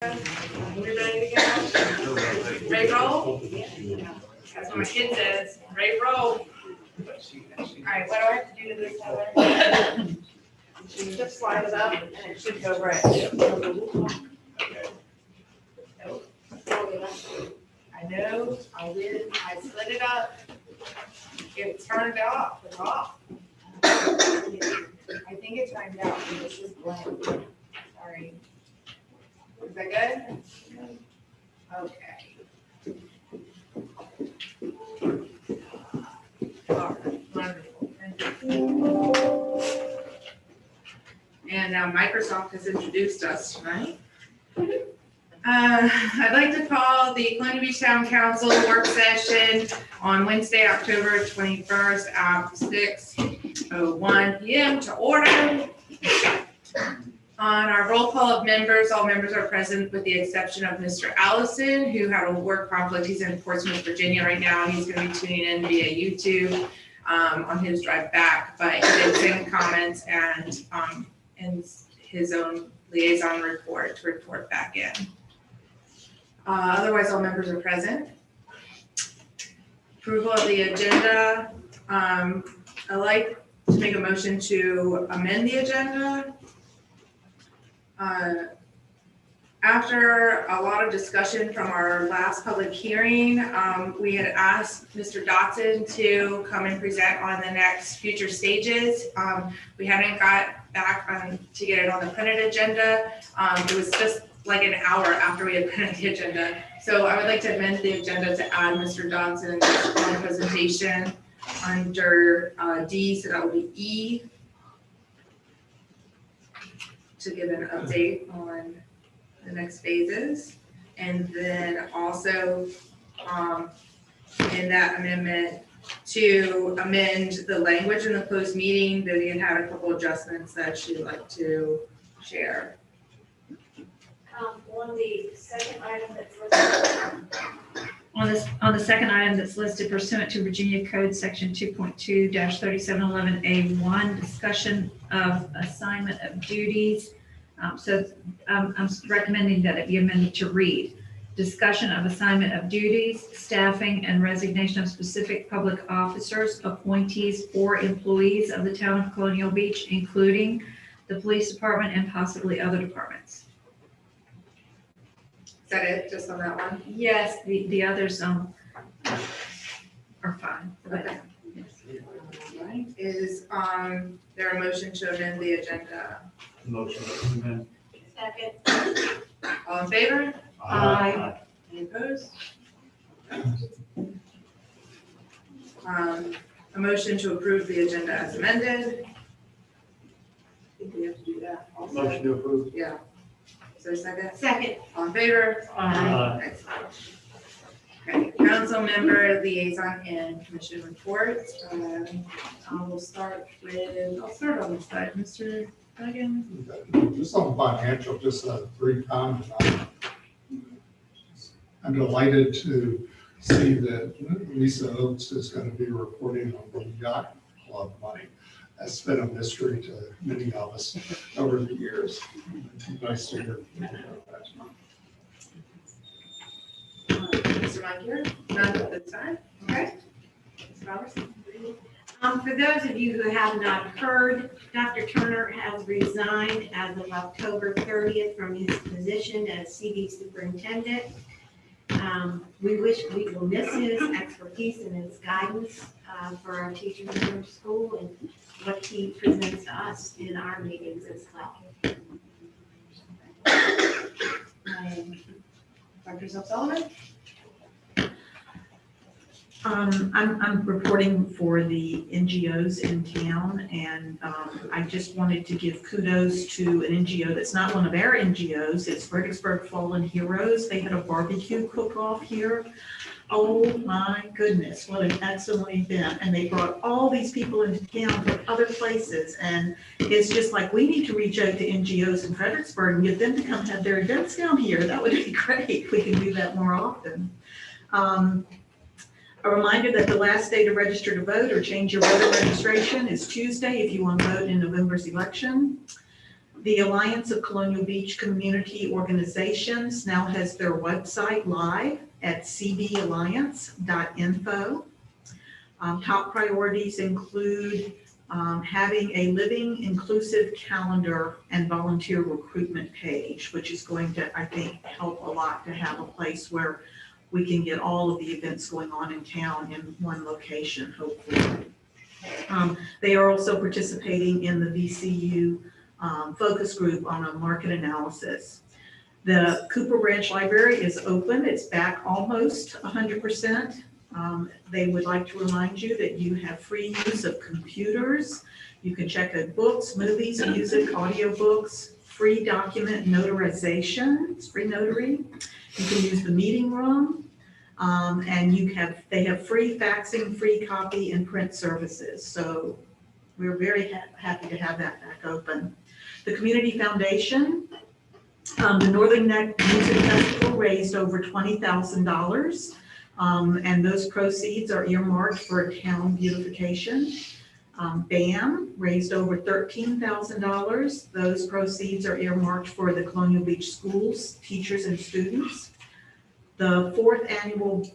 We ready to go? Ready to roll? That's what my kid says. Ready to roll. All right, what do I have to do to this, Heather? Just slide it up and it should go right. I know, I did, I slid it up. It turned off, it's off. I think it timed out, but this is blank. Sorry. Is that good? Okay. All right, wonderful. Thank you. And now Microsoft has introduced us tonight. I'd like to call the Colonial Beach Town Council work session on Wednesday, October 21st at 6:01 p.m. to order. On our roll call of members, all members are present with the exception of Mr. Allison, who had a work conflict. He's in Portsmouth, Virginia right now. He's going to be tuning in via YouTube on his drive back, but he did send comments and his own liaison report to report back in. Otherwise, all members are present. Approval of the agenda. I'd like to make a motion to amend the agenda. After a lot of discussion from our last public hearing, we had asked Mr. Dotson to come and present on the next future stages. We hadn't got back to get it on the printed agenda. It was just like an hour after we had printed the agenda. So I would like to amend the agenda to add Mr. Dotson's presentation under D, so that would be E, to give an update on the next phases. And then also in that amendment to amend the language in the closed meeting. Vivian had a couple adjustments that she'd like to share. On the second item that's listed. On the second item that's listed pursuant to Virginia Code Section 2.2-3711A1, discussion of assignment of duties. I'm recommending that it be amended to read, discussion of assignment of duties, staffing, and resignation of specific public officers, appointees, or employees of the town of Colonial Beach, including the police department and possibly other departments. Is that it, just on that one? Yes, the others are fine. Okay. All right. Is there a motion to amend the agenda? Motion to amend. Second. All in favor? Aye. Any opposed? A motion to approve the agenda as amended. I think we have to do that also. Motion to approve. Yeah. Is there a second? Second. All in favor? Excellent. Okay, council member liaison and commission reports. I'll start on this side, Mr. Duggan. Just on financial, just a brief comment. I'm delighted to see that Lisa Oates is going to be reporting on the yacht club money. That's been a mystery to many of us over the years. Nice to hear. Mr. Montier, none at this time. Okay. Ms. Robertson. For those of you who have not heard, Dr. Turner has resigned as of October 30th from his position as CD superintendent. We will miss his expertise and his guidance for our teachers in our school and what he presents to us in our meetings as well. Dr. Sullivan. I'm reporting for the NGOs in town, and I just wanted to give kudos to an NGO that's not one of our NGOs. It's Fredericksburg Fallen Heroes. They had a barbecue cook-off here. Oh my goodness, what an excellent event. And they brought all these people into town from other places. And it's just like, we need to reach out to NGOs in Fredericksburg and get them to come have their events down here. That would be great if we can do that more often. A reminder that the last day to register to vote or change your voter registration is Tuesday if you want to vote in November's election. The Alliance of Colonial Beach Community Organizations now has their website live at cballiance.info. Top priorities include having a living, inclusive calendar and volunteer recruitment page, which is going to, I think, help a lot to have a place where we can get all of the events going on in town in one location, hopefully. They are also participating in the VCU focus group on a market analysis. The Cooper Branch Library is open. It's back almost 100%. They would like to remind you that you have free use of computers. You can check out books, movies, music, audiobooks, free document notarization. It's free notary. You can use the meeting room. And they have free faxing, free copy and print services. So we're very happy to have that back open. The Community Foundation, the Northern Neck Music Festival raised over $20,000. And those proceeds are earmarked for town beautification. BAM raised over $13,000. Those proceeds are earmarked for the Colonial Beach schools, teachers and students. The 4th annual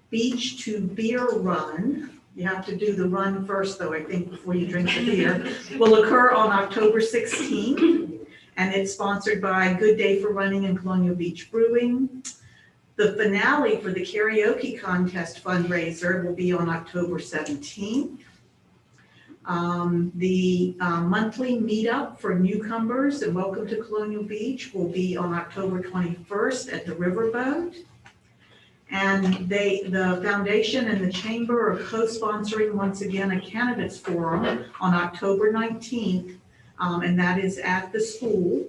Beach to Beer Run, you have to do the run first though, I think, before you drink the beer, will occur on October 16th. And it's sponsored by Good Day for Running and Colonial Beach Brewing. The finale for the karaoke contest fundraiser will be on October 17th. The monthly meetup for newcomers and welcome to Colonial Beach will be on October 21st at the Riverboat. And the foundation and the chamber are co-sponsoring once again a candidates forum on October 19th, and that is at the school.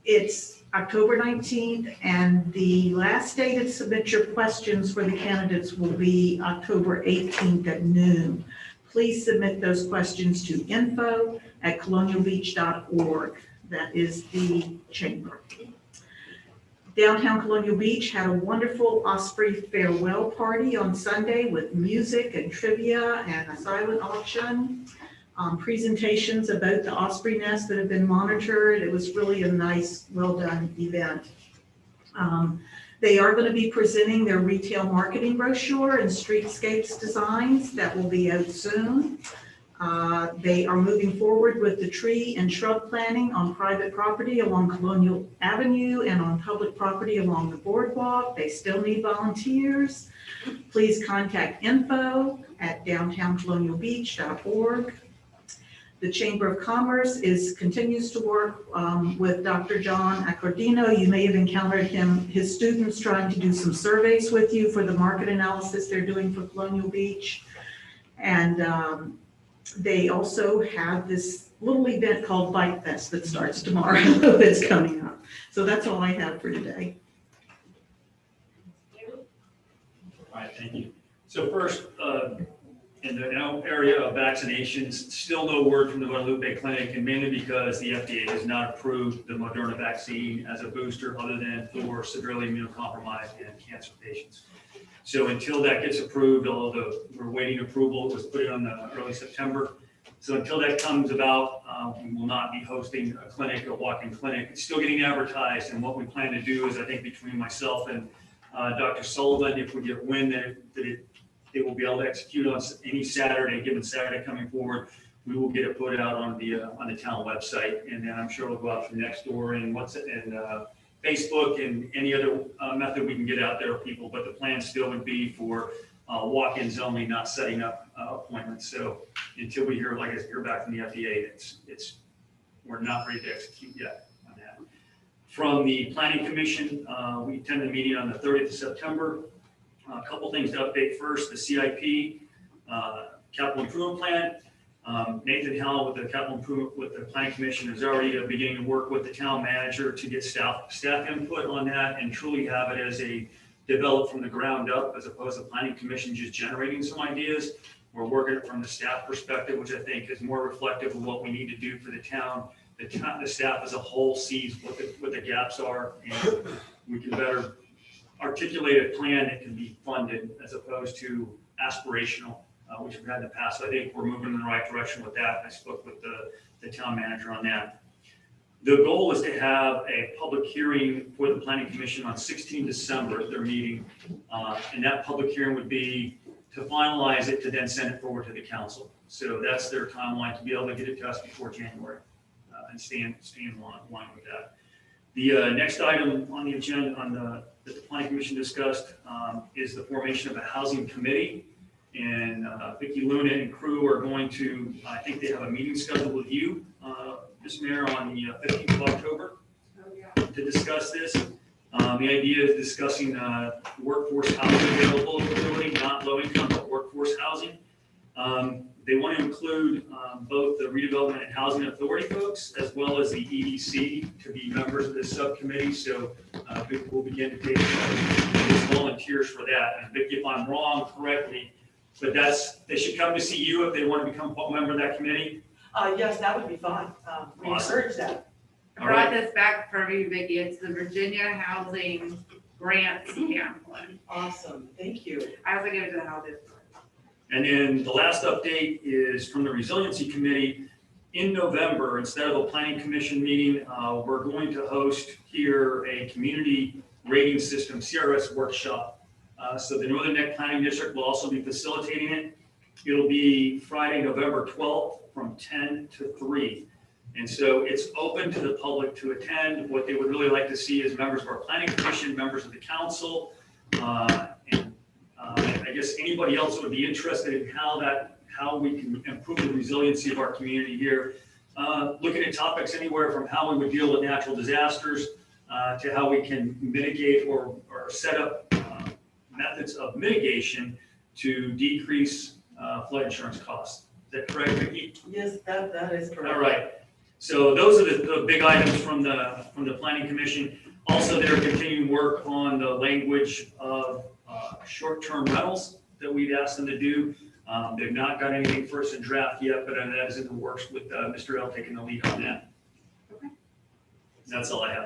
It's October 19th, and the last day to submit your questions for the candidates will be October 18th at noon. Please submit those questions to info@colonialbeach.org. That is the chamber. Downtown Colonial Beach had a wonderful Osprey farewell party on Sunday with music and trivia and a silent auction. Presentations about the Osprey nest that have been monitored. It was really a nice, well-done event. They are going to be presenting their retail marketing brochure and streetscapes designs that will be out soon. They are moving forward with the tree and shrub planting on private property along Colonial Avenue and on public property along the boardwalk. They still need volunteers. Please contact info@downtowncolonialbeach.org. The Chamber of Commerce continues to work with Dr. John Accordino. You may have encountered his students trying to do some surveys with you for the market analysis they're doing for Colonial Beach. And they also have this little event called Bike Fest that starts tomorrow that's coming up. So that's all I have for today. All right, thank you. So first, in the area of vaccinations, still no word from the Guadalupe Clinic, and mainly because the FDA has not approved the Moderna vaccine as a booster other than for severely immunocompromised and cancer patients. So until that gets approved, although we're waiting approval, it was put on the early September. So until that comes about, we will not be hosting a clinic, a walk-in clinic. It's still getting advertised, and what we plan to do is, I think between myself and Dr. Sullivan, if we get wind that they will be able to execute on any Saturday, given Saturday coming forward, we will get it put out on the town website, and then I'm sure it'll go out from Nextdoor and Facebook and any other method we can get out there of people. But the plan still would be for walk-ins only, not setting up appointments. So until we hear back from the FDA, we're not ready to execute yet on that. From the Planning Commission, we attended a meeting on the 30th of September. A couple things to update first, the CIP, capital improvement plan. Nathan Howell with the capital improvement with the Planning Commission is already beginning to work with the town manager to get staff input on that and truly have it as a develop from the ground up, as opposed to Planning Commission just generating some ideas. We're working it from the staff perspective, which I think is more reflective of what we need to do for the town. The staff as a whole sees what the gaps are, and we can better articulate a plan that can be funded as opposed to aspirational which we've had in the past. So I think we're moving in the right direction with that. I spoke with the town manager on that. The goal is to have a public hearing for the planning commission on 16 December, their meeting. And that public hearing would be to finalize it, to then send it forward to the council. So that's their timeline, to be able to get it to us before January, and stay in line with that. The next item on the agenda that the planning commission discussed is the formation of a housing committee. And Vicki Luna and crew are going to, I think they have a meeting scheduled with you, Ms. Mayor, on the 15th of October to discuss this. The idea is discussing workforce housing availability, not low income, but workforce housing. They want to include both the redevelopment and housing authority folks, as well as the EDC, to be members of this subcommittee. So we'll begin to take volunteers for that. And Vicki, if I'm wrong, correctly, but they should come to see you if they want to become a member of that committee. Yes, that would be fine. We Awesome. encourage that. I brought this back for you, Vicki. It's the Virginia Housing Grants Pamphlet. Awesome, thank you. I also give it to the housing. And then the last update is from the Resiliency Committee. In November, instead of a planning commission meeting, we're going to host here a community rating system, CRS workshop. So the Northern Neck Planning District will also be facilitating it. It'll be Friday, November 12th from 10 to 3. And so it's open to the public to attend. What they would really like to see is members of our planning commission, members of the council, and I guess anybody else that would be interested in how we can improve the resiliency of our community here. Looking at topics anywhere from how we would deal with natural disasters to how we can mitigate or set up methods of mitigation to decrease flood insurance costs. Is that correct, Vicki? Yes, that is correct. All right. So those are the big items from the Planning Commission. Also, they're continuing work on the language of short-term rentals that we've asked them to do. They've not got anything first in draft yet, but that is in the works with Mr. L taking the lead on that. Okay. That's all I have.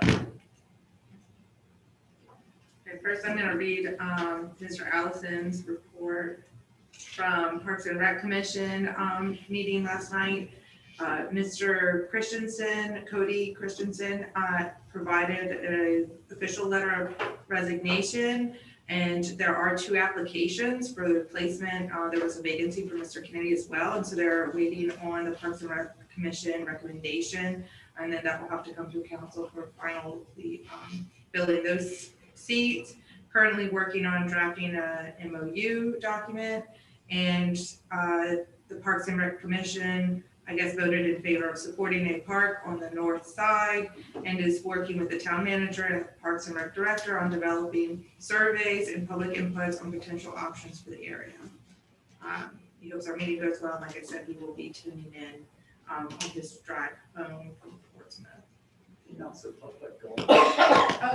Okay, first I'm going to read Mr. Allison's report from Parks and Rec Commission meeting last night. Mr. Christensen, Cody Christensen, provided an official letter of resignation, and there are 2 applications for the replacement. There was a vacancy for Mr. Kennedy as well, and so they're waiting on the Parks and Rec Commission recommendation, and then that will have to come through council for finally filling those seats. Currently working on drafting a MOU document, and the Parks and Rec Commission, I guess, voted in favor of supporting a park on the north side, and is working with the town manager and Parks and Rec director on developing surveys and public inputs on potential options for the area. He hopes our meeting goes well, and like I said, he will be tuning in on his drive home from Portsmouth. Oh,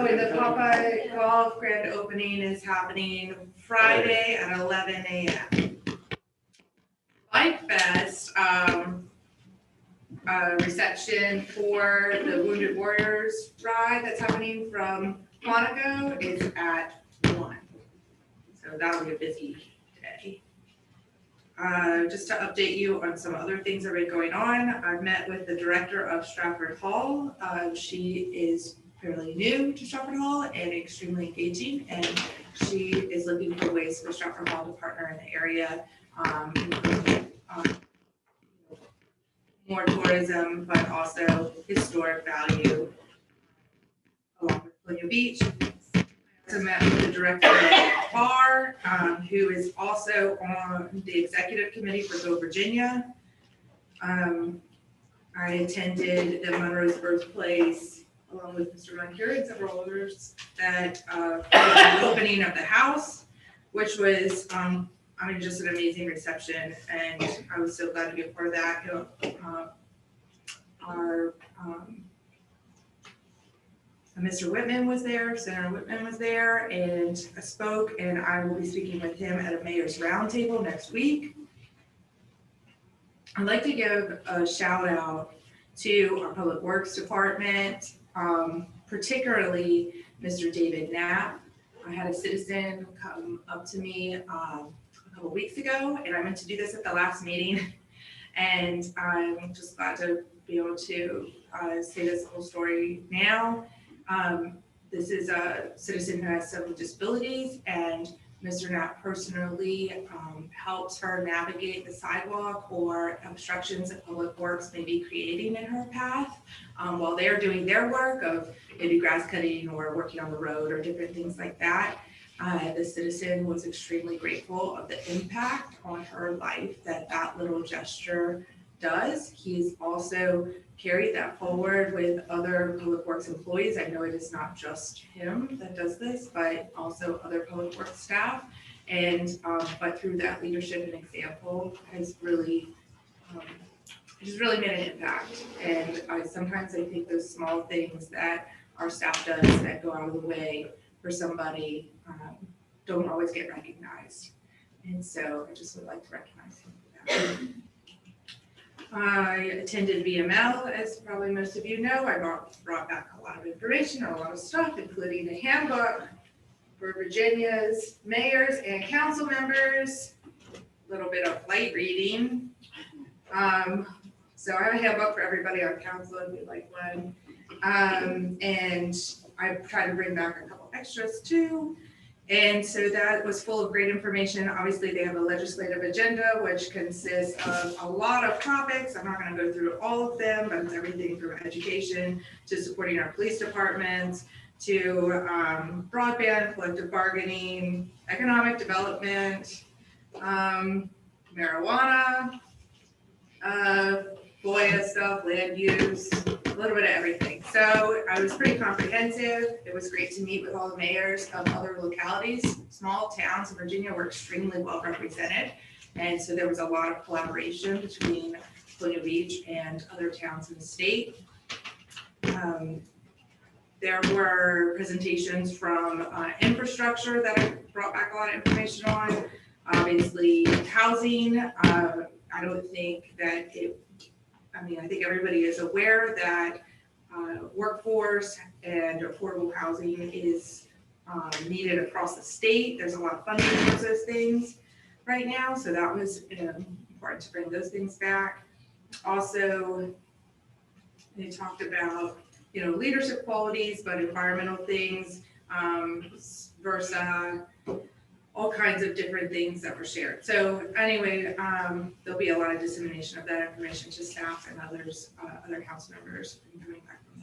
and the Popeye Golf grand opening is happening Friday at 11 a.m. Bike Fest, reception for the Wounded Warriors ride that's happening from Quantico is at 1. So that'll be a busy day. Just to update you on some other things that have been going on, I've met with the director of Stratford Hall. She is fairly new to Stratford Hall and extremely engaging, and she is looking for ways for Stratford Hall to partner in the area, including more tourism, but also historic value along with Colonial Beach. I met with the director of BAR, who is also on the executive committee for Go Virginia. I attended the Monroe's Birthplace along with Mr. Von Cure and several others that the opening of the house, which was just an amazing reception, and I was so glad to be a part of that. Mr. Whitman was there, Senator Whitman was there, and I spoke, and I will be speaking with him at a mayor's roundtable next week. I'd like to give a shout out to our Public Works Department, particularly Mr. David Knapp. I had a citizen come up to me a couple weeks ago, and I meant to do this at the last meeting. And I'm just glad to be able to say this whole story now. This is a citizen who has several disabilities, and Mr. Knapp personally helps her navigate the sidewalk or obstructions that Public Works may be creating in her path while they're doing their work of maybe grass cutting or working on the road or different things like that. The citizen was extremely grateful of the impact on her life that little gesture does. He's also carried that forward with other Public Works employees. I know it is not just him that does this, but also other Public Works staff. And, but through that leadership and example has really, just really made an impact. And sometimes I think those small things that our staff does that go out of the way for somebody don't always get recognized. And so I just would like to recognize him for that. I attended VML, as probably most of you know. I brought back a lot of information, a lot of stuff, including a handbook for Virginia's mayors and council members, a little bit of light reading. So I have a handbook for everybody on council if you'd like one. And I tried to bring back a couple extras too. And so that was full of great information. Obviously, they have a legislative agenda, which consists of a lot of topics. I'm not going to go through all of them, but it's everything from education to supporting our police departments to broadband, collective bargaining, economic development, marijuana, FOIA stuff, land use, a little bit of everything. So I was pretty comprehensive. It was great to meet with all the mayors of other localities. Small towns in Virginia were extremely well represented. And so there was a lot of collaboration between Colonial Beach and other towns in the state. There were presentations from infrastructure that I brought back a lot of information on. Obviously, housing. I don't think that I think everybody is aware that workforce and affordable housing is needed across the state. There's a lot of funding towards those things right now. So that was important to bring those things back. Also, they talked about, leadership qualities, but environmental things, Versa, all kinds of different things that were shared. So anyway, there'll be a lot of dissemination of that information to staff and others, other council members coming back from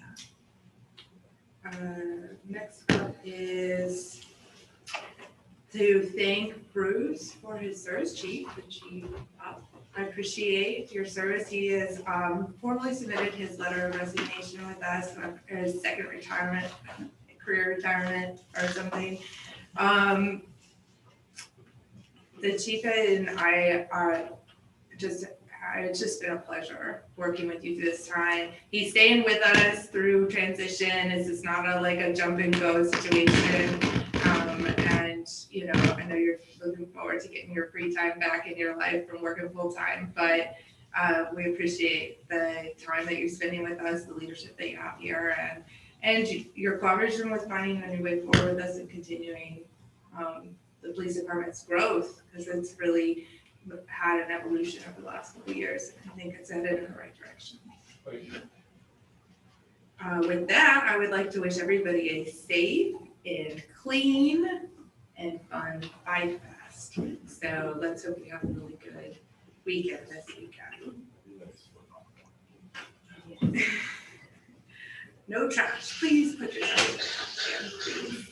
that. Next up is to thank Bruce for his service, Chief. The Chief, I appreciate your service. He has formally submitted his letter of resignation with us, his second retirement, career retirement or something. The Chief and I are it's just been a pleasure working with you through this time. He's staying with us through transition. This is not a jump and go situation. And I know you're looking forward to getting your free time back in your life from working full time, but we appreciate the time that you're spending with us, the leadership that you have here, and your collaboration with finding a new way forward with us and continuing the police department's growth, because it's really had an evolution over the last couple of years. I think it's headed in the right direction. With that, I would like to wish everybody a safe and clean and fun Fight Fest. So let's hope we have a really good weekend this weekend. No trash. Please put your trash in the trash can, please.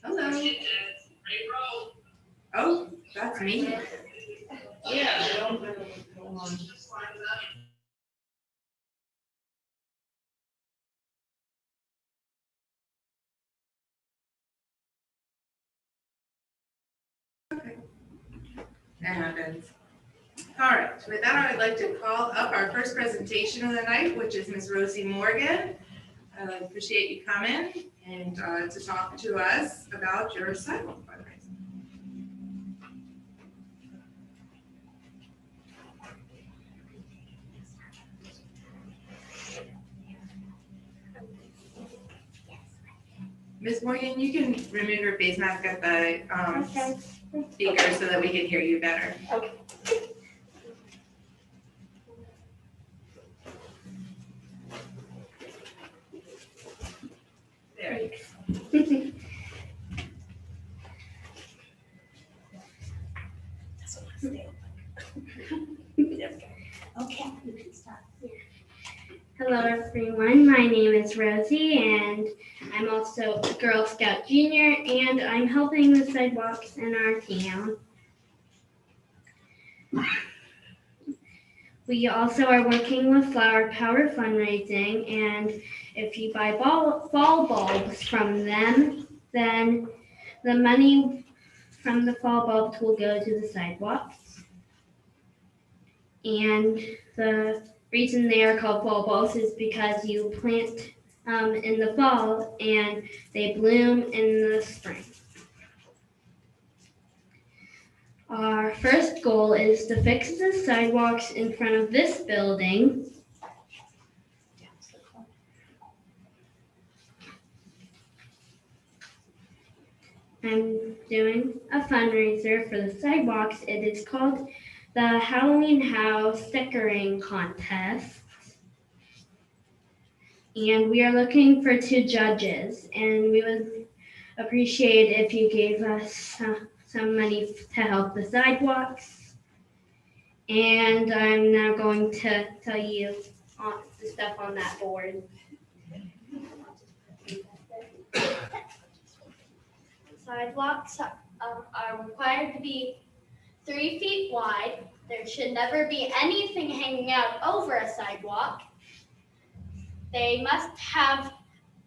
Hello. Oh, that's me. Yeah. Hold on. Okay. That happens. All right. With that, I would like to call up our first presentation of the night, which is Ms. Rosie Morgan. I appreciate you coming and to talk to us about your sidewalk fundraising. Ms. Morgan, you can remove your face mask at the Okay. speaker so that we can hear you better. Okay. There. Okay. Hello everyone, my name is Rosie and I'm also a Girl Scout Junior and I'm helping the sidewalks in our town. We also are working with Flower Power fundraising, and if you buy fall bulbs from them, then the money from the fall bulbs will go to the sidewalks. And the reason they are called fall bulbs is because you plant in the fall and they bloom in the spring. Our first goal is to fix the sidewalks in front of this building. I'm doing a fundraiser for the sidewalks. It is called the Halloween House Stickering Contest. And we are looking for 2 judges, and we would appreciate if you gave us some money to help the sidewalks. And I'm now going to tell you the stuff on that board. Sidewalks are required to be 3 feet wide. There should never be anything hanging out over a sidewalk. They must have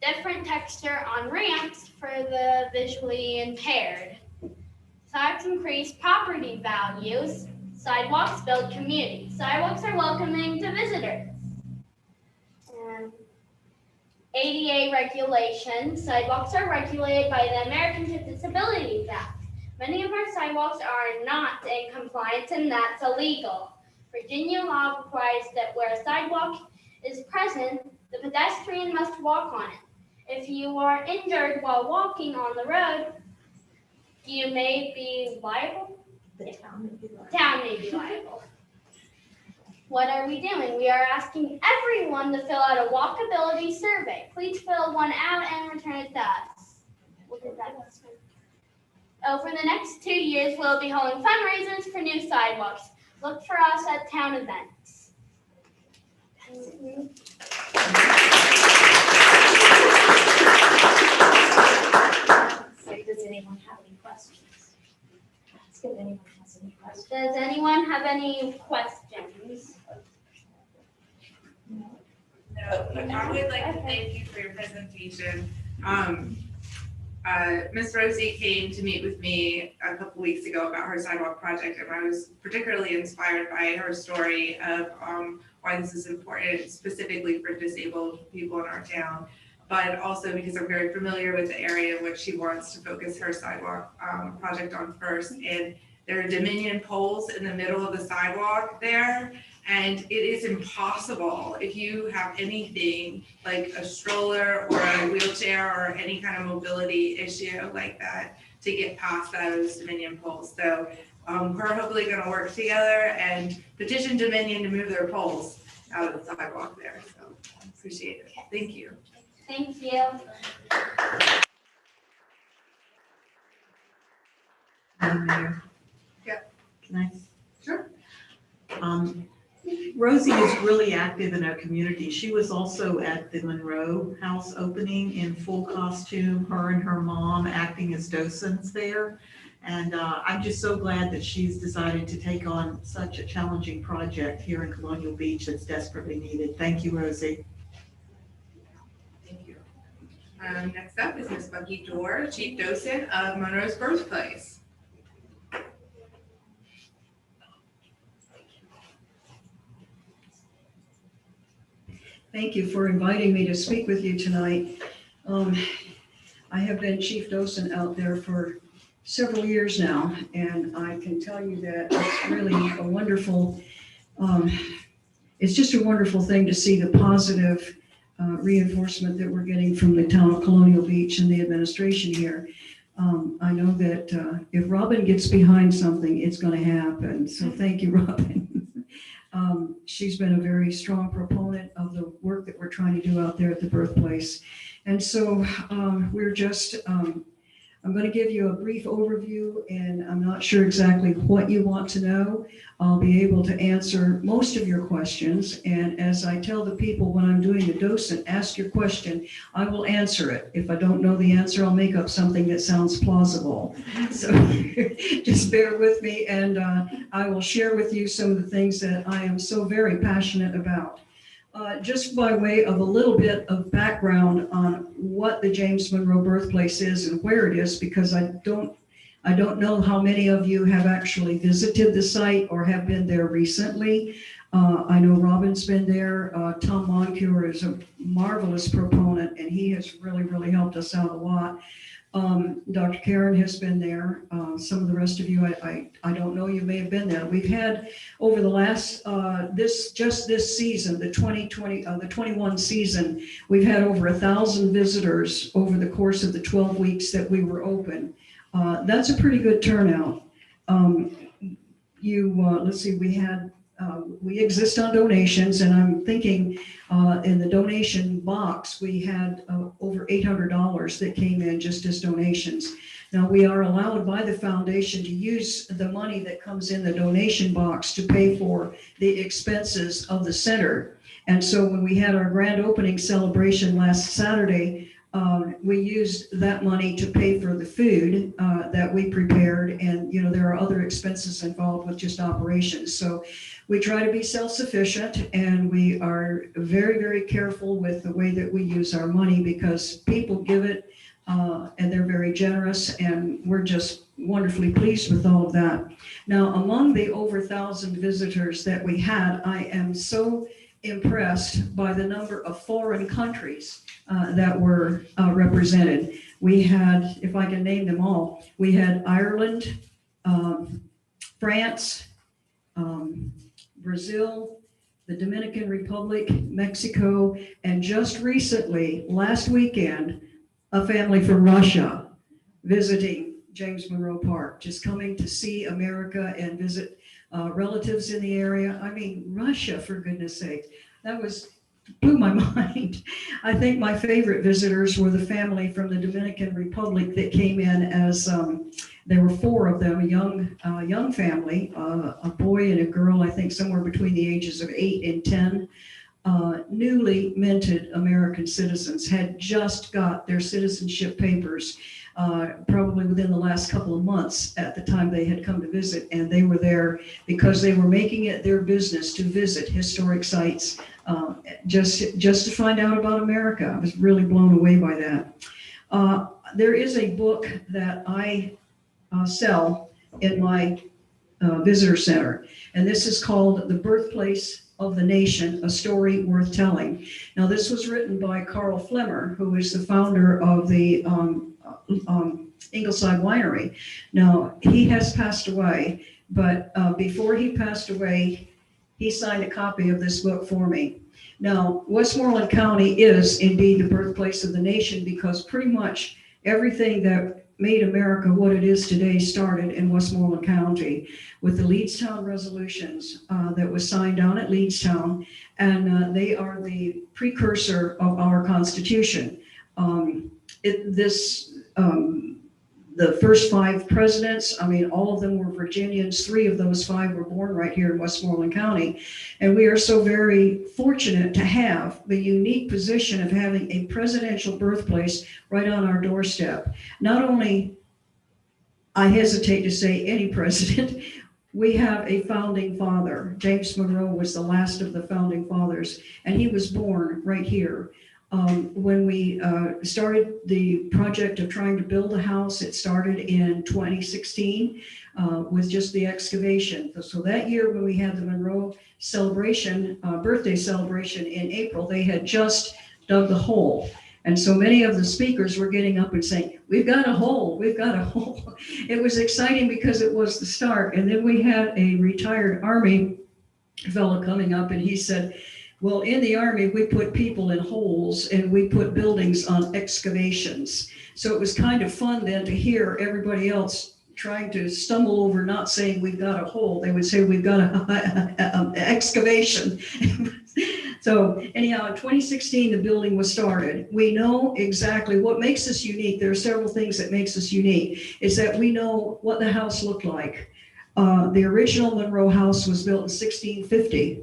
different texture on ramps for the visually impaired. Sidewalks increase property values. Sidewalks build community. Sidewalks are welcoming to visitors. ADA regulations. Sidewalks are regulated by the Americans with Disabilities Act. Many of our sidewalks are not in compliance, and that's illegal. Virginia law requires that where a sidewalk is present, the pedestrian must walk on it. If you are injured while walking on the road, you may be liable. The town may be like. Town may be liable. What are we doing? We are asking everyone to fill out a walkability survey. Please fill one out and return it to us. We'll do that next time. Over the next 2 years, we'll be holding fundraisers for new sidewalks. Look for us at town events. Does anyone have any questions? Ask if anyone has any questions. Does anyone have any questions? No, I would like to thank you for your presentation. Miss Rosie came to meet with me a couple weeks ago about her sidewalk project, and I was particularly inspired by her story of why this is important, specifically for disabled people in our town, but also because I'm very familiar with the area in which she wants to focus her sidewalk project on first. And there are Dominion poles in the middle of the sidewalk there. And it is impossible if you have anything like a stroller or a wheelchair or any kind of mobility issue like that to get past those Dominion poles. So we're hopefully going to work together and petition Dominion to move their poles out of the sidewalk there. So appreciate it. Thank you. Thank you. Madam Mayor? Yeah. Can I? Sure. Rosie is really active in our community. She was also at the Monroe House opening in full costume, her and her mom acting as docents there. And I'm just so glad that she's decided to take on such a challenging project here in Colonial Beach that's desperately needed. Thank you, Rosie. Thank you. Next up is Ms. Bucky Dorr, Chief Docent of Monroe's Birthplace. Thank you for inviting me to speak with you tonight. I have been chief docent out there for several years now, and I can tell you that it's really a wonderful, it's just a wonderful thing to see the positive reinforcement that we're getting from the town of Colonial Beach and the administration here. I know that if Robin gets behind something, it's going to happen. So thank you, Robin. She's been a very strong proponent of the work that we're trying to do out there at the birthplace. And so we're just, I'm going to give you a brief overview, and I'm not sure exactly what you want to know. I'll be able to answer most of your questions. And as I tell the people when I'm doing the docent, ask your question, I will answer it. If I don't know the answer, I'll make up something that sounds plausible. So just bear with me, and I will share with you some of the things that I am so very passionate about. Just by way of a little bit of background on what the James Monroe birthplace is and where it is, because I don't know how many of you have actually visited the site or have been there recently. I know Robin's been there. Tom Moncure is a marvelous proponent, and he has really helped us out a lot. Dr. Karen has been there. Some of the rest of you, I don't know, you may have been there. We've had over the last, this season, the 21 season, we've had over 1,000 visitors over the course of the 12 weeks that we were open. That's a pretty good turnout. Let's see, we exist on donations, and I'm thinking in the donation box, we had over $800 that came in just as donations. Now, we are allowed by the foundation to use the money that comes in the donation box to pay for the expenses of the center. And so when we had our grand opening celebration last Saturday, we used that money to pay for the food that we prepared. And, there are other expenses involved with just operations. So we try to be self-sufficient, and we are very careful with the way that we use our money, because people give it and they're very generous, and we're just wonderfully pleased with all of that. Now, among the over 1,000 visitors that we had, I am so impressed by the number of foreign countries that were represented. We had, if I can name them all, we had Ireland, France, Brazil, the Dominican Republic, Mexico, and just recently, last weekend, a family from Russia visiting James Monroe Park, just coming to see America and visit relatives in the area. I mean, Russia, for goodness sake, blew my mind. I think my favorite visitors were the family from the Dominican Republic that came in as, there were 4 of them, a young family, a boy and a girl, I think somewhere between the ages of 8 and 10, newly minted American citizens, had just got their citizenship papers, probably within the last couple of months at the time they had come to visit, and they were there because they were making it their business to visit historic sites, just to find out about America. I was really blown away by that. There is a book that I sell in my visitor center, and this is called The Birthplace of the Nation, A Story Worth Telling. Now, this was written by Carl Flemmer, who is the founder of the Ingleside Winery. Now, he has passed away, but before he passed away, he signed a copy of this book for me. Now, Westmoreland County is indeed the birthplace of the nation, because pretty much everything that made America what it is today started in Westmoreland County with the Leedstown resolutions that was signed down at Leedstown, and they are the precursor of our Constitution. The first 5 presidents, I mean, all of them were Virginians. 3 of those 5 were born right here in Westmoreland County. And we are so very fortunate to have the unique position of having a presidential birthplace right on our doorstep. Not only, I hesitate to say any president, we have a founding father. James Monroe was the last of the founding fathers, and he was born right here. When we started the project of trying to build a house, it started in 2016 with just the excavation. So that year when we had the Monroe celebration, birthday celebration in April, they had just dug the hole. And so many of the speakers were getting up and saying, "We've got a hole, we've got a hole." It was exciting because it was the start. And then we had a retired Army fellow coming up, and he said, Well, in the Army, we put people in holes and we put buildings on excavations. So it was kind of fun then to hear everybody else trying to stumble over, not saying we've got a hole. They would say we've got an excavation. So anyhow, in 2016, the building was started. We know exactly what makes us unique. There are several things that makes us unique, is that we know what the house looked like. The original Monroe house was built in 1650.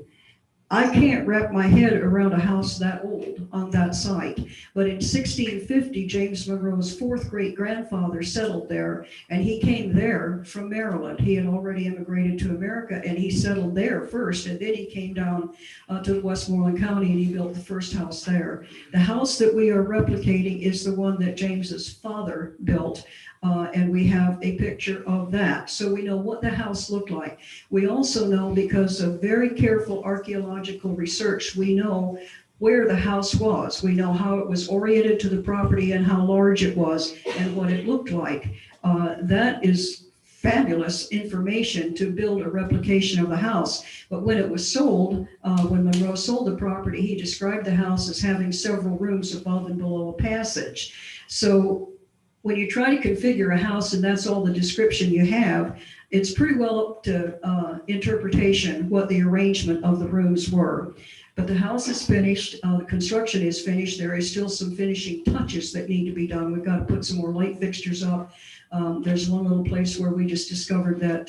I can't wrap my head around a house that old on that site. But in 1650, James Monroe's fourth great grandfather settled there, and he came there from Maryland. He had already immigrated to America, and he settled there first, and then he came down to Westmoreland County, and he built the first house there. The house that we are replicating is the one that James's father built. And we have a picture of that. So we know what the house looked like. We also know, because of very careful archaeological research, we know where the house was. We know how it was oriented to the property and how large it was and what it looked like. That is fabulous information to build a replication of the house. But when it was sold, when Monroe sold the property, he described the house as having several rooms above and below a passage. So when you try to configure a house and that's all the description you have, it's pretty well up to interpretation what the arrangement of the rooms were. But the house is finished, the construction is finished. There is still some finishing touches that need to be done. We've got to put some more light fixtures up. There's one little place where we just discovered that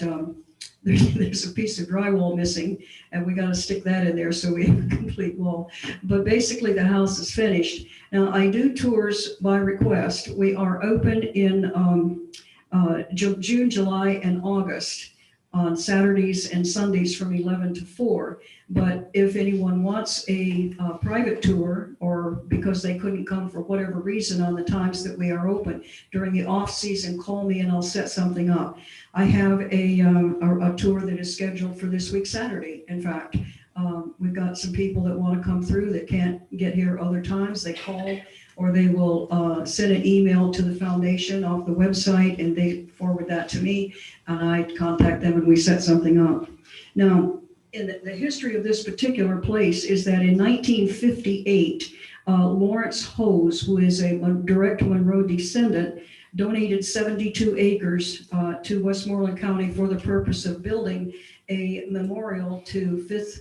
there's a piece of drywall missing, and we got to stick that in there so we have a complete wall. But basically the house is finished. Now I do tours by request. We are open in June, July, and August on Saturdays and Sundays from 11 to 4. But if anyone wants a private tour, or because they couldn't come for whatever reason on the times that we are open during the off season, call me and I'll set something up. I have a tour that is scheduled for this week, Saturday. In fact, we've got some people that want to come through that can't get here other times. They call, or they will send an email to the foundation off the website, and they forward that to me, and I contact them and we set something up. Now, in the history of this particular place is that in 1958, Lawrence Hose, who is a direct Monroe descendant, donated 72 acres to Westmoreland County for the purpose of building a memorial to 5th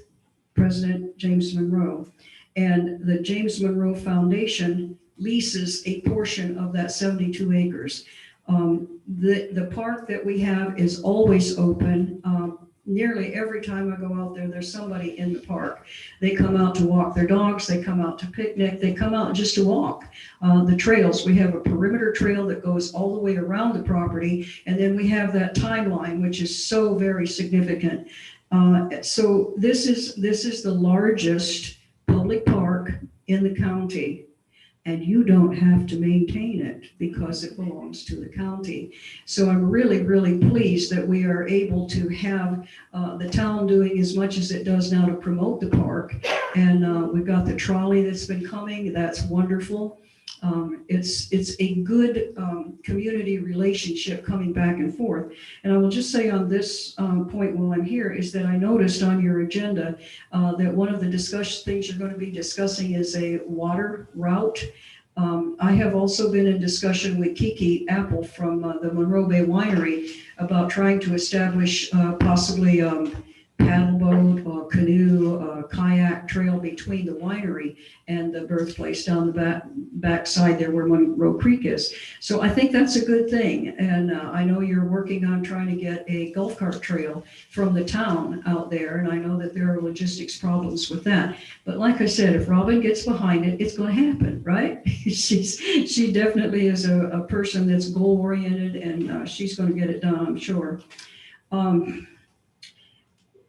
President James Monroe. And the James Monroe Foundation leases a portion of that 72 acres. The park that we have is always open. Nearly every time I go out there, there's somebody in the park. They come out to walk their dogs, they come out to picnic, they come out just to walk. The trails, we have a perimeter trail that goes all the way around the property, and then we have that timeline, which is so very significant. So this is the largest public park in the county, and you don't have to maintain it because it belongs to the county. So I'm really, really pleased that we are able to have the town doing as much as it does now to promote the park. And we've got the trolley that's been coming. That's wonderful. It's a good community relationship coming back and forth. And I will just say on this point while I'm here is that I noticed on your agenda that one of the things you're going to be discussing is a water route. I have also been in discussion with Kiki Apple from the Monroe Bay Winery about trying to establish possibly paddleboat, canoe, kayak trail between the winery and the birthplace down the back side there where Monroe Creek is. So I think that's a good thing. And I know you're working on trying to get a golf cart trail from the town out there. And I know that there are logistics problems with that. But like I said, if Robin gets behind it, it's going to happen, right? She definitely is a person that's goal oriented, and she's going to get it done, I'm sure.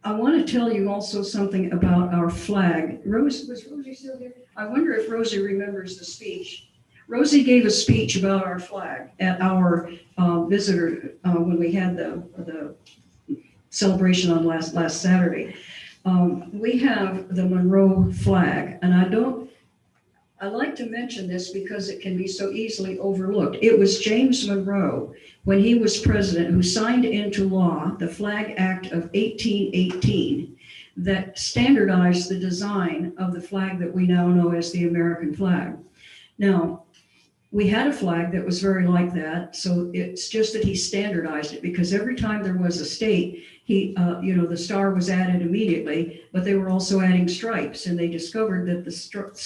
I want to tell you also something about our flag. Was Rosie still here? I wonder if Rosie remembers the speech. Rosie gave a speech about our flag at our visitor when we had the celebration on last Saturday. We have the Monroe flag, and I like to mention this because it can be so easily overlooked. It was James Monroe, when he was president, who signed into law the Flag Act of 1818 that standardized the design of the flag that we now know as the American flag. Now, we had a flag that was very like that, so it's just that he standardized it, because every time there was a state, the star was added immediately, but they were also adding stripes, and they discovered that the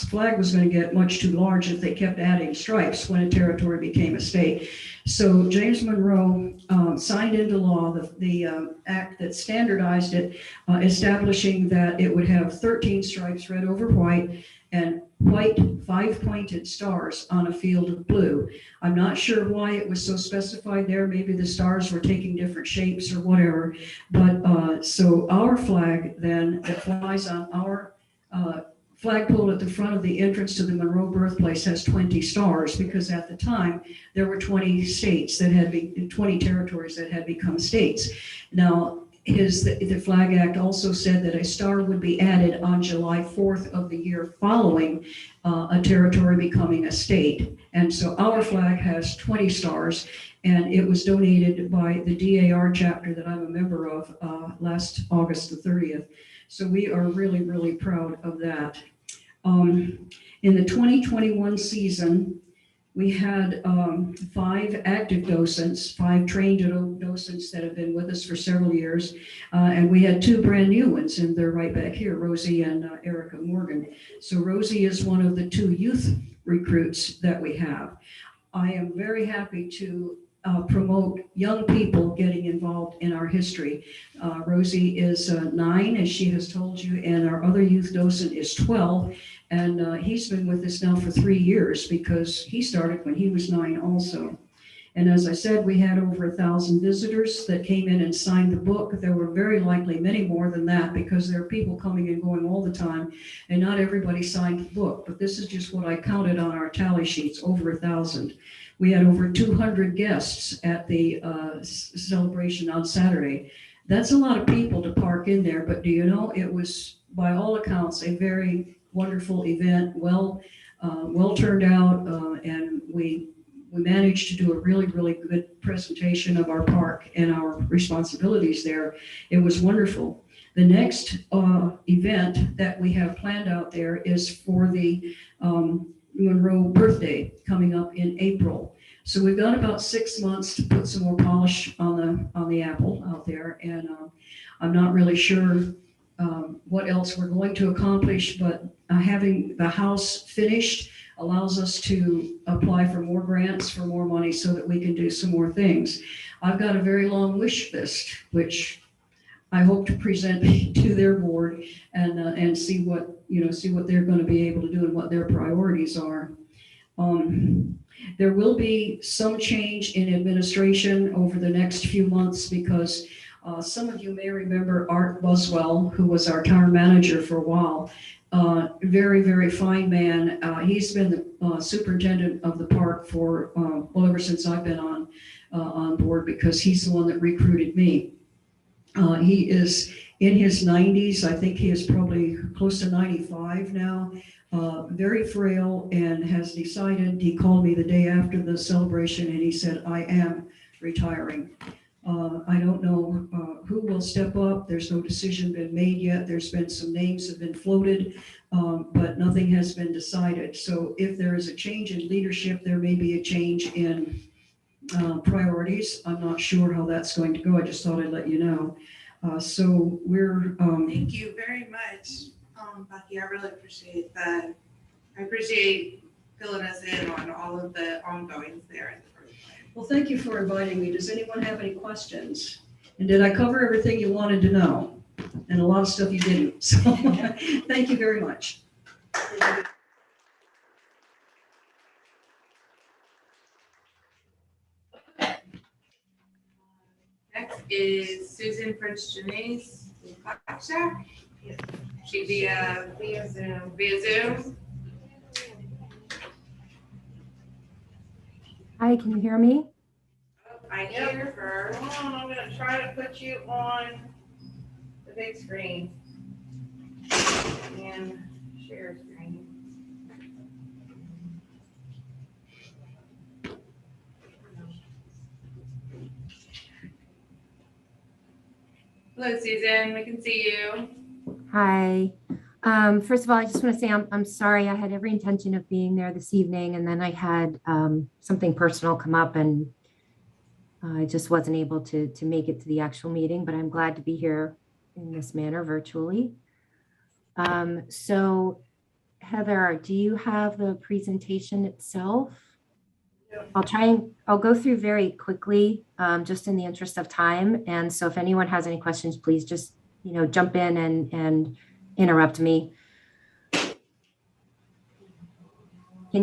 flag was going to get much too large if they kept adding stripes when a territory became a state. So James Monroe signed into law the act that standardized it, establishing that it would have 13 stripes, red over white, and white 5-pointed stars on a field of blue. I'm not sure why it was so specified there. Maybe the stars were taking different shapes or whatever. But so our flag then that flies on our flagpole at the front of the entrance to the Monroe birthplace has 20 stars, because at the time there were 20 states that had 20 territories that had become states. Now, the Flag Act also said that a star would be added on July 4th of the year following a territory becoming a state. And so our flag has 20 stars, and it was donated by the DAR chapter that I'm a member of last August the 30th. So we are really, really proud of that. In the 2021 season, we had 5 active docents, 5 trained docents that have been with us for several years, and we had 2 brand new ones, and they're right back here, Rosie and Erica Morgan. So Rosie is one of the 2 youth recruits that we have. I am very happy to promote young people getting involved in our history. Rosie is 9, as she has told you, and our other youth docent is 12. And he's been with us now for 3 years, because he started when he was 9 also. And as I said, we had over 1,000 visitors that came in and signed the book. There were very likely many more than that, because there are people coming and going all the time, and not everybody signed the book. But this is just what I counted on our tally sheets, over 1,000. We had over 200 guests at the celebration on Saturday. That's a lot of people to park in there, but do you know, it was, by all accounts, a very wonderful event, well turned out, and we managed to do a really, really good presentation of our park and our responsibilities there. It was wonderful. The next event that we have planned out there is for the Monroe birthday coming up in April. So we've got about 6 months to put some more polish on the apple out there, and I'm not really sure what else we're going to accomplish, but having the house finished allows us to apply for more grants, for more money, so that we can do some more things. I've got a very long wish list, which I hope to present to their board and see what they're going to be able to do and what their priorities are. There will be some change in administration over the next few months, because some of you may remember Art Buswell, who was our town manager for a while. Very, very fine man. He's been the superintendent of the park for, ever since I've been on board, because he's the one that recruited me. He is in his 90s. I think he is probably close to 95 now. Very frail, and has decided, he called me the day after the celebration and he said, I am retiring. I don't know who will step up. There's no decision been made yet. There's been some names have been floated, but nothing has been decided. So if there is a change in leadership, there may be a change in priorities. I'm not sure how that's going to go. I just thought I'd let you know. So we're. Thank you very much, Bucky. I really appreciate that. I appreciate filling us in on all of the ongoings there at the first place. Well, thank you for inviting me. Does anyone have any questions? And did I cover everything you wanted to know? And a lot of stuff you didn't. So thank you very much. Next is Susan Prince Janice, Clock Shack. She via Zoom. Hi, can you hear me? I hear her. Hold on, I'm gonna try to put you on the big screen and share screen. Hello, Susan. We can see you. Hi. First of all, I just want to say I'm sorry. I had every intention of being there this evening, and then I had something personal come up, and I just wasn't able to make it to the actual meeting, but I'm glad to be here in this manner virtually. So Heather, do you have the presentation itself? I'll go through very quickly, just in the interest of time. And so if anyone has any questions, please just, jump in and interrupt me. Can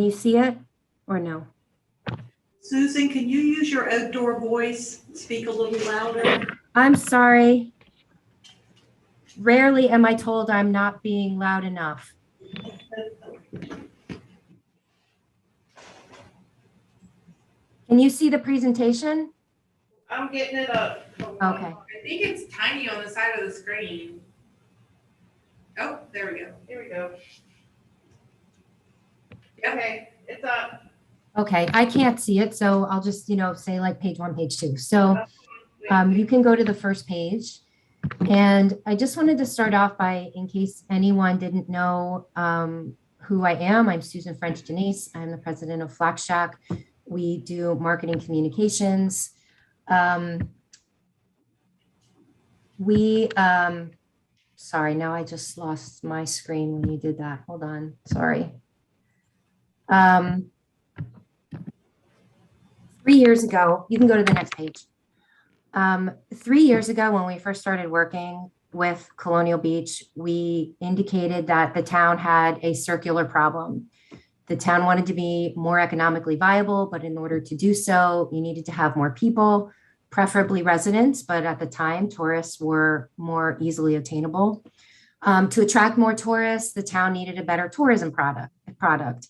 you see it or no? Susan, can you use your outdoor voice? Speak a little louder. I'm sorry. Rarely am I told I'm not being loud enough. Can you see the presentation? I'm getting it up. Okay. I think it's tiny on the side of the screen. Oh, there we go. Here we go. Okay, it's up. Okay, I can't see it, so I'll just, say like page 1, page 2. So you can go to the first page. And I just wanted to start off by, in case anyone didn't know who I am, I'm Susan French Denise. I'm the president of Flax Shack. We do marketing communications. Sorry, now I just lost my screen when you did that. Hold on, sorry. 3 years ago, you can go to the next page. 3 years ago, when we first started working with Colonial Beach, we indicated that the town had a circular problem. The town wanted to be more economically viable, but in order to do so, you needed to have more people, preferably residents, but at the time, tourists were more easily attainable. To attract more tourists, the town needed a better tourism product.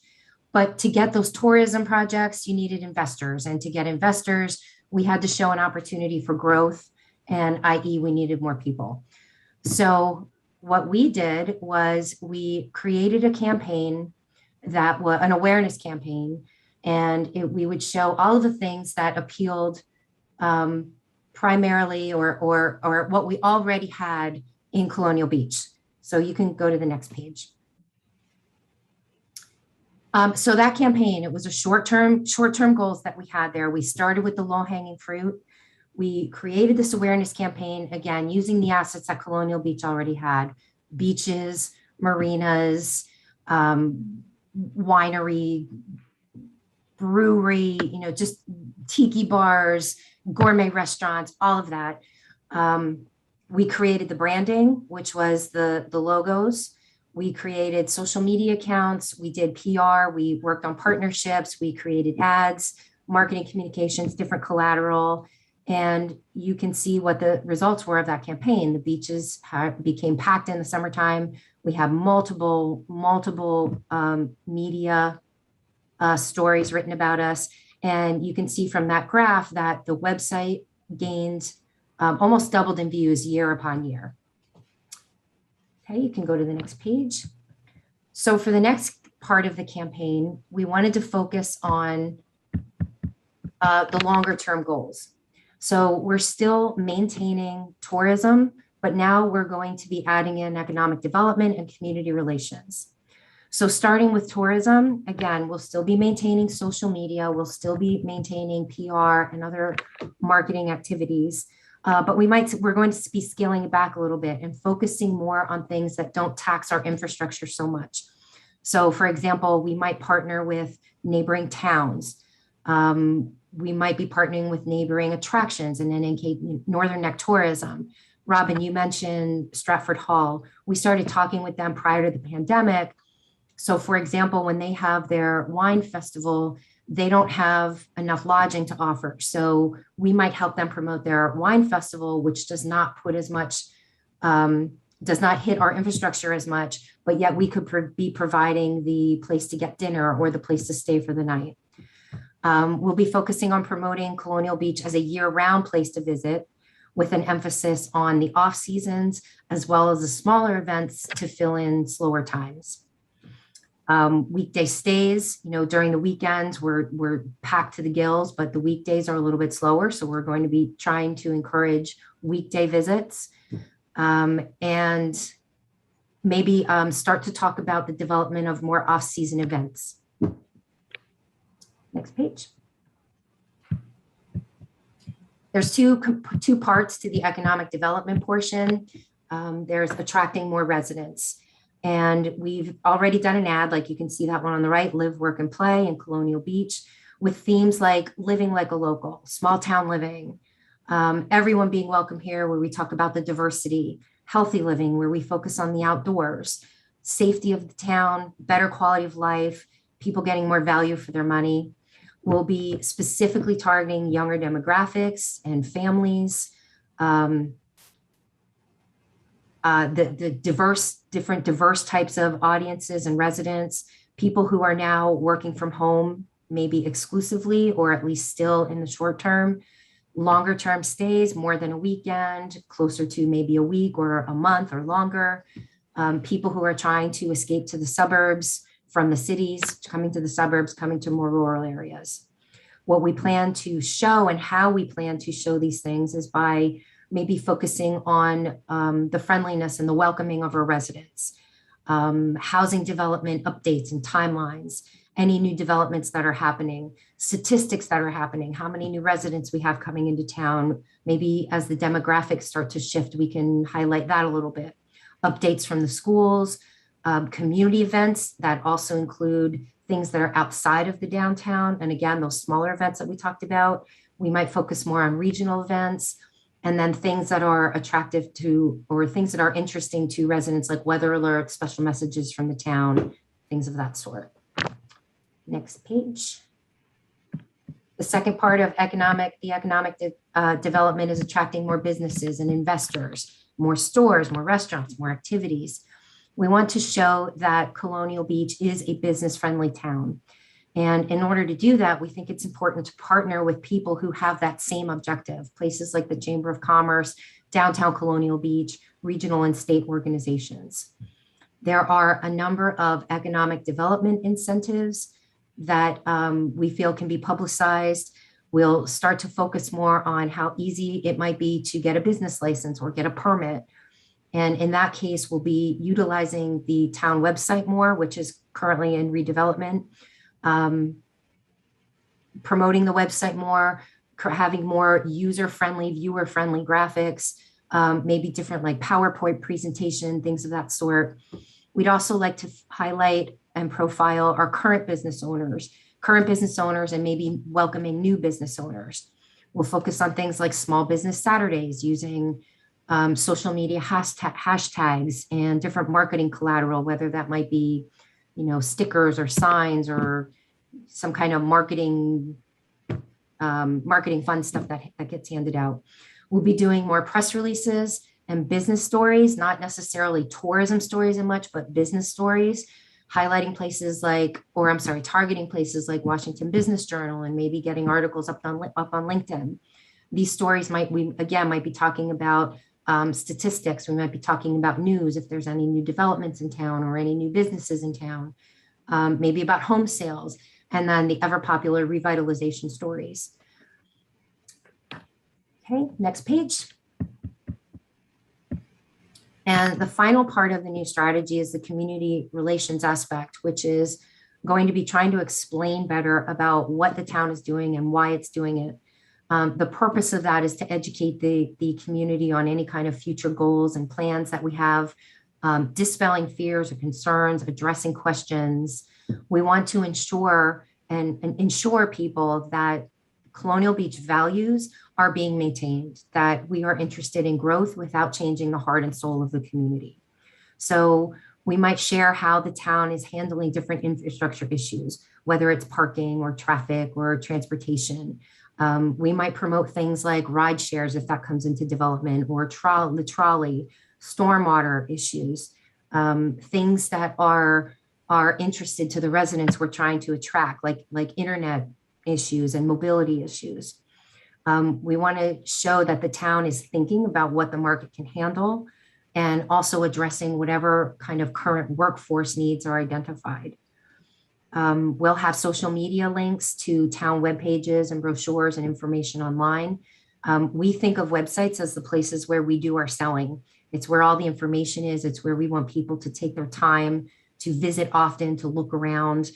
But to get those tourism projects, you needed investors. And to get investors, we had to show an opportunity for growth, and i.e. we needed more people. So what we did was we created a campaign that was an awareness campaign, and we would show all of the things that appealed primarily or what we already had in Colonial Beach. So you can go to the next page. So that campaign, it was a short-term goals that we had there. We started with the low-hanging fruit. We created this awareness campaign, again, using the assets that Colonial Beach already had: beaches, marinas, winery, brewery, just tiki bars, gourmet restaurants, all of that. We created the branding, which was the logos. We created social media accounts. We did PR. We worked on partnerships. We created ads, marketing communications, different collateral. And you can see what the results were of that campaign. The beaches became packed in the summertime. We have multiple media stories written about us. And you can see from that graph that the website gained almost doubled in views year upon year. Okay, you can go to the next page. So for the next part of the campaign, we wanted to focus on the longer term goals. So we're still maintaining tourism, but now we're going to be adding in economic development and community relations. So starting with tourism, again, we'll still be maintaining social media, we'll still be maintaining PR and other marketing activities. But we're going to be scaling it back a little bit and focusing more on things that don't tax our infrastructure so much. So for example, we might partner with neighboring towns. We might be partnering with neighboring attractions and then Northern Neck Tourism. Robin, you mentioned Stratford Hall. We started talking with them prior to the pandemic. So for example, when they have their wine festival, they don't have enough lodging to offer. So we might help them promote their wine festival, which does not put as much, does not hit our infrastructure as much, but yet we could be providing the place to get dinner or the place to stay for the night. We'll be focusing on promoting Colonial Beach as a year-round place to visit, with an emphasis on the off seasons, as well as the smaller events to fill in slower times. Weekday stays, during the weekends, we're packed to the gills, but the weekdays are a little bit slower. So we're going to be trying to encourage weekday visits. And maybe start to talk about the development of more off-season events. Next page. There's two parts to the economic development portion. There's attracting more residents. And we've already done an ad, like you can see that one on the right, Live, Work, and Play in Colonial Beach, with themes like living like a local, small town living, everyone being welcome here, where we talk about the diversity, healthy living, where we focus on the outdoors, safety of the town, better quality of life, people getting more value for their money. We'll be specifically targeting younger demographics and families, the different diverse types of audiences and residents, people who are now working from home, maybe exclusively, or at least still in the short term, longer term stays, more than a weekend, closer to maybe a week or a month or longer, people who are trying to escape to the suburbs from the cities, coming to the suburbs, coming to more rural areas. What we plan to show and how we plan to show these things is by maybe focusing on the friendliness and the welcoming of our residents, housing development updates and timelines, any new developments that are happening, statistics that are happening, how many new residents we have coming into town. Maybe as the demographics start to shift, we can highlight that a little bit. Updates from the schools, community events that also include things that are outside of the downtown. And again, those smaller events that we talked about, we might focus more on regional events, and then things that are attractive to, or things that are interesting to residents, like weather alerts, special messages from the town, things of that sort. Next page. The second part of the economic development is attracting more businesses and investors, more stores, more restaurants, more activities. We want to show that Colonial Beach is a business-friendly town. And in order to do that, we think it's important to partner with people who have that same objective, places like the Chamber of Commerce, downtown Colonial Beach, regional and state organizations. There are a number of economic development incentives that we feel can be publicized. We'll start to focus more on how easy it might be to get a business license or get a permit. And in that case, we'll be utilizing the town website more, which is currently in redevelopment, promoting the website more, having more user-friendly, viewer-friendly graphics, maybe different like PowerPoint presentation, things of that sort. We'd also like to highlight and profile our current business owners and maybe welcoming new business owners. We'll focus on things like Small Business Saturdays, using social media hashtags and different marketing collateral, whether that might be, stickers or signs or some kind of marketing fun stuff that gets handed out. We'll be doing more press releases and business stories, not necessarily tourism stories as much, but business stories, highlighting places like, targeting places like Washington Business Journal, and maybe getting articles up on LinkedIn. These stories might be talking about statistics. We might be talking about news, if there's any new developments in town or any new businesses in town, maybe about home sales, and then the ever popular revitalization stories. Okay, next page. And the final part of the new strategy is the community relations aspect, which is going to be trying to explain better about what the town is doing and why it's doing it. The purpose of that is to educate the community on any kind of future goals and plans that we have, dispelling fears or concerns, addressing questions. We want to ensure people that Colonial Beach values are being maintained, that we are interested in growth without changing the heart and soul of the community. So we might share how the town is handling different infrastructure issues, whether it's parking or traffic or transportation. We might promote things like ride shares if that comes into development, or the trolley, stormwater issues, things that are interested to the residents we're trying to attract, like internet issues and mobility issues. We want to show that the town is thinking about what the market can handle and also addressing whatever kind of current workforce needs are identified. We'll have social media links to town web pages and brochures and information online. We think of websites as the places where we do our selling. It's where all the information is. It's where we want people to take their time to visit often, to look around,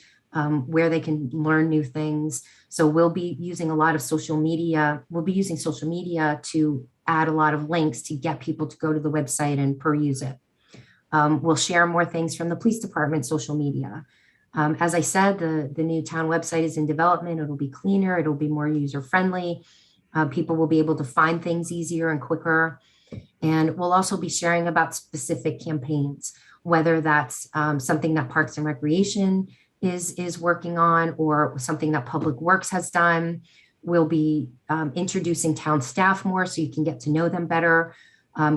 where they can learn new things. So we'll be using a lot of social media. We'll be using social media to add a lot of links to get people to go to the website and peruse it. We'll share more things from the police department social media. As I said, the new town website is in development. It'll be cleaner. It'll be more user-friendly. People will be able to find things easier and quicker. And we'll also be sharing about specific campaigns, whether that's something that Parks and Recreation is working on or something that Public Works has done. We'll be introducing town staff more so you can get to know them better,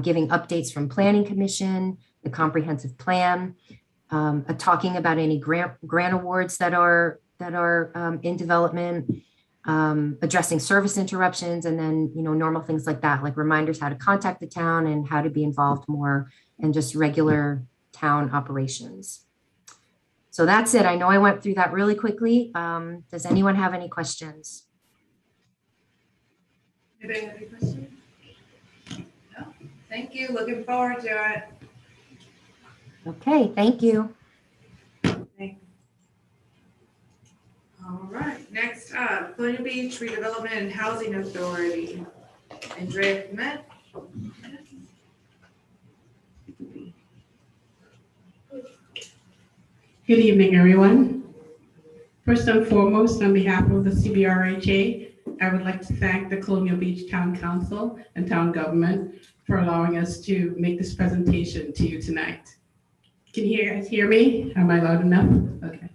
giving updates from Planning Commission, the comprehensive plan, talking about any grant awards that are in development, addressing service interruptions, and then, normal things like that, like reminders how to contact the town and how to be involved more in just regular town operations. So that's it. I know I went through that really quickly. Does anyone have any questions? Anybody have any questions? No? Thank you. Looking forward to it. Okay, thank you. All right, next up, Colonial Beach Redevelopment and Housing Authority. Andrea Clement. Good evening, everyone. First and foremost, on behalf of the CBRHA, I would like to thank the Colonial Beach Town Council and Town Government for allowing us to make this presentation to you tonight. Can you guys hear me? Am I loud enough? Okay.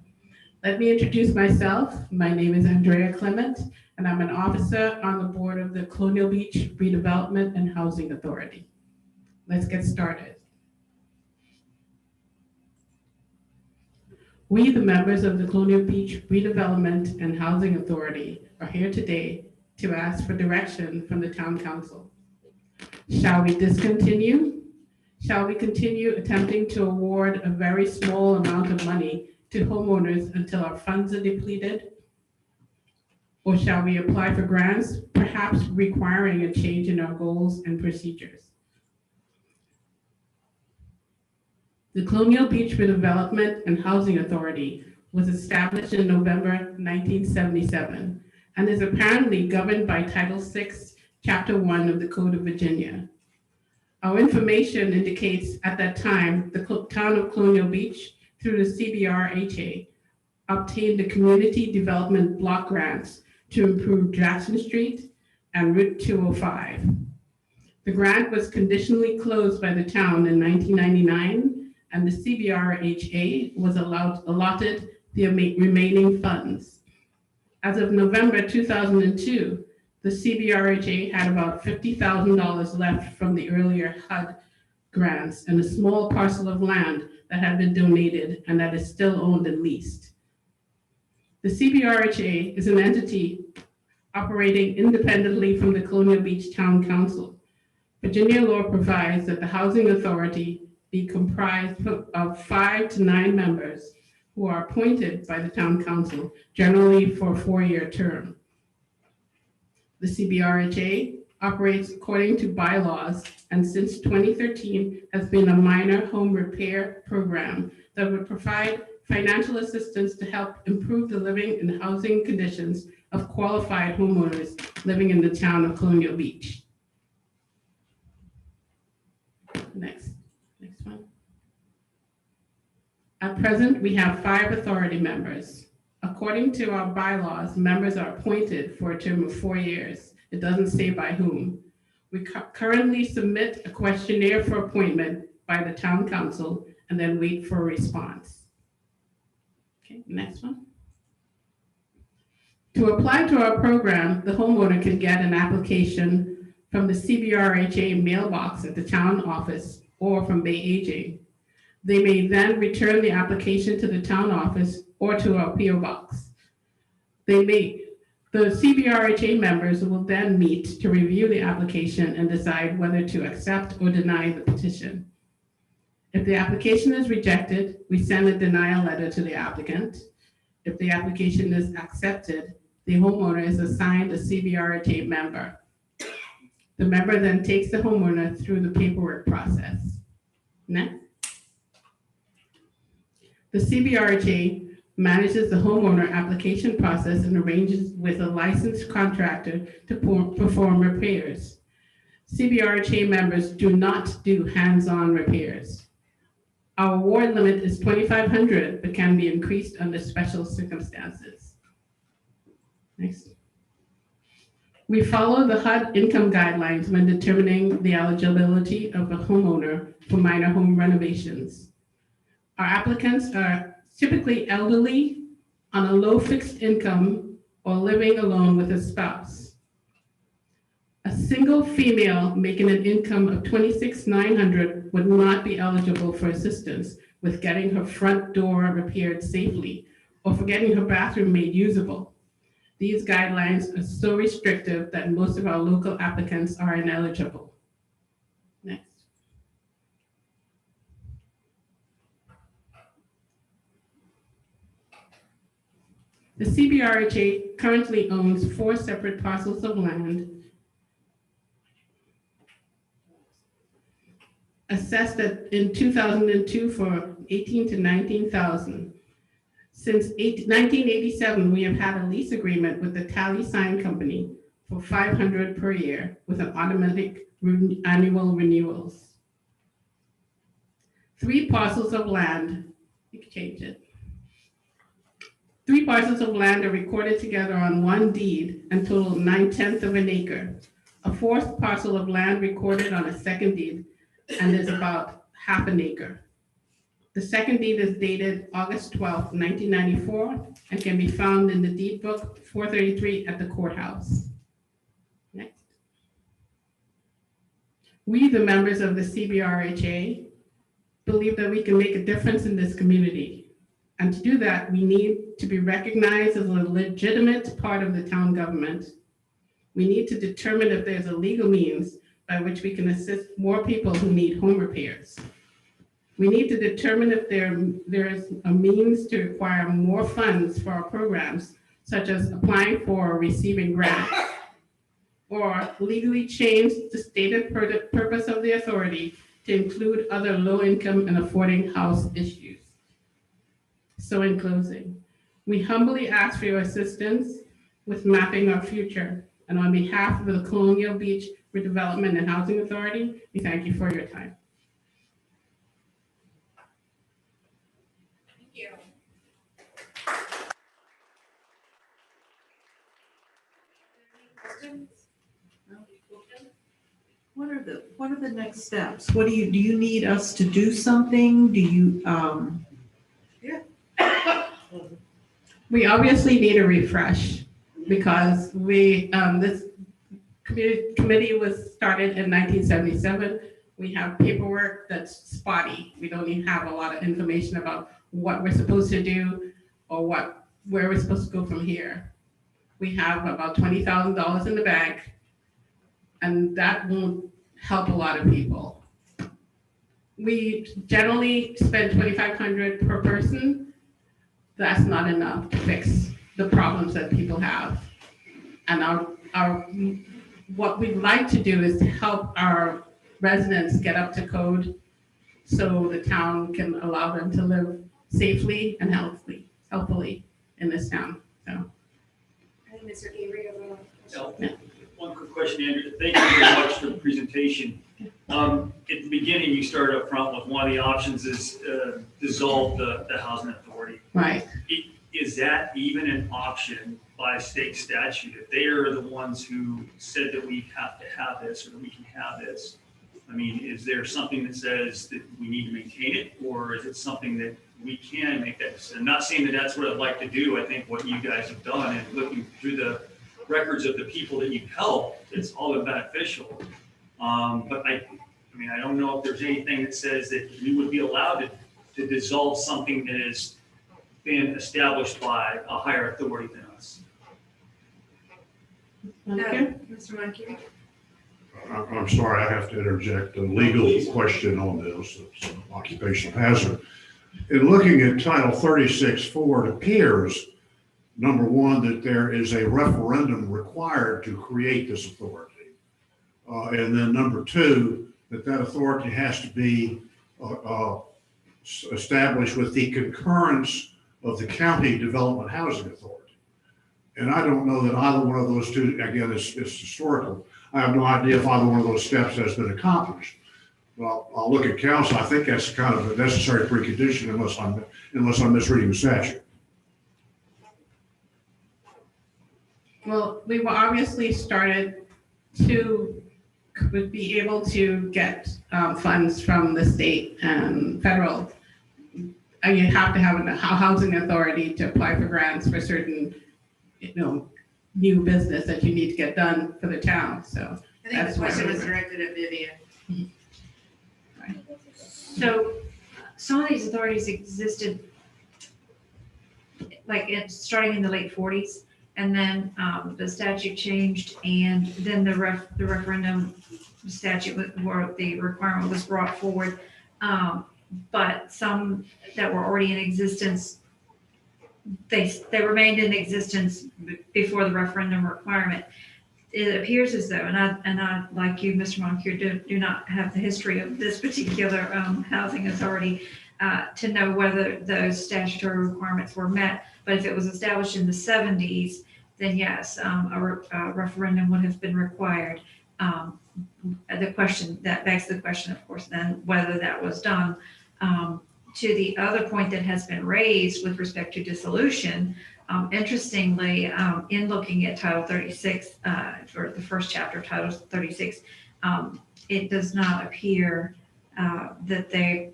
Let me introduce myself. My name is Andrea Clement, and I'm an officer on the board of the Colonial Beach Redevelopment and Housing Authority. Let's get started. We, the members of the Colonial Beach Redevelopment and Housing Authority, are here today to ask for direction from the Town Council. Shall we discontinue? Shall we continue attempting to award a very small amount of money to homeowners until our funds are depleted? Or shall we apply for grants, perhaps requiring a change in our goals and procedures? The Colonial Beach Redevelopment and Housing Authority was established in November 1977 and is apparently governed by Title VI, Chapter 1 of the Code of Virginia. Our information indicates at that time, the town of Colonial Beach, through the CBRHA, obtained the community development block grants to improve Jackson Street and Route 205. The grant was conditionally closed by the town in 1999, and the CBRHA was allotted the remaining funds. As of November 2002, the CBRHA had about $50,000 left from the earlier HUD grants and a small parcel of land that had been donated and that is still owned and leased. The CBRHA is an entity operating independently from the Colonial Beach Town Council. Virginia law provides that the Housing Authority be comprised of 5 to 9 members who are appointed by the Town Council, generally for a 4-year term. The CBRHA operates according to bylaws and since 2013 has been a minor home repair program that would provide financial assistance to help improve the living and housing conditions of qualified homeowners living in the town of Colonial Beach. Next one. At present, we have 5 authority members. According to our bylaws, members are appointed for a term of 4 years. It doesn't say by whom. We currently submit a questionnaire for appointment by the Town Council and then wait for a response. Okay, next one. To apply to our program, the homeowner can get an application from the CBRHA mailbox at the town office or from Bay Aging. They may then return the application to the town office or to our PO box. The CBRHA members will then meet to review the application and decide whether to accept or deny the petition. If the application is rejected, we send a denial letter to the applicant. If the application is accepted, the homeowner is assigned a CBRHA member. The member then takes the homeowner through the paperwork process. Next. The CBRHA manages the homeowner application process and arranges with a licensed contractor to perform repairs. CBRHA members do not do hands-on repairs. Our award limit is $2,500, but can be increased under special circumstances. Next. We follow the HUD income guidelines when determining the eligibility of a homeowner for minor home renovations. Our applicants are typically elderly, on a low fixed income, or living alone with a spouse. A single female making an income of $26,900 would not be eligible for assistance with getting her front door repaired safely or for getting her bathroom made usable. These guidelines are so restrictive that most of our local applicants are ineligible. Next. The CBRHA currently owns 4 separate parcels of land assessed in 2002 for $18,000 to $19,000. Since 1987, we have had a lease agreement with the Tally Sign Company for $500 per year with an automatic annual renewals. 3 parcels of land, you can change it. 3 parcels of land are recorded together on one deed and total 9/10 of an acre. A 4th parcel of land recorded on a second deed and is about half an acre. The second deed is dated August 12, 1994, and can be found in the deed book 433 at the courthouse. Next. We, the members of the CBRHA, believe that we can make a difference in this community. And to do that, we need to be recognized as a legitimate part of the town government. We need to determine if there's a legal means by which we can assist more people who need home repairs. We need to determine if there is a means to acquire more funds for our programs, such as applying for or receiving grants, or legally change the stated purpose of the authority to include other low-income and affording house issues. So in closing, we humbly ask for your assistance with mapping our future. And on behalf of the Colonial Beach Redevelopment and Housing Authority, we thank you for your time. Thank you. Any questions? No? What are the next steps? Do you need us to do something? Do you, We obviously need a refresh because this committee was started in 1977. We have paperwork that's spotty. We don't even have a lot of information about what we're supposed to do or where we're supposed to go from here. We have about $20,000 in the bank, and that won't help a lot of people. We generally spend $2,500 per person. That's not enough to fix the problems that people have. And what we'd like to do is to help our residents get up to code so the town can allow them to live safely and healthfully in this town. So. I think Mr. Gabriel. One quick question, Andrew. Thank you very much for the presentation. At the beginning, you started up front with one of the options is dissolve the housing authority. Right. Is that even an option by state statute? If they are the ones who said that we have to have this or that we can have this, I mean, is there something that says that we need to maintain it, or is it something that we can make that decision? I'm not saying that that's what I'd like to do. I think what you guys have done and looking through the records of the people that you've helped, it's all been beneficial. But I mean, I don't know if there's anything that says that we would be allowed to dissolve something that has been established by a higher authority than us. Mr. Monkey? I'm sorry, I have to interject a legal question on this. It's an occupational hazard. In looking at Title 36(4), it appears, number one, that there is a referendum required to create this authority. And then number two, that authority has to be established with the concurrence of the county development housing authority. And I don't know that either one of those two, again, is historical. I have no idea if either one of those steps has been accomplished. Well, I'll look at council. I think that's kind of a necessary precondition unless I'm misreading the statute. Well, we were obviously started to be able to get funds from the state and federal. And you have to have a housing authority to apply for grants for certain, new business that you need to get done for the town, so. I think That's the why question we was were- directed at Vivian. So some of these authorities existed starting in the late 40s, and then the statute changed, and then the referendum statute where the requirement was brought forward. But some that were already in existence, they remained in existence before the referendum requirement. It appears as though, and I like you, Mr. Moncur, do not have the history of this particular housing authority to know whether those statutory requirements were met. But if it was established in the 70s, then yes, a referendum would have been required. That begs the question, of course, then whether that was done. To the other point that has been raised with respect to dissolution, interestingly, in looking at Title 36, for the first chapter of Title 36, it does not appear that the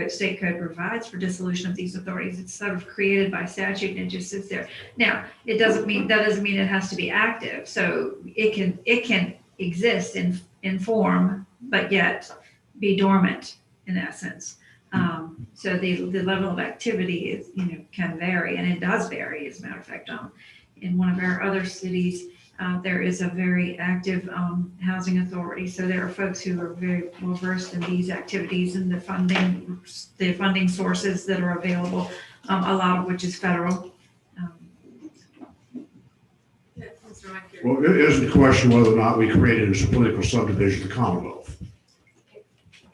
state code provides for dissolution of these authorities. It's sort of created by statute and it just sits there. Now, that doesn't mean it has to be active. So it can exist in form, but yet be dormant in essence. So the level of activity is, can vary, and it does vary. As a matter of fact, in one of our other cities, there is a very active housing authority. So there are folks who are very well versed in these activities and the funding sources that are available, a lot of which is federal. Well, it isn't a question whether or not we created as a political subdivision the Commonwealth.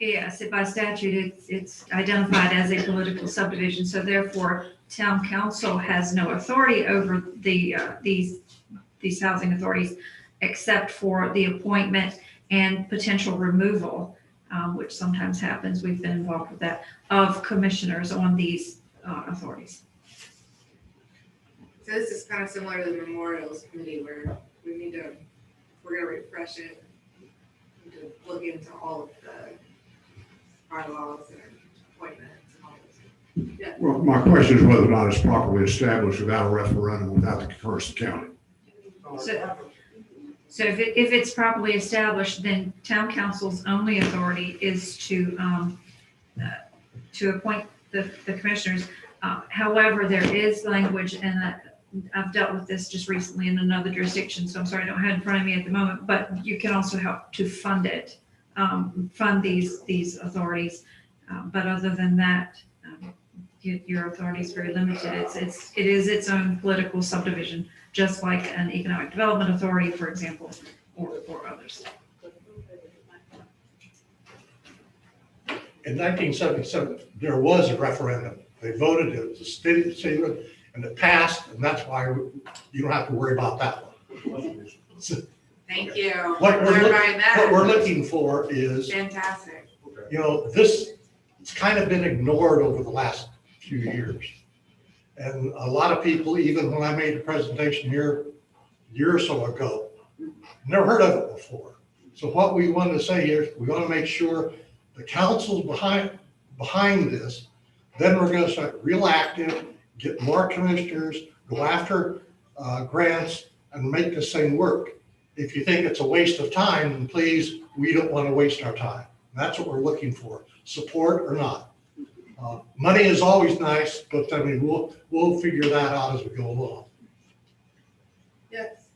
Yes, by statute, it's identified as a political subdivision. So therefore, town council has no authority over these housing authorities, except for the appointment and potential removal, which sometimes happens. We've been involved with that, of commissioners on these authorities. So this is kind of similar to the memorials committee where we need to, if we're gonna refresh it, we need to look into all of the bylaws and appointments and all those. Yeah. Well, my question is whether or not it's properly established without a referendum, without the concurrence of the county. So if it's properly established, then town council's only authority is to appoint the commissioners. However, there is language, and I've dealt with this just recently in another jurisdiction, so I'm sorry I don't have it in front of me at the moment, but you can also help to fund it, fund these authorities. But other than that, your authority is very limited. It is its own political subdivision, just like an economic development authority, for example, or others. In 1977, there was a referendum. They voted, it was a city, and it passed, and that's why you don't have to worry about that one. Thank you. What Clarifying we're that. looking for is, Fantastic. it's kind of been ignored over the last few years. And a lot of people, even when I made a presentation here a year or so ago, never heard of it before. So what we want to say here, we want to make sure the council's behind this. Then we're going to start real active, get more commissioners, go after grants, and make this thing work. If you think it's a waste of time, then please, we don't want to waste our time. That's what we're looking for, support or not. Money is always nice, but I mean, we'll figure that out as we go along. Yes.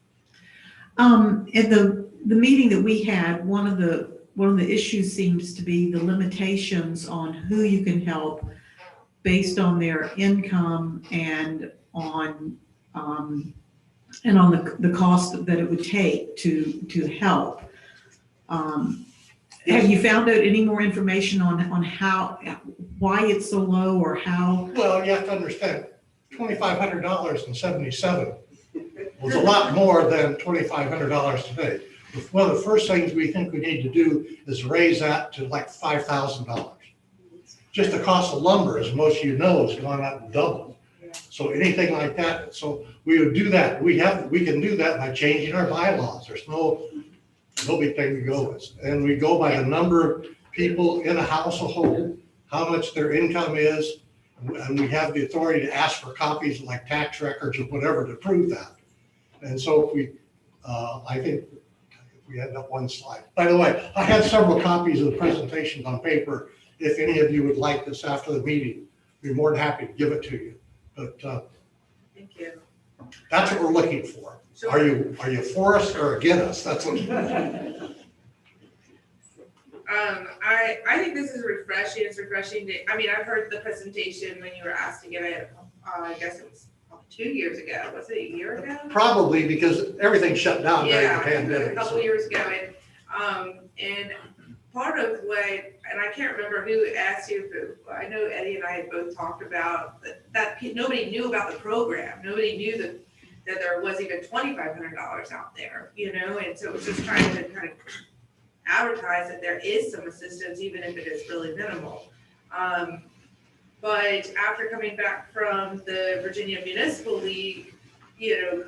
At the meeting that we had, one of the issues seems to be the limitations on who you can help based on their income and on the cost that it would take to help. Have you found out any more information on how, why it's so low or how? Well, you have to understand, $2,500 in 77 was a lot more than $2,500 today. One of the first things we think we need to do is raise that to like $5,000. Just the cost of lumber, as most of you know, has gone up double. So anything like that, so we would do that. We can do that by changing our bylaws. There's no big thing to go with. And we go by the number of people in a household, how much their income is, and we have the authority to ask for copies like tax records or whatever to prove that. And so if we, I think we had up one slide. By the way, I have several copies of the presentations on paper. If any of you would like this after the meeting, I'd be more than happy to give it to you. But Thank you. that's what we're looking for. Sure. Are you for us or against us? That's what. I think this is refreshing. It's refreshing to, I mean, I've heard the presentation when you were asked to give it, I guess it was 2 years ago. Was it a year ago? Probably because everything shut down during the Yeah, it was a pandemic. couple so. years ago. And part of what, and I can't remember who asked you, but I know Eddie and I had both talked about that nobody knew about the program. Nobody knew that there was even $2,500 out there, you know? And so it was just trying to kind of advertise that there is some assistance, even if it is really minimal. But after coming back from the Virginia Municipal League,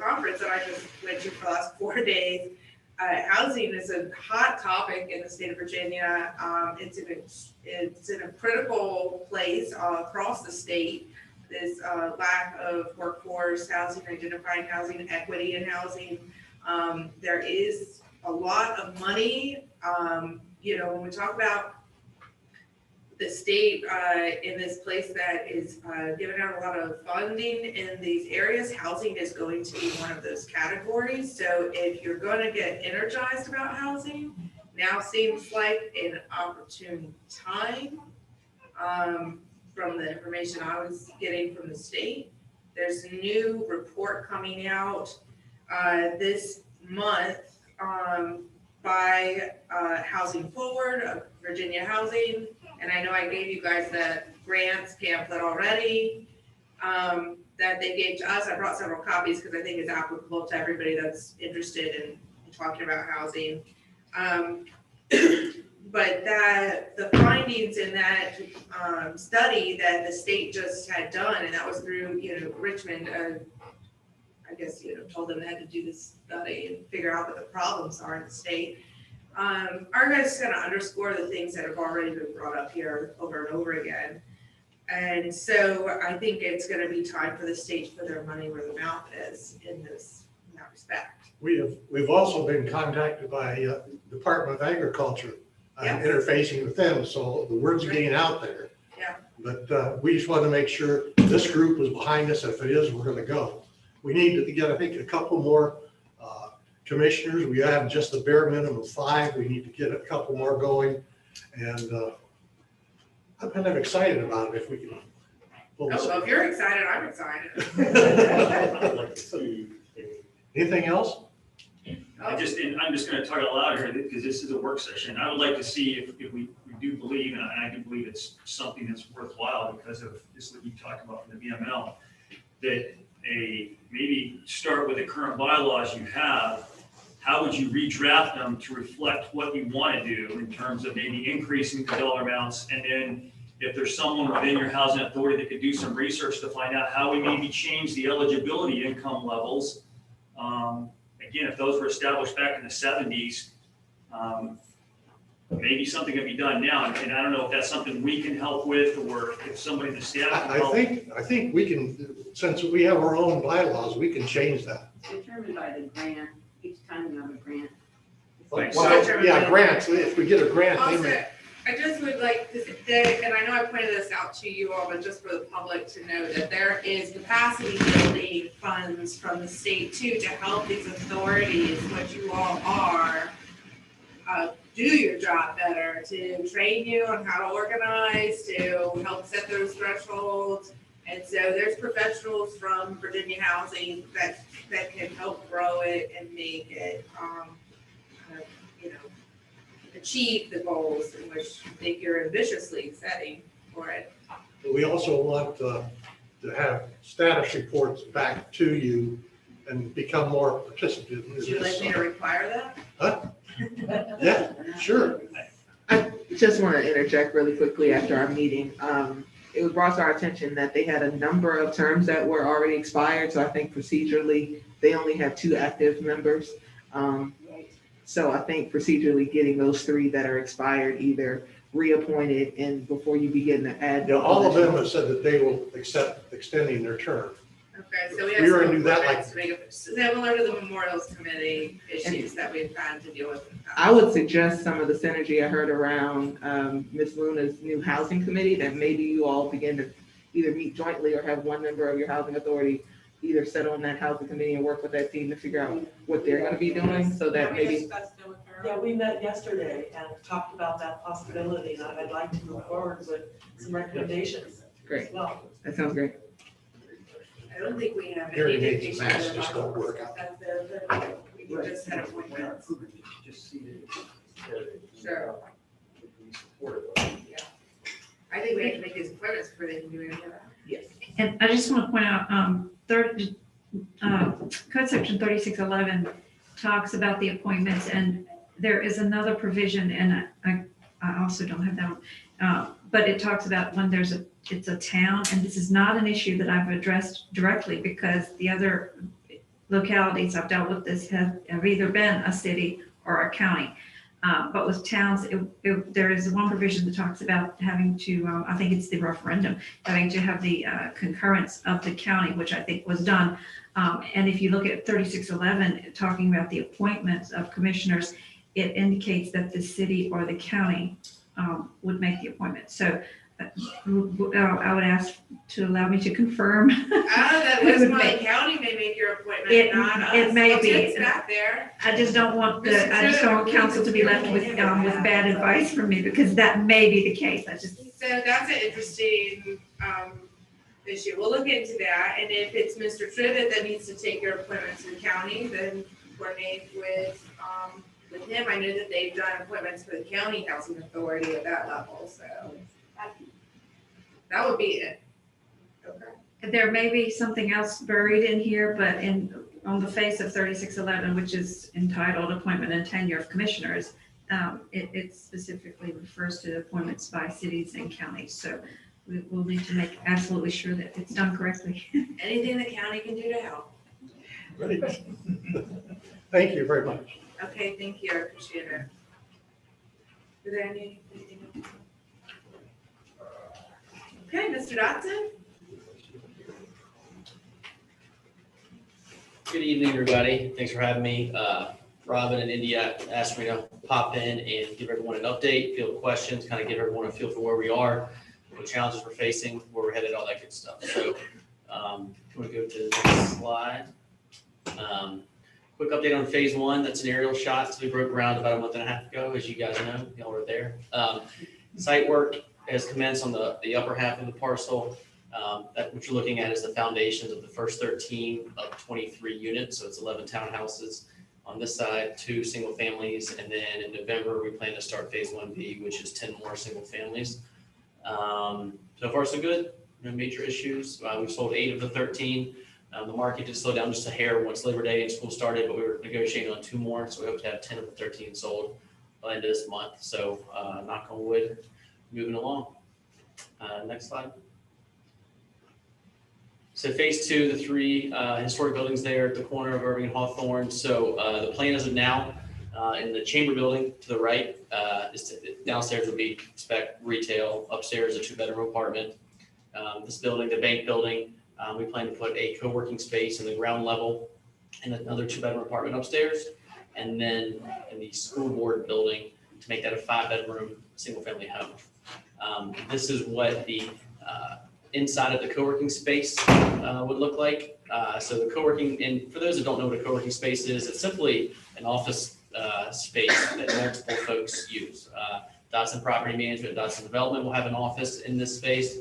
conference that I just went to for the last 4 days, housing is a hot topic in the state of Virginia. It's in a critical place across the state. This lack of workforce housing, identifying housing, equity in housing. There is a lot of money. When we talk about the state in this place that is giving out a lot of funding in these areas, housing is going to be one of those categories. So if you're going to get energized about housing, now seems like an opportune time. From the information I was getting from the state, there's a new report coming out this month by Housing Forward of Virginia Housing. And I know I gave you guys the grants pamphlet already that they gave to us. I brought several copies because I think it's applicable to everybody that's interested in talking about housing. But the findings in that study that the state just had done, and that was through, Richmond, I guess, told them they had to do this study and figure out what the problems are in the state. Are guys going to underscore the things that have already been brought up here over and over again. And so I think it's going to be time for the state to put their money where the mouth is in that respect. We've also been contacted by Department of Agriculture, interfacing with them, so the word's getting out there. Yeah. But we just want to make sure this group is behind us. If it is, we're going to go. We need to get, I think, a couple more commissioners. We have just the bare minimum of 5. We need to get a couple more going. And I'm kind of excited about it if we can. Well, if you're excited, I'm excited. Anything else? I'm just going to talk out loud here because this is a work session. I would like to see if we do believe, and I do believe it's something that's worthwhile because of this that you talked about from the VML, that maybe start with the current bylaws you have. How would you redraft them to reflect what you want to do in terms of maybe increasing the dollar amounts? And then if there's someone within your housing authority that could do some research to find out how we maybe change the eligibility income levels. Again, if those were established back in the 70s, maybe something can be done now. And I don't know if that's something we can help with, or if somebody in the staff can help. I think we can, since we have our own bylaws, we can change that. Determined by the grant, each time you have a grant. Well, yeah, grants, if we get a grant, they Also, may. I just would like to say, and I know I pointed this out to you all, but just for the public to know that there is capacity building funds from the state too to help these authorities, what you all are, do your job better, to train you on how to organize, to help set those thresholds. And so there's professionals from Virginia Housing that can help grow it and make it, achieve the goals in which I think you're ambitiously setting for it. We also want to have status reports back to you and become more participative. in Would you like this. me to require that? Yeah, sure. Just want to interject really quickly after our meeting. It was brought to our attention that they had a number of terms that were already expired, so I think procedurally, they only have 2 active members. So I think procedurally, getting those 3 that are expired either reappointed and before you begin to add. You know, all of them have said that they will accept extending their term. Okay, so we have We were some gonna do that, appointments to make it similar to the Memorials Committee issues that we've had to deal with. in the past. I would suggest some of the synergy I heard around Ms. Luna's new housing committee, that maybe you all begin to either meet jointly or have one member of your housing authority either sit on that housing committee and work with that team to figure out what they're gonna be doing, so that maybe. Yeah, we met yesterday and talked about that possibility, and I'd like to move forward with some recommendations. Great. as well. That sounds great. I don't think we have any Hearing aids issues and masks with just don't work out. We just had appointments. Sure. I think we have to make these appointments before they can do anything. Yes. And I just want to point out, Code Section 3611 talks about the appointments, and there is another provision, and I also don't have that one, but it talks about when it's a town, and this is not an issue that I've addressed directly because the other localities I've dealt with this have either been a city or a county. But with towns, there is one provision that talks about having to, I think it's the referendum, having to have the concurrence of the county, which I think was done. And if you look at 3611, talking about the appointments of commissioners, it indicates that the city or the county would make the appointment. So I would ask to allow me to confirm. That Westmoreland County may make your appointment, not us. It may Well, be. Tim's back there. I just don't want council to be left with bad advice from me, because that may be the case. So that's an interesting, issue. We'll look into that. And if it's Mr. Trivet that needs to take your appointment to the county, then coordinate with him. I know that they've done appointments for the county housing authority at that level, so that would be it. Okay. There may be something else buried in here, but on the face of 3611, which is entitled Appointment and Tenure of Commissioners, it specifically refers to appointments by cities and counties. So we will need to make absolutely sure that it's done correctly. Anything the county can do to help. Great. Thank you very much. Okay, thank you. I appreciate it. Is there anything? Okay, Mr. Dotson? Good evening, everybody. Thanks for having me. Robin and India asked me to pop in and give everyone an update, field questions, kind of give everyone a feel for where we are, what challenges we're facing, where we're headed, all that good stuff. So, if you want to go to the next slide. Quick update on phase 1. That's an aerial shot. So we broke ground about a month and a half ago, as you guys know. Y'all were there. Site work has commenced on the upper half of the parcel. What you're looking at is the foundations of the first 13 of 23 units. So it's 11 townhouses on this side, 2 single families. And then in November, we plan to start phase 1B, which is 10 more single families. So far, so good. No major issues. We've sold 8 of the 13. The market did slow down just a hair once Labor Day and school started, but we were negotiating on 2 more. So we hope to have 10 of the 13 sold by the end of this month. So knock on wood, moving along. Next slide. So phase 2, the 3 historic buildings there at the corner of Irving and Hawthorne. So the plan as of now in the chamber building to the right, downstairs would be spec retail, upstairs a 2-bedroom apartment. This building, the bank building, we plan to put a co-working space in the ground level and another 2-bedroom apartment upstairs. And then in the school board building to make that a 5-bedroom single-family home. This is what the inside of the co-working space would look like. So the co-working, and for those that don't know what a co-working space is, it's simply an office space that multiple folks use. Dotson Property Management, Dotson Development will have an office in this space.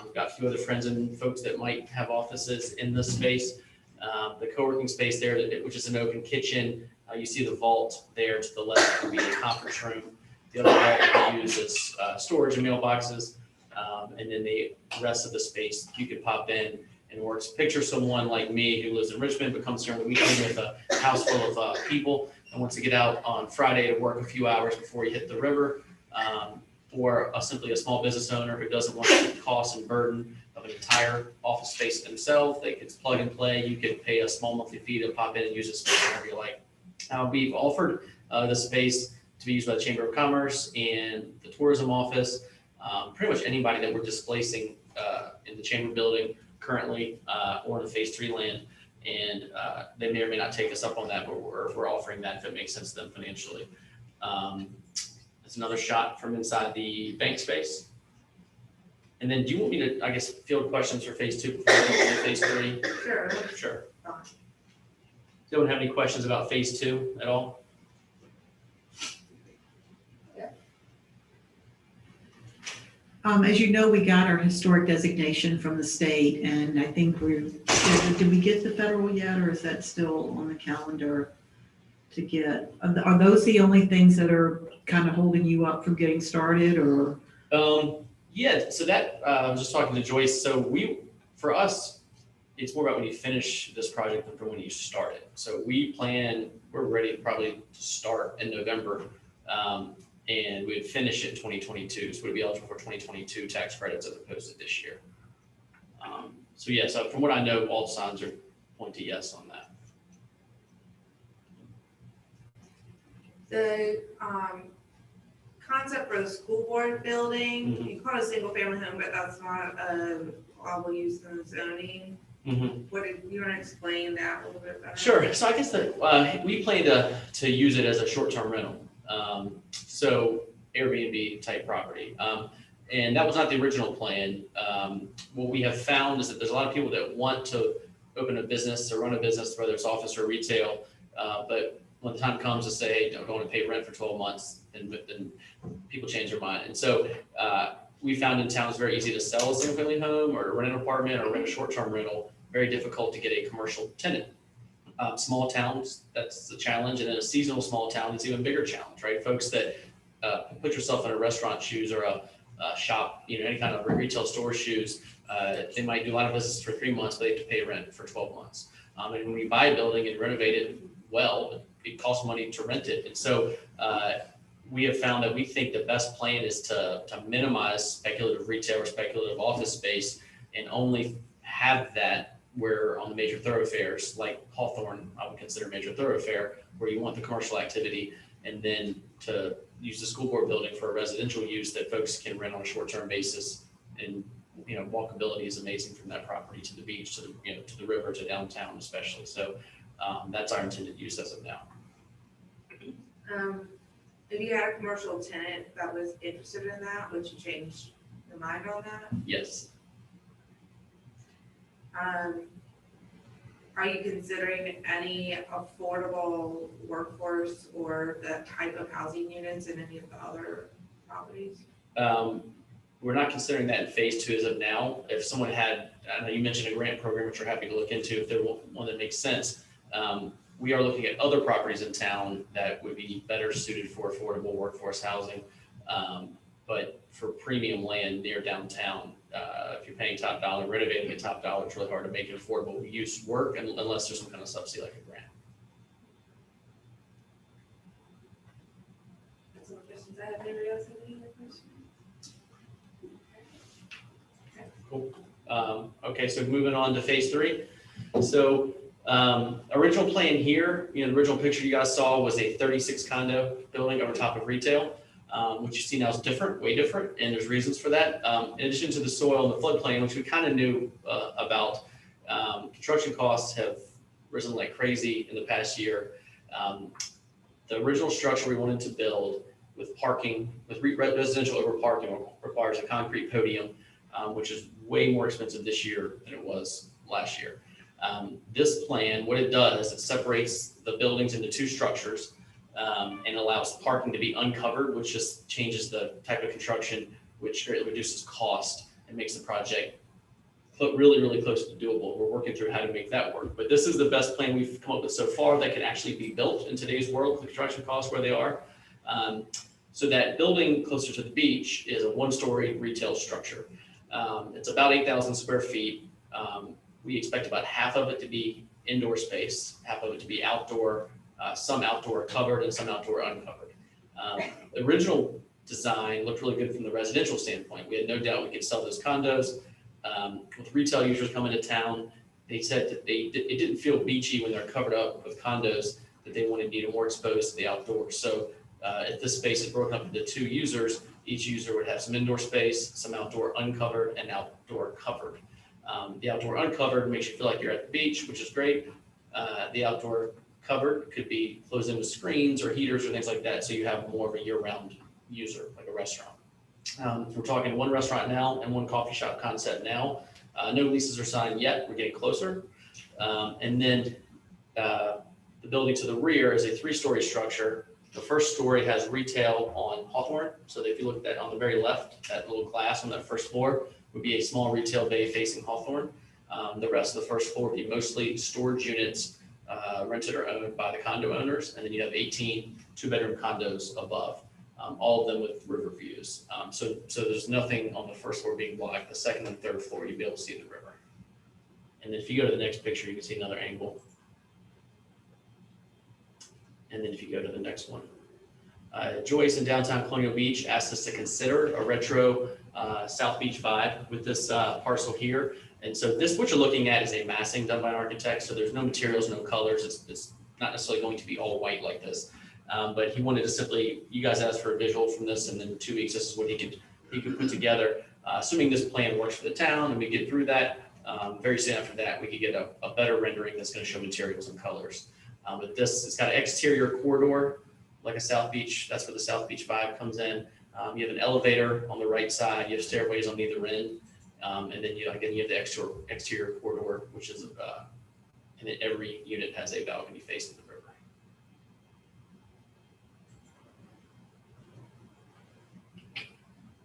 We've got a few other friends and folks that might have offices in this space. The co-working space there, which is an open kitchen, you see the vault there to the left would be a conference room. The other vault will be used as storage and mailboxes. And then the rest of the space, you could pop in and work. Picture someone like me who lives in Richmond, but comes here on the weekend with a house full of people and wants to get out on Friday to work a few hours before you hit the river. Or simply a small business owner who doesn't want the cost and burden of an entire office space themselves. They could plug and play. You could pay a small monthly fee to pop in and use the space whenever you like. We've offered the space to be used by the Chamber of Commerce and the tourism office. Pretty much anybody that we're displacing in the Chamber building currently or in the Phase 3 land. And they may or may not take us up on that, but we're offering that if it makes sense to them financially. It's another shot from inside the bank space. And then do you want me to, I guess, field questions for Phase 2 before we go to Phase 3? Sure. Sure. Anyone have any questions about Phase 2 at all? As you know, we got our historic designation from the state, and I think did we get the federal yet, or is that still on the calendar to get? Are those the only things that are kind of holding you up from getting started, or? Yeah, so that, I was just talking to Joyce. So for us, it's more about when you finish this project than from when you start it. So we're ready probably to start in November. And we'd finish it in 2022, so we'd be eligible for 2022 tax credits as opposed to this year. So yeah, so from what I know, all the signs are pointing yes on that. The concept for the school board building, Mhm. you call it a single family home, but that's not allowable use in the zoning. What did you want to explain that a little bit better? Sure. So I guess that we plan to use it as a short-term rental. So Airbnb type property. And that was not the original plan. What we have found is that there's a lot of people that want to open a business or run a business, whether it's office or retail. But when the time comes to say, hey, don't go and pay rent for 12 months, then people change their mind. And so we found in town it's very easy to sell a single family home or rent an apartment or rent a short-term rental. Very difficult to get a commercial tenant. Small towns, that's the challenge. And in a seasonal small town, it's even bigger challenge, right? Folks that put yourself in a restaurant shoes or a shop, any kind of retail store shoes, they might do a lot of business for 3 months, but they have to pay rent for 12 months. And when you buy a building and renovate it well, it costs money to rent it. And so we have found that we think the best plan is to minimize speculative retail or speculative office space and only have that where on the major thoroughfares like Hawthorne, I would consider major thoroughfare, where you want the commercial activity, and then to use the school board building for a residential use that folks can rent on a short-term basis. And walkability is amazing from that property to the beach, to the to the river, to downtown especially. So that's our intended use as of now. If you had a commercial tenant that was interested in that, would you change your mind on that? Yes. Are you considering any affordable workforce or the type of housing units in any of the other properties? We're not considering that in Phase 2 as of now. If someone had, I know you mentioned a grant program, which we're happy to look into if there's one that makes sense. We are looking at other properties in town that would be better suited for affordable workforce housing. But for premium land near downtown, if you're paying top dollar, renovating at top dollar, it's really hard to make it affordable use work unless there's some kind of subsidy like a grant. That's all the questions I have. Anybody else have any other questions? Cool. Okay, so moving on to Phase 3. So original plan here, the original picture you guys saw was a 36 condo building over top of retail. What you see now is different, way different, and there's reasons for that. In addition to the soil and the floodplain, which we kind of knew about, construction costs have risen like crazy in the past year. The original structure we wanted to build with parking, with residential over parking, requires a concrete podium, which is way more expensive this year than it was last year. This plan, what it does, it separates the buildings into two structures. And allows parking to be uncovered, which just changes the type of construction, which greatly reduces cost and makes the project really, really close to doable. We're working through how to make that work. But this is the best plan we've come up with so far that can actually be built in today's world with construction costs where they are. So that building closer to the beach is a one-story retail structure. It's about 8,000 square feet. We expect about half of it to be indoor space, half of it to be outdoor, some outdoor covered and some outdoor uncovered. The original design looked really good from the residential standpoint. We had no doubt we could sell those condos. With retail users coming to town, they said that it didn't feel beachy when they're covered up with condos, that they wanted to be more exposed to the outdoors. So if this space is broken up into 2 users, each user would have some indoor space, some outdoor uncovered, and outdoor covered. The outdoor uncovered makes you feel like you're at the beach, which is great. The outdoor covered could be closed in with screens or heaters or things like that, so you have more of a year-round user, like a restaurant. We're talking 1 restaurant now and 1 coffee shop concept now. No leases are signed yet. We're getting closer. And then the building to the rear is a 3-story structure. The first story has retail on Hawthorne. So if you look at that on the very left, that little glass on that first floor would be a small retail bay facing Hawthorne. The rest of the first floor would be mostly storage units rented or owned by the condo owners. And then you have 18 2-bedroom condos above, all of them with river views. So there's nothing on the first floor being blocked. The second and third floor, you'll be able to see the river. And then if you go to the next picture, you can see another angle. And then if you go to the next one. Joyce in downtown Colonial Beach asked us to consider a retro South Beach vibe with this parcel here. And so this, what you're looking at is a massing done by an architect. So there's no materials, no colors. It's not necessarily going to be all white like this. But he wanted to simply, you guys asked for a visual from this, and then in 2 weeks, this is what he could put together. Assuming this plan works for the town and we get through that, very soon after that, we could get a better rendering that's going to show materials and colors. But this, it's got an exterior corridor, like a South Beach. That's where the South Beach vibe comes in. You have an elevator on the right side. You have stairways on either end. And then you have the exterior corridor, which is, and then every unit has a balcony facing the river.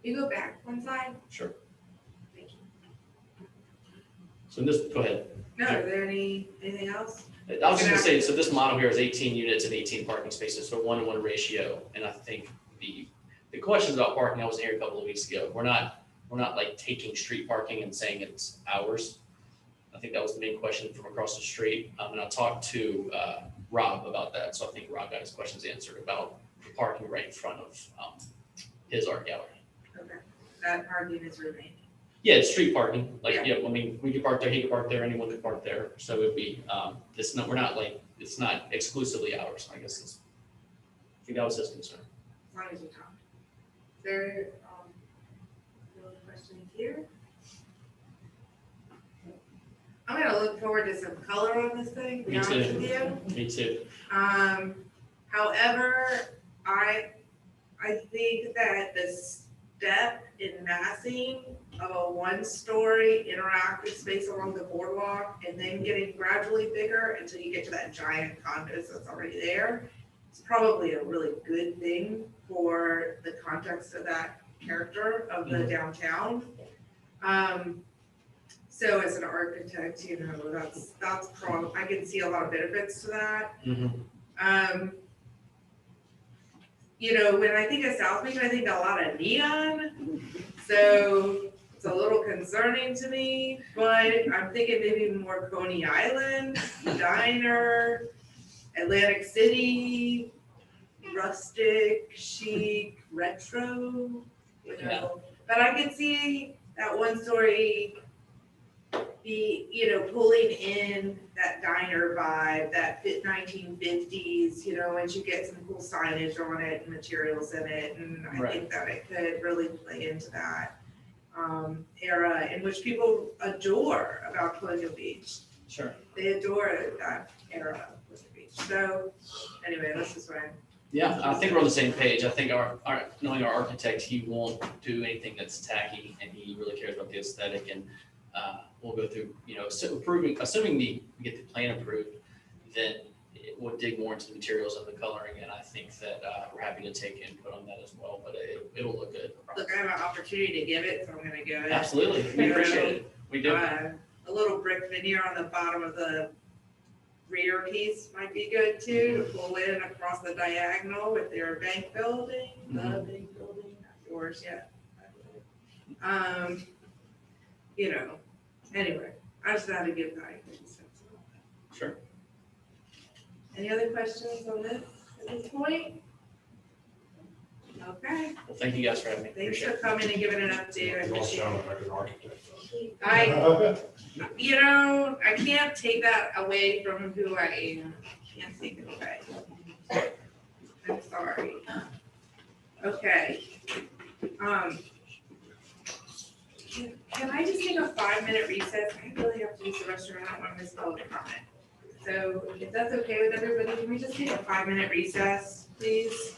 You go back one side? Sure. Thank you. So this, go ahead. No, is there anything else? I was just gonna say, so this model here is 18 units and 18 parking spaces, so 1-to-1 ratio. And I think the questions about parking, I was here a couple of weeks ago. We're not like taking street parking and saying it's ours. I think that was the main question from across the street. And I talked to Rob about that. So I think Rob got his questions answered about the parking right in front of his art gallery. Okay, that parking is remained. Yeah, it's street parking. Like, Yeah. yeah, I mean, we could park there, he could park there, anyone could park there. So it'd be, we're not like, it's not exclusively ours, I guess. I think that was his concern. As long as you talk. Is there, no questions here? I'm gonna look forward to some color on this thing, to be Me honest too. with you. Me too. However, I think that the step in massing of a 1-story interactive space along the boardwalk and then getting gradually bigger until you get to that giant condos that's already there, it's probably a really good thing for the context of that character of the downtown. So as an architect, you know, that's probably, I can see a lot of benefits to that. You know, when I think of South Beach, I think a lot of neon. So it's a little concerning to me, but I'm thinking maybe more Coney Island, Diner, Atlantic City, rustic, chic, retro, you know. But I could see that 1-story be, you know, pulling in that diner vibe, that 1950s, you know, and you get some cool signage on it and materials in it. And I think that it could really play into that era in which people adore about Colonial Beach. Sure. They adore that era of Colonial Beach. So anyway, that's just what I'm. Yeah, I think we're on the same page. I think knowing our architect, he won't do anything that's tacky, and he really cares about the aesthetic. And we'll go through, you know, assuming we get the plan approved, then we'll dig more into the materials and the coloring. And I think that we're happy to take input on that as well. But it'll look good. Look, I have an opportunity to give it, so I'm going to give it. Absolutely, we appreciate it. We do. A little brick veneer on the bottom of the rear piece might be good too, to pull in across the diagonal with their bank building, the bank building, not yours yet. You know, anyway, I just had to give guidance. Sure. Any other questions on this at this point? Okay, Well, thank you guys for having me. thanks Appreciate for it. coming and giving an update. I You all appreciate sound it. like an architect. You know, I can't take that away from who I am. Can't take it away. I'm sorry. Okay. Can I just take a 5-minute recess? I really have to use the restroom. I don't want to miss public comment. So if that's okay with everybody, can we just take a 5-minute recess, please?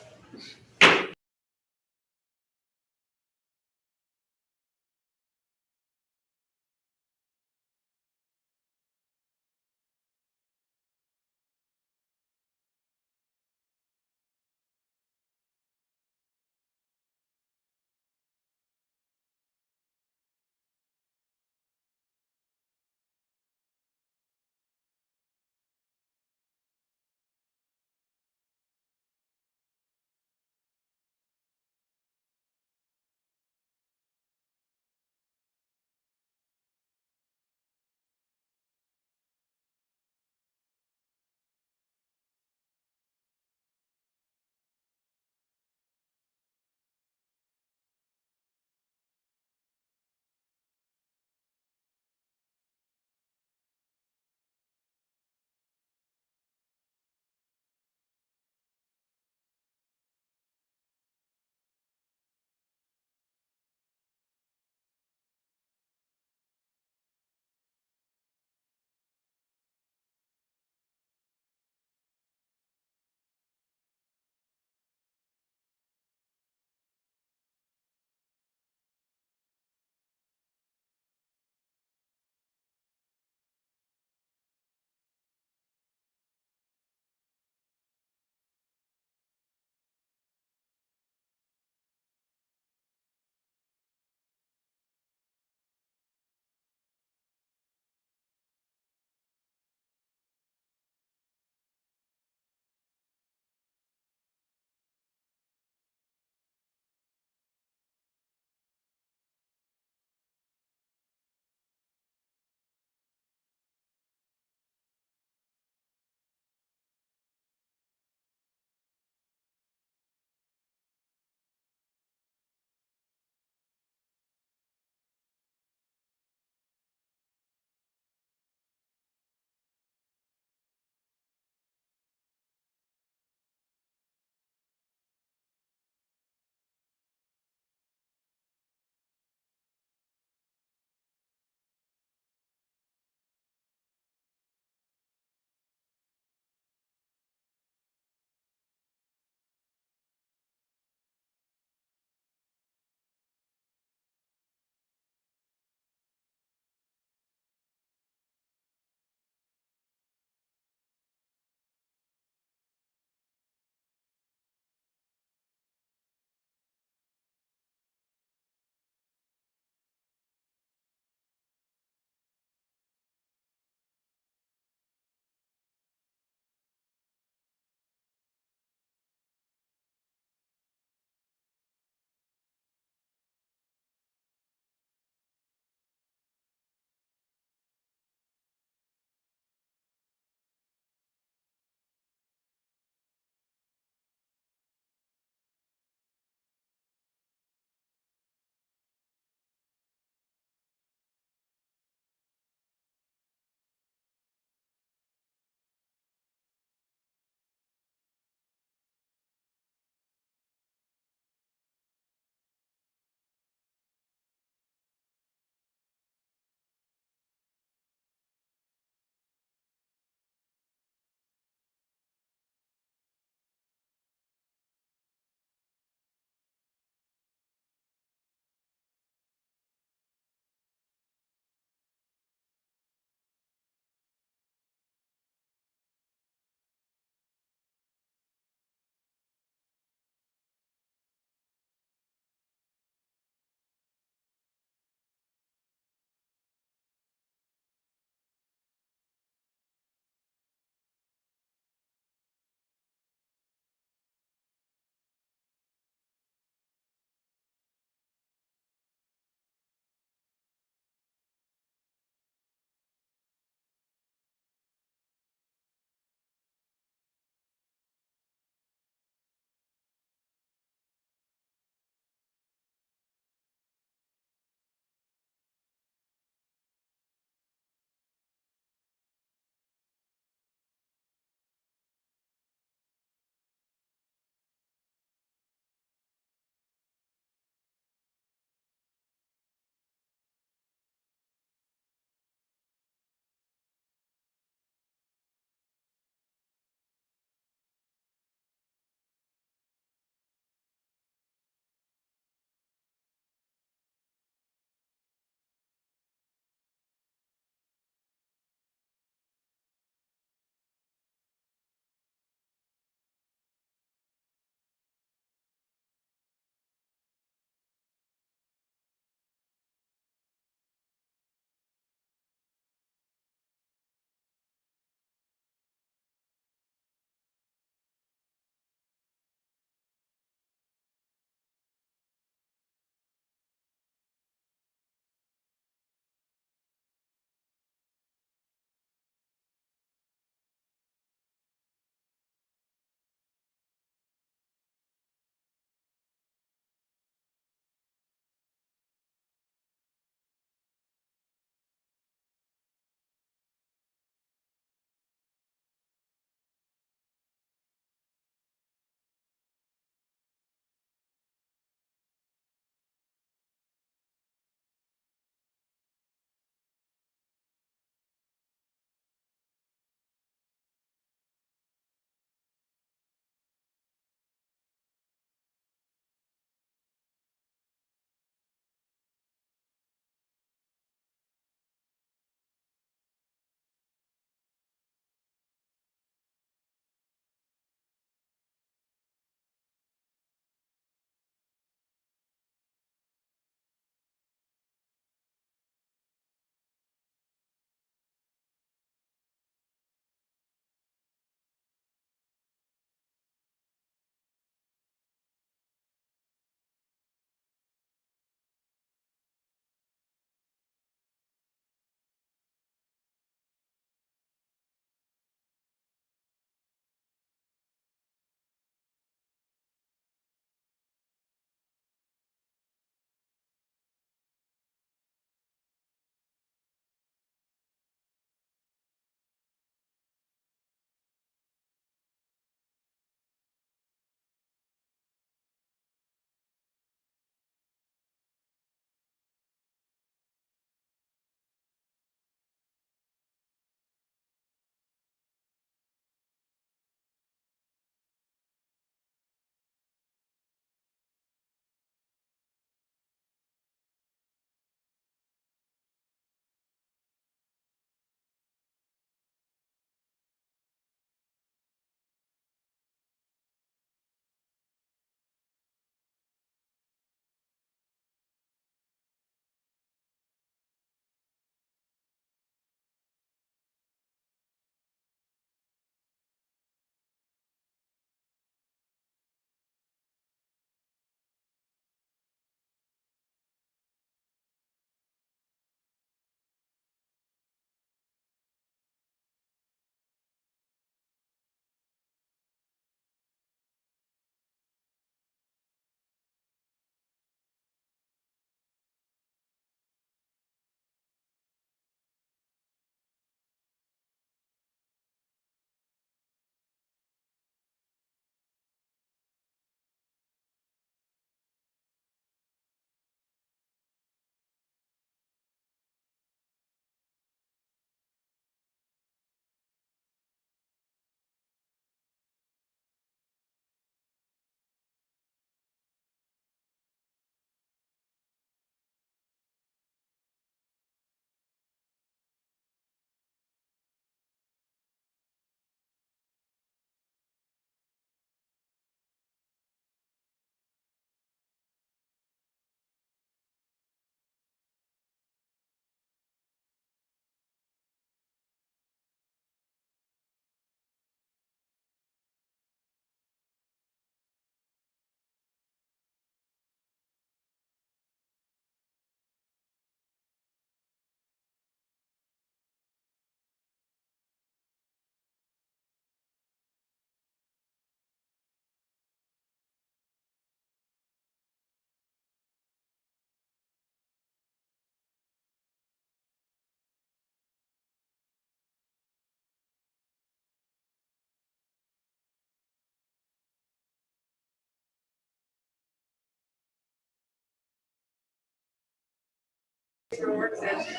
For work session.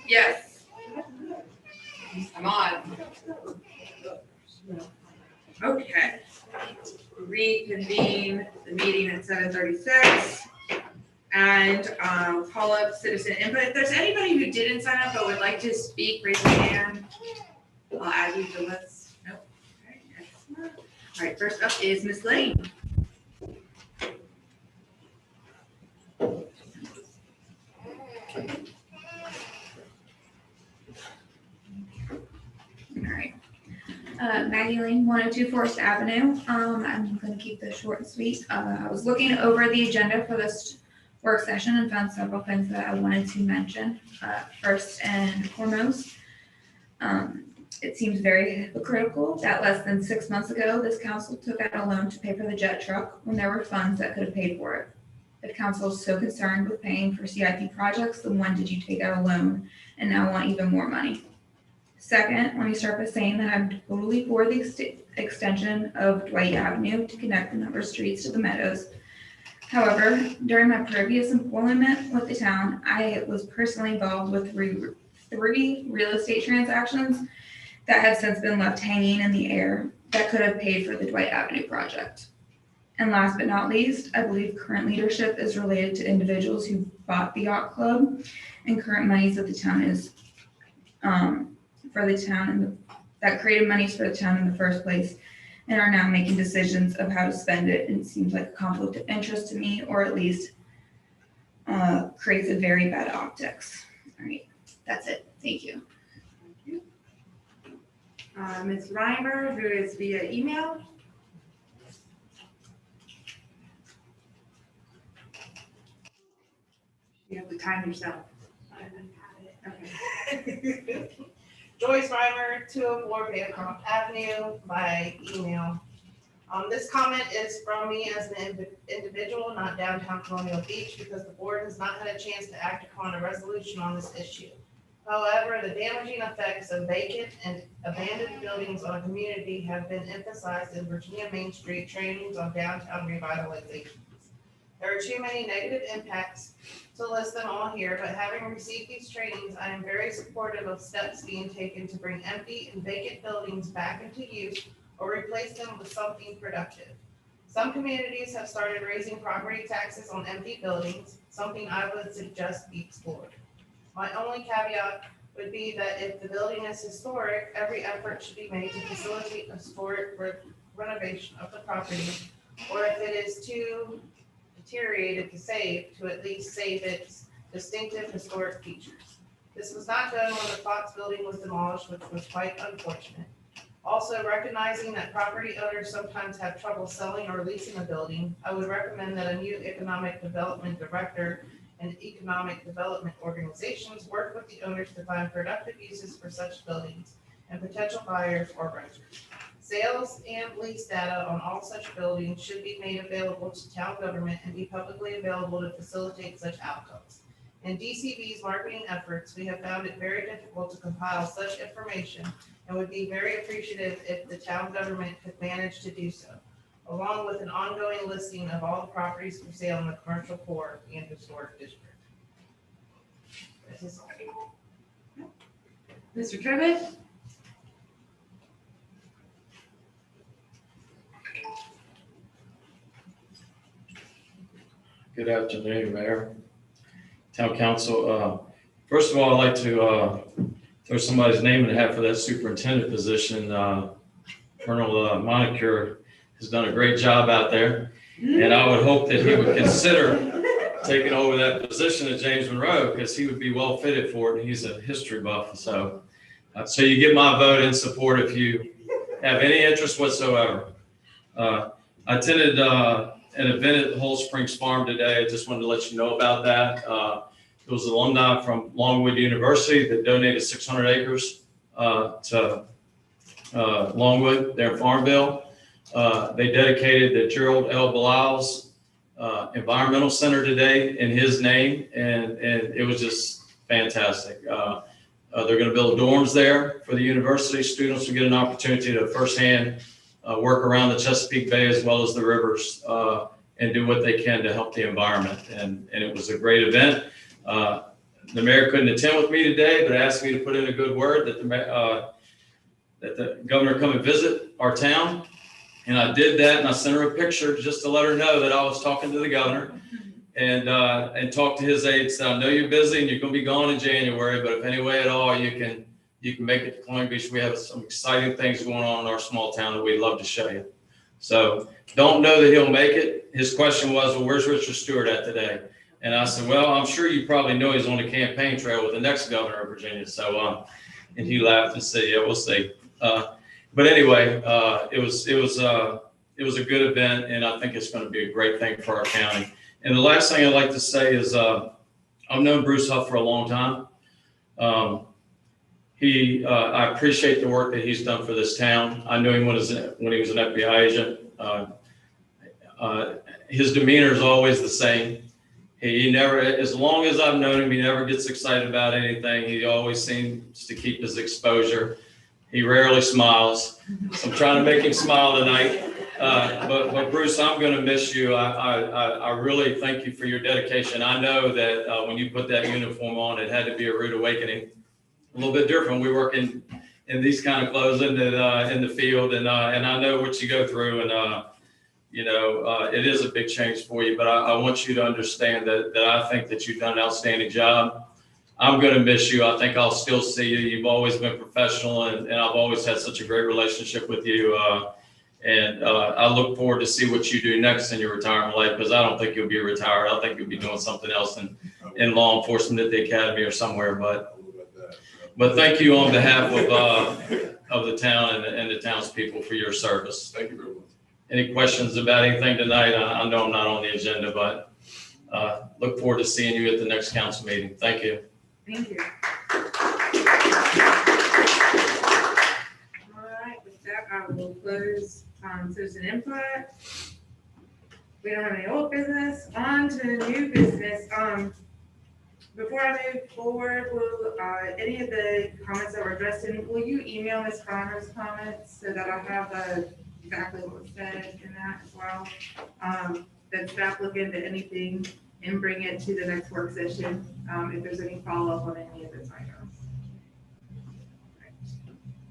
Yes. I'm on. Okay. Reconvene the meeting at 7:36. And call up citizen input. If there's anybody who didn't sign up but would like to speak, raise your hand. I'll add you to the list. Nope. Okay, excellent. All right, first up is Ms. Lane. All right. Maggie Lane, 102 Forest Avenue. I'm going to keep this short and sweet. I was looking over the agenda for this work session and found several things that I wanted to mention. First and foremost, it seems very hypocritical that less than 6 months ago, this council took out a loan to pay for the jet truck when there were funds that could have paid for it. If council is so concerned with paying for CIP projects, then when did you take out a loan and now want even more money? Second, let me start by saying that I'm totally for the extension of Dwight Avenue to connect the number of streets to the meadows. However, during my previous employment with the town, I was personally involved with three real estate transactions that have since been left hanging in the air that could have paid for the Dwight Avenue project. And last but not least, I believe current leadership is related to individuals who bought the yacht club and current monies that the town is for the town and that created monies for the town in the first place and are now making decisions of how to spend it. And it seems like a conflict of interest to me, or at least creates a very bad optics. All right, that's it. Thank you. Ms. Reimer, who is via email. You have to time yourself. Okay. Joyce Reimer, 204 Bancroft Avenue, by email. This comment is from me as an individual, not downtown Colonial Beach, because the board has not had a chance to act upon a resolution on this issue. However, the damaging effects of vacant and abandoned buildings on a community have been emphasized in Virginia Main Street trainings on downtown revitalization. There are too many negative impacts to list them all here, but having received these trainings, I am very supportive of steps being taken to bring empty and vacant buildings back into use or replace them with something productive. Some communities have started raising property taxes on empty buildings, something I would suggest be explored. My only caveat would be that if the building is historic, every effort should be made to facilitate a historic renovation of the property, or if it is too deteriorated to save, to at least save its distinctive historic features. This was not done when the Fox building was demolished, which was quite unfortunate. Also, recognizing that property owners sometimes have trouble selling or leasing a building, I would recommend that a new economic development director and economic development organizations work with the owners to find productive uses for such buildings and potential buyers or renters. Sales and lease data on all such buildings should be made available to town government and be publicly available to facilitate such outcomes. In DCB's marketing efforts, we have found it very difficult to compile such information and would be very appreciative if the town government could manage to do so, along with an ongoing listing of all the properties for sale in the commercial core and historic district. This is Mr. Trivett? Good afternoon, Mayor, Town Council. First of all, I'd like to throw somebody's name in the hat for that superintendent position. Colonel Monicure has done a great job out there, and I would hope that he would consider taking over that position at James Monroe, because he would be well fitted for it, and he's a history buff. So you get my vote in support if you have any interest whatsoever. I attended an event at Whole Springs Farm today. I just wanted to let you know about that. It was alumni from Longwood University that donated 600 acres to Longwood there in Farmville. They dedicated the Gerald L. Belials Environmental Center today in his name, and it was just fantastic. They're going to build dorms there for the university. Students will get an opportunity to firsthand work around the Chesapeake Bay as well as the rivers and do what they can to help the environment. And it was a great event. The mayor couldn't attend with me today, but asked me to put in a good word that the governor come and visit our town. And I did that, and I sent her a picture just to let her know that I was talking to the governor and talked to his aides. Said, I know you're busy and you're going to be gone in January, but if any way at all you can make it to Colonial Beach. We have some exciting things going on in our small town that we'd love to show you. So don't know that he'll make it. His question was, well, where's Richard Stewart at today? And I said, well, I'm sure you probably know he's on the campaign trail with the next governor of Virginia. So, and he laughed and said, yeah, we'll see. But anyway, it was a good event, and I think it's going to be a great thing for our county. And the last thing I'd like to say is I've known Bruce Huff for a long time. I appreciate the work that he's done for this town. I knew him when he was an FBI agent. His demeanor is always the same. He never, as long as I've known him, he never gets excited about anything. He always seems to keep his exposure. He rarely smiles. So I'm trying to make him smile tonight. But Bruce, I'm going to miss you. I really thank you for your dedication. I know that when you put that uniform on, it had to be a rude awakening. A little bit different. We work in these kind of clothes in the field, and I know what you go through, and it is a big change for you. But I want you to understand that I think that you've done an outstanding job. I'm going to miss you. I think I'll still see you. You've always been professional, and I've always had such a great relationship with you. And I look forward to see what you do next in your retirement life, because I don't think you'll be retired. I think you'll be doing something else in law enforcement at the academy or somewhere. But thank you on behalf of the town and the townspeople for your service. Thank you very much. Any questions about anything tonight? I know I'm not on the agenda, but look forward to seeing you at the next council meeting. Thank you. Thank you. All right, with that, I will close citizen input. We don't have any old business. On to new business. Before I move forward, will any of the comments that were addressed in, will you email Ms. Connor's comments so that I have exactly what was said in that as well? That staff look into anything and bring it to the next work session, if there's any follow-up on any of those items.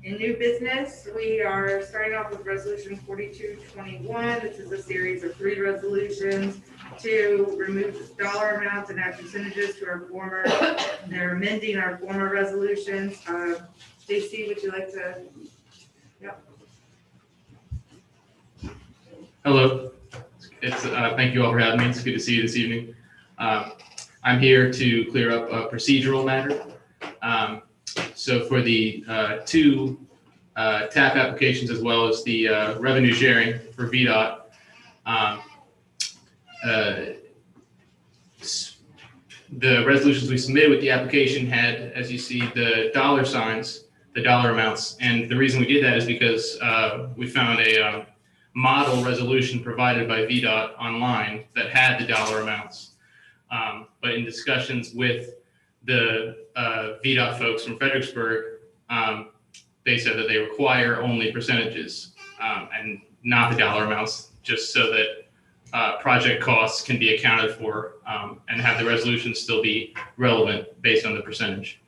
In new business, we are starting off with resolution 4221. This is a series of 3 resolutions to remove dollar amounts and add percentages to our former, they're amending our former resolutions. JC, would you like to? Yep. Hello. Thank you all for having me. It's good to see you this evening. I'm here to clear up a procedural matter. So for the 2 TAP applications, as well as the revenue sharing for VDOT, the resolutions we submitted with the application had, as you see, the dollar signs, the dollar amounts. And the reason we did that is because we found a model resolution provided by VDOT online that had the dollar amounts. But in discussions with the VDOT folks from Fredericksburg, they said that they require only percentages and not the dollar amounts, just so that project costs can be accounted for and have the resolution still be relevant based on the percentage.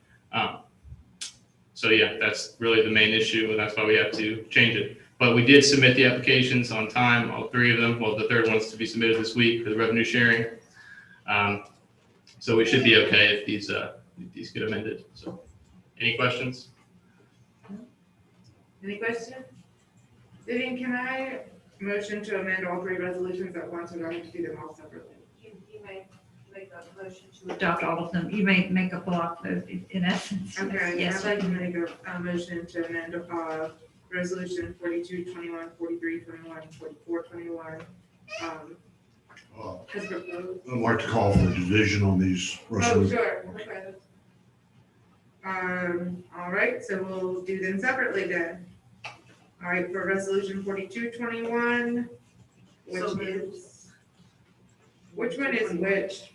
So yeah, that's really the main issue, and that's why we have to change it. But we did submit the applications on time, all 3 of them. Well, the 3rd one's to be submitted this week for the revenue sharing. So we should be okay if these get amended. So, any questions? Any questions? Vivian, can I motion to amend all 3 resolutions at once, or do I have to do them all separately? You may make a motion to adopt all of them. You may make a block vote in essence. Okay, Yes. I'd like to make a motion to amend resolution 4221, 4321, 4421. As proposed. I'd like to call for a division on these Oh, resolutions. sure, okay. All right, so we'll do them separately then. All right, for resolution 4221, which one is which?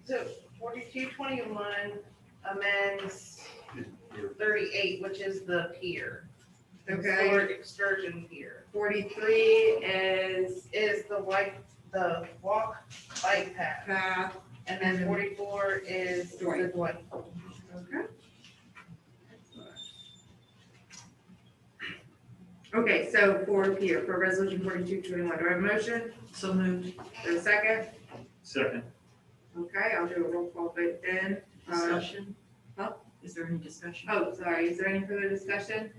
So 4221 amends 38, which is the pier. Okay. historic excursion pier. 43 is Is the walk bike path. path. And then 44 is the Dwight. Okay. Okay, so for here, for resolution 4221, do I have a motion? So moved. For a second? Second. Okay, I'll do a roll call vote then. Discussion? Huh? Is there any discussion? Oh, sorry, is there any further discussion?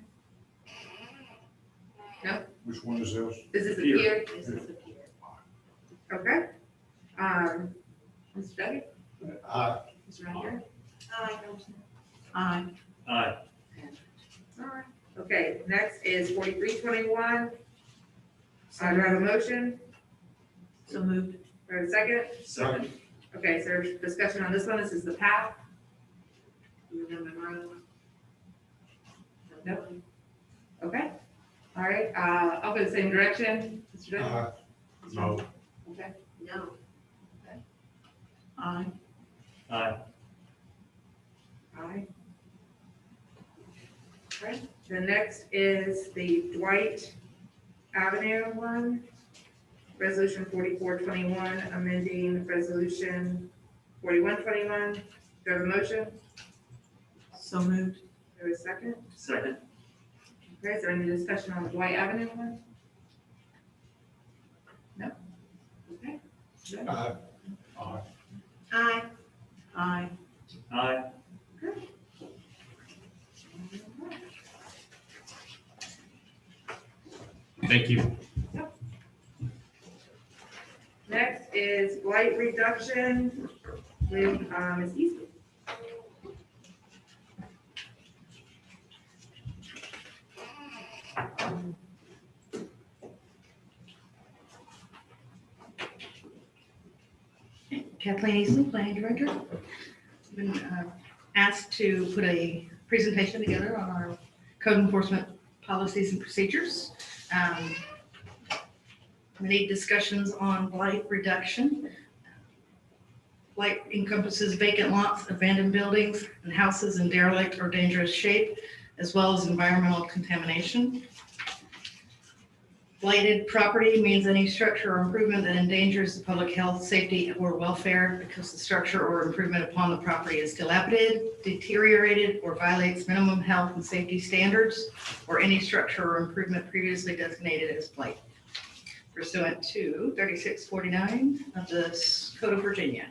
No? Which one is this? This is the Pier. pier? This is the pier. Okay. Mr. Dugan? Mr. Renier? Aye. Aye. Aye. All right. Okay, next is 4321. Do I have a motion? So moved. For a second? Second. Okay, so there's discussion on this one. This is the path. You remember Monroe? Nope. Okay. All right, I'll go the same direction. Mr. Dugan? No. Okay. No. Aye. Aye. Aye. Okay, the next is the Dwight Avenue one. Resolution 4421, amending resolution 4121. Do you have a motion? So moved. Do you have a second? Second. Okay, is there any discussion on the Dwight Avenue one? No? Okay. Good. Aye. Aye. Aye. Aye. Thank you. Next is blight reduction with Ms. Easton. Kathleen Easton, Planning Director. I've been asked to put a presentation together on our code enforcement policies and procedures. We need discussions on blight reduction. Blight encompasses vacant lots, abandoned buildings, and houses in derelict or dangerous shape, as well as environmental contamination. Blighted property means any structure or improvement that endangers the public health, safety, or welfare because the structure or improvement upon the property is dilapidated, deteriorated, or violates minimum health and safety standards, or any structure or improvement previously designated as blight, pursuant to 3649 of the Code of Virginia.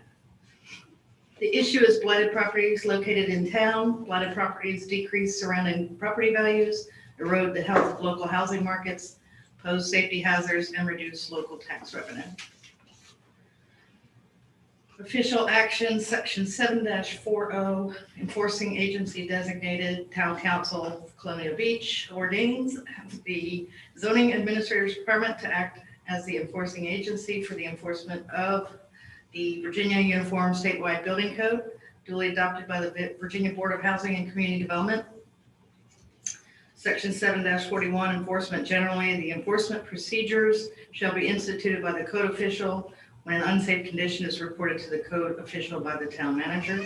The issue is blighted properties located in town. Blighted properties decrease surrounding property values, erode the health of local housing markets, pose safety hazards, and reduce local tax revenue. Official action, section 7-40, enforcing agency designated town council of Colonial Beach ordains the zoning administrator's department to act as the enforcing agency for the enforcement of the Virginia Uniform Statewide Building Code, duly adopted by the Virginia Board of Housing and Community Development. Section 7-41, enforcement generally. The enforcement procedures shall be instituted by the code official when an unsafe condition is reported to the code official by the town manager.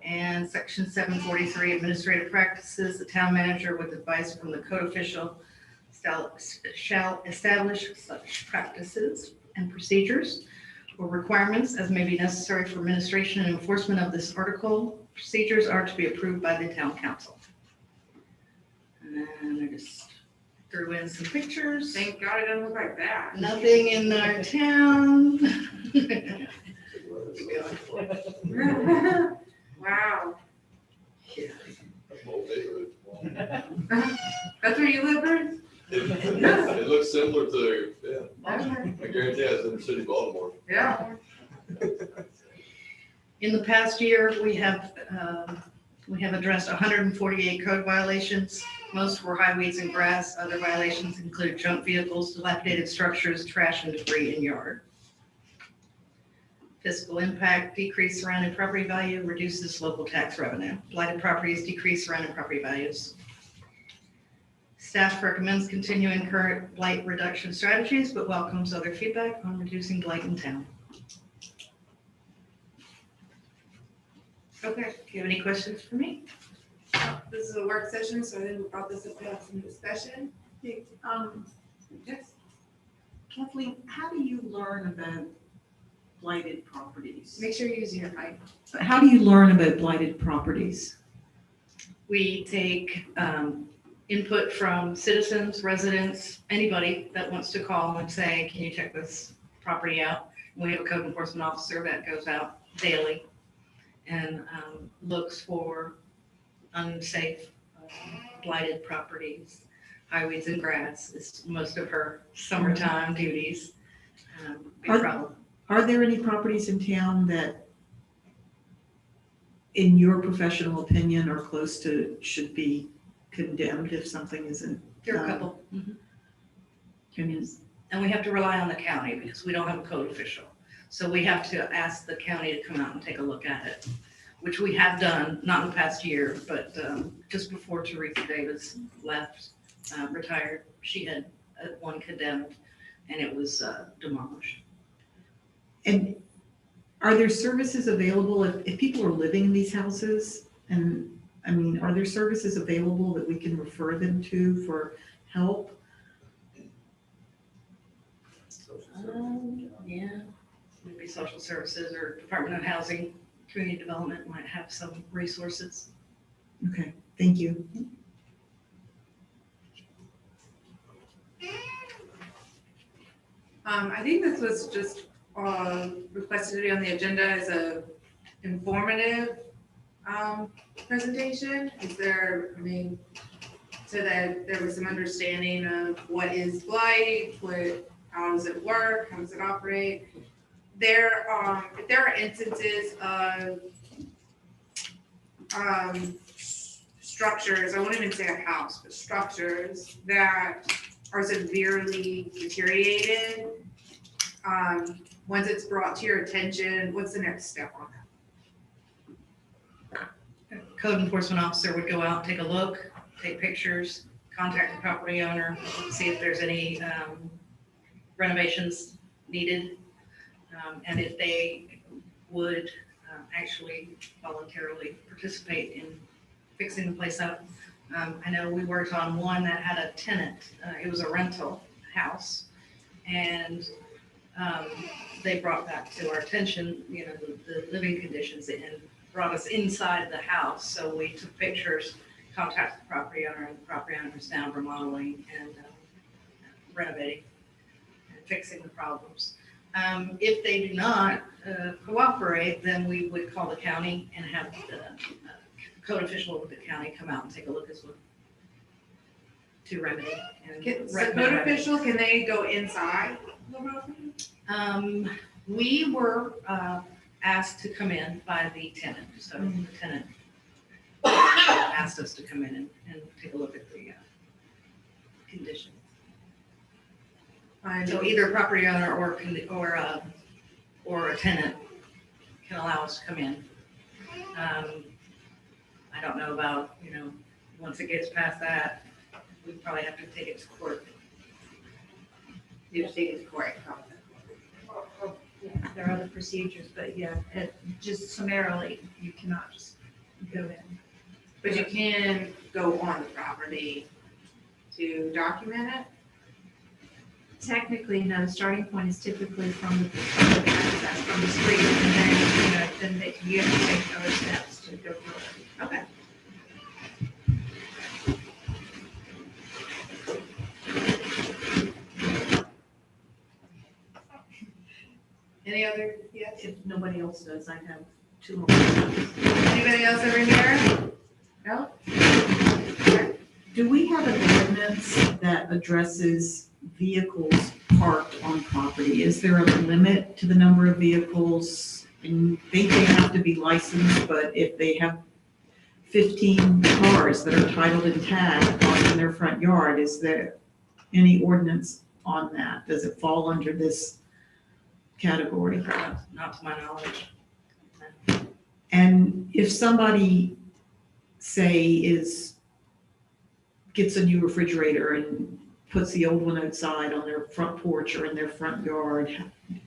And section 743, administrative practices. The town manager, with advice from the code official, shall establish such practices and procedures or requirements as may be necessary for administration and enforcement of this article. Procedures are to be approved by the town council. And I just threw in some pictures. Thank God it doesn't look like that. Nothing in our town. Wow. Yeah. That's where you live, Bruce? It looks similar to, yeah, Okay. I guarantee it's in the city of Baltimore. Yeah. In the past year, we have addressed 148 code violations. Most were high weeds and grass. Other violations include junk vehicles, dilapidated structures, trash, and debris in yard. Fiscal impact: decreased surrounding property value, reduces local tax revenue. Blighted properties decrease surrounding property values. Staff recommends continuing current blight reduction strategies, but welcomes other feedback on reducing blight in town. Okay, do you have any questions for me? this is a work session, so I think we brought this up to have some discussion. Yes. Kathleen, how do you learn about blighted properties? Make sure you're using your mic. How do you learn about blighted properties? We take input from citizens, residents, anybody that wants to call and say, can you check this property out? We have a code enforcement officer that goes out daily and looks for unsafe, blighted properties. Highways and grass is most of her summertime duties. Big problem. Are there any properties in town that, in your professional opinion, are close to, should be condemned if something isn't There are a done? couple. Mhm. Can And we have to rely on the county because we don't have a code official. So we have to ask the county to come out and take a look at it, which we have done, not in the past year, but just before Teresa Davis left, retired, she had one condemned and it was demolished. And are there services available if people are living in these houses? And I mean, are there services available that we can refer them to for help? Yeah, maybe social services or Department of Housing, Community Development might have some resources. Okay, thank you. I think this was just requested to be on the agenda as a informative presentation. Is there, I mean, so that there was some understanding of what is blight, how does it work, how does it operate? If there are instances of structures, I won't even say a house, but structures that are severely deteriorated, once it's brought to your attention, what's the next step on that? Code enforcement officer would go out, take a look, take pictures, contact the property owner, see if there's any renovations needed. And if they would actually voluntarily participate in fixing the place up. I know we worked on one that had a tenant. It was a rental house. And they brought back to our attention, you know, the living conditions and brought us inside the house. So we took pictures, contacted the property owner, and the property owner is now remodeling and renovating and fixing the problems. If they do not cooperate, then we would call the county and have the code official of the county come out and take a look as well to remedy. So code official, can they go inside the property? We were asked to come in by the tenant, so the tenant asked us to come in and take a look at the condition. So either property owner or a tenant can allow us to come in. I don't know about, you know, once it gets past that, we probably have to take it to court. You have to take it to court. Yeah, there are other procedures, but yeah, just summarily, you cannot just go in. But you can go on the property to document it? Technically, no, the starting point is typically from the access from the street, and then, you know, you have to take other steps to go through it. Okay. Any other, yes? If nobody else does, I have two more. Anybody else over here? No? Do we have an ordinance that addresses vehicles parked on property? Is there a limit to the number of vehicles? And they have to be licensed, but if they have 15 cars that are titled and tagged parked in their front yard, is there any ordinance on that? Does it fall under this category? Not to my knowledge. And if somebody, say, gets a new refrigerator and puts the old one outside on their front porch or in their front yard,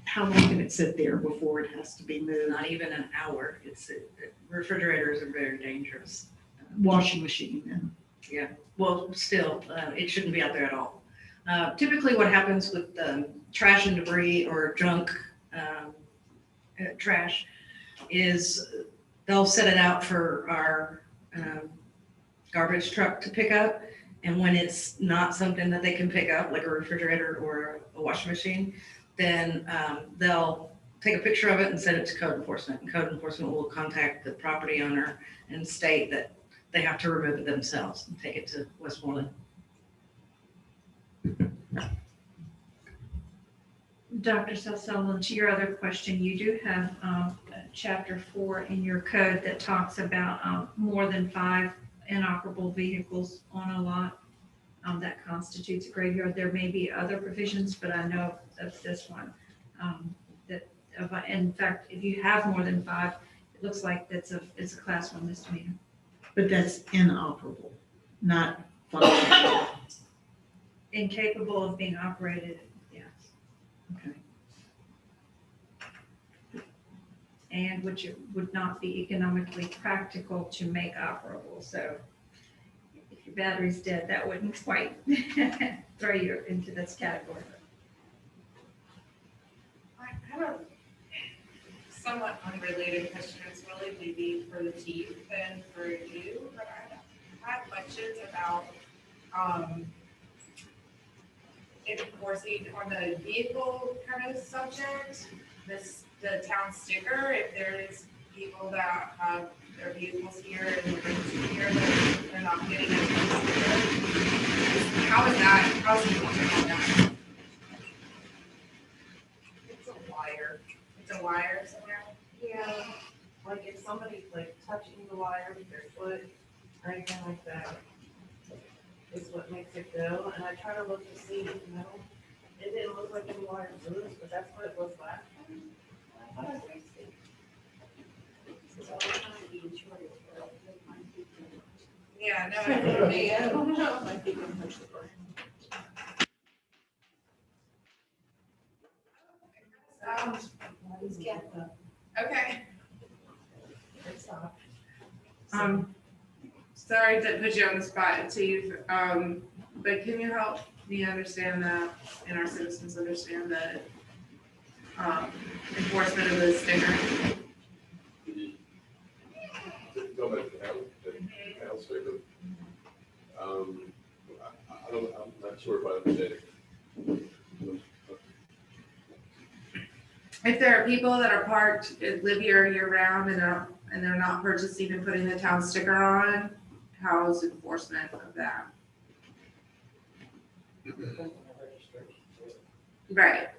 how long can it sit there before it has to be moved? Not even an hour. Refrigerators are very dangerous. washing machine and. Yeah, well, still, it shouldn't be out there at all. Typically what happens with trash and debris or junk trash is they'll set it out for our garbage truck to pick up. And when it's not something that they can pick up, like a refrigerator or a washing machine, then they'll take a picture of it and send it to code enforcement. And code enforcement will contact the property owner and state that they have to remove it themselves and take it to Westmoreland. Dr. Seth Sullivan, to your other question, you do have chapter 4 in your code that talks about more than 5 inoperable vehicles on a lot. That constitutes a graveyard. There may be other provisions, but I know of this one. In fact, if you have more than 5, it looks like it's a class 1 misdemeanor. But that's inoperable, not functional. Incapable of being operated, yes. Okay. And which would not be economically practical to make operable. So if your battery's dead, that wouldn't quite throw you into this category. I have a somewhat unrelated question. It's really maybe for the chief and for you, but I have questions about enforcing on the vehicle kind of subject, the town sticker, if there is people that have their vehicles here and the rooms here, that they're not getting a town sticker. How's the enforcement on that? It's a wire somewhere? Yeah, like if somebody's like touching the wire with their foot or anything like that, is what makes it go. And I try to look to see, it didn't look like any wire loose, but that's what it was last time. I thought I was seeing. So I'm trying to be sure it's real. Yeah, no, I don't know if I think I'm touching the wire. Okay. Sorry to put you on the spot, Chief, but can you help me understand that and our citizens understand the enforcement of the sticker? Go back to the house sticker. I'm not sure if I understand it. If there are people that are parked, live here year round and they're not purchasing and putting the town sticker on, how's enforcement of that? Right.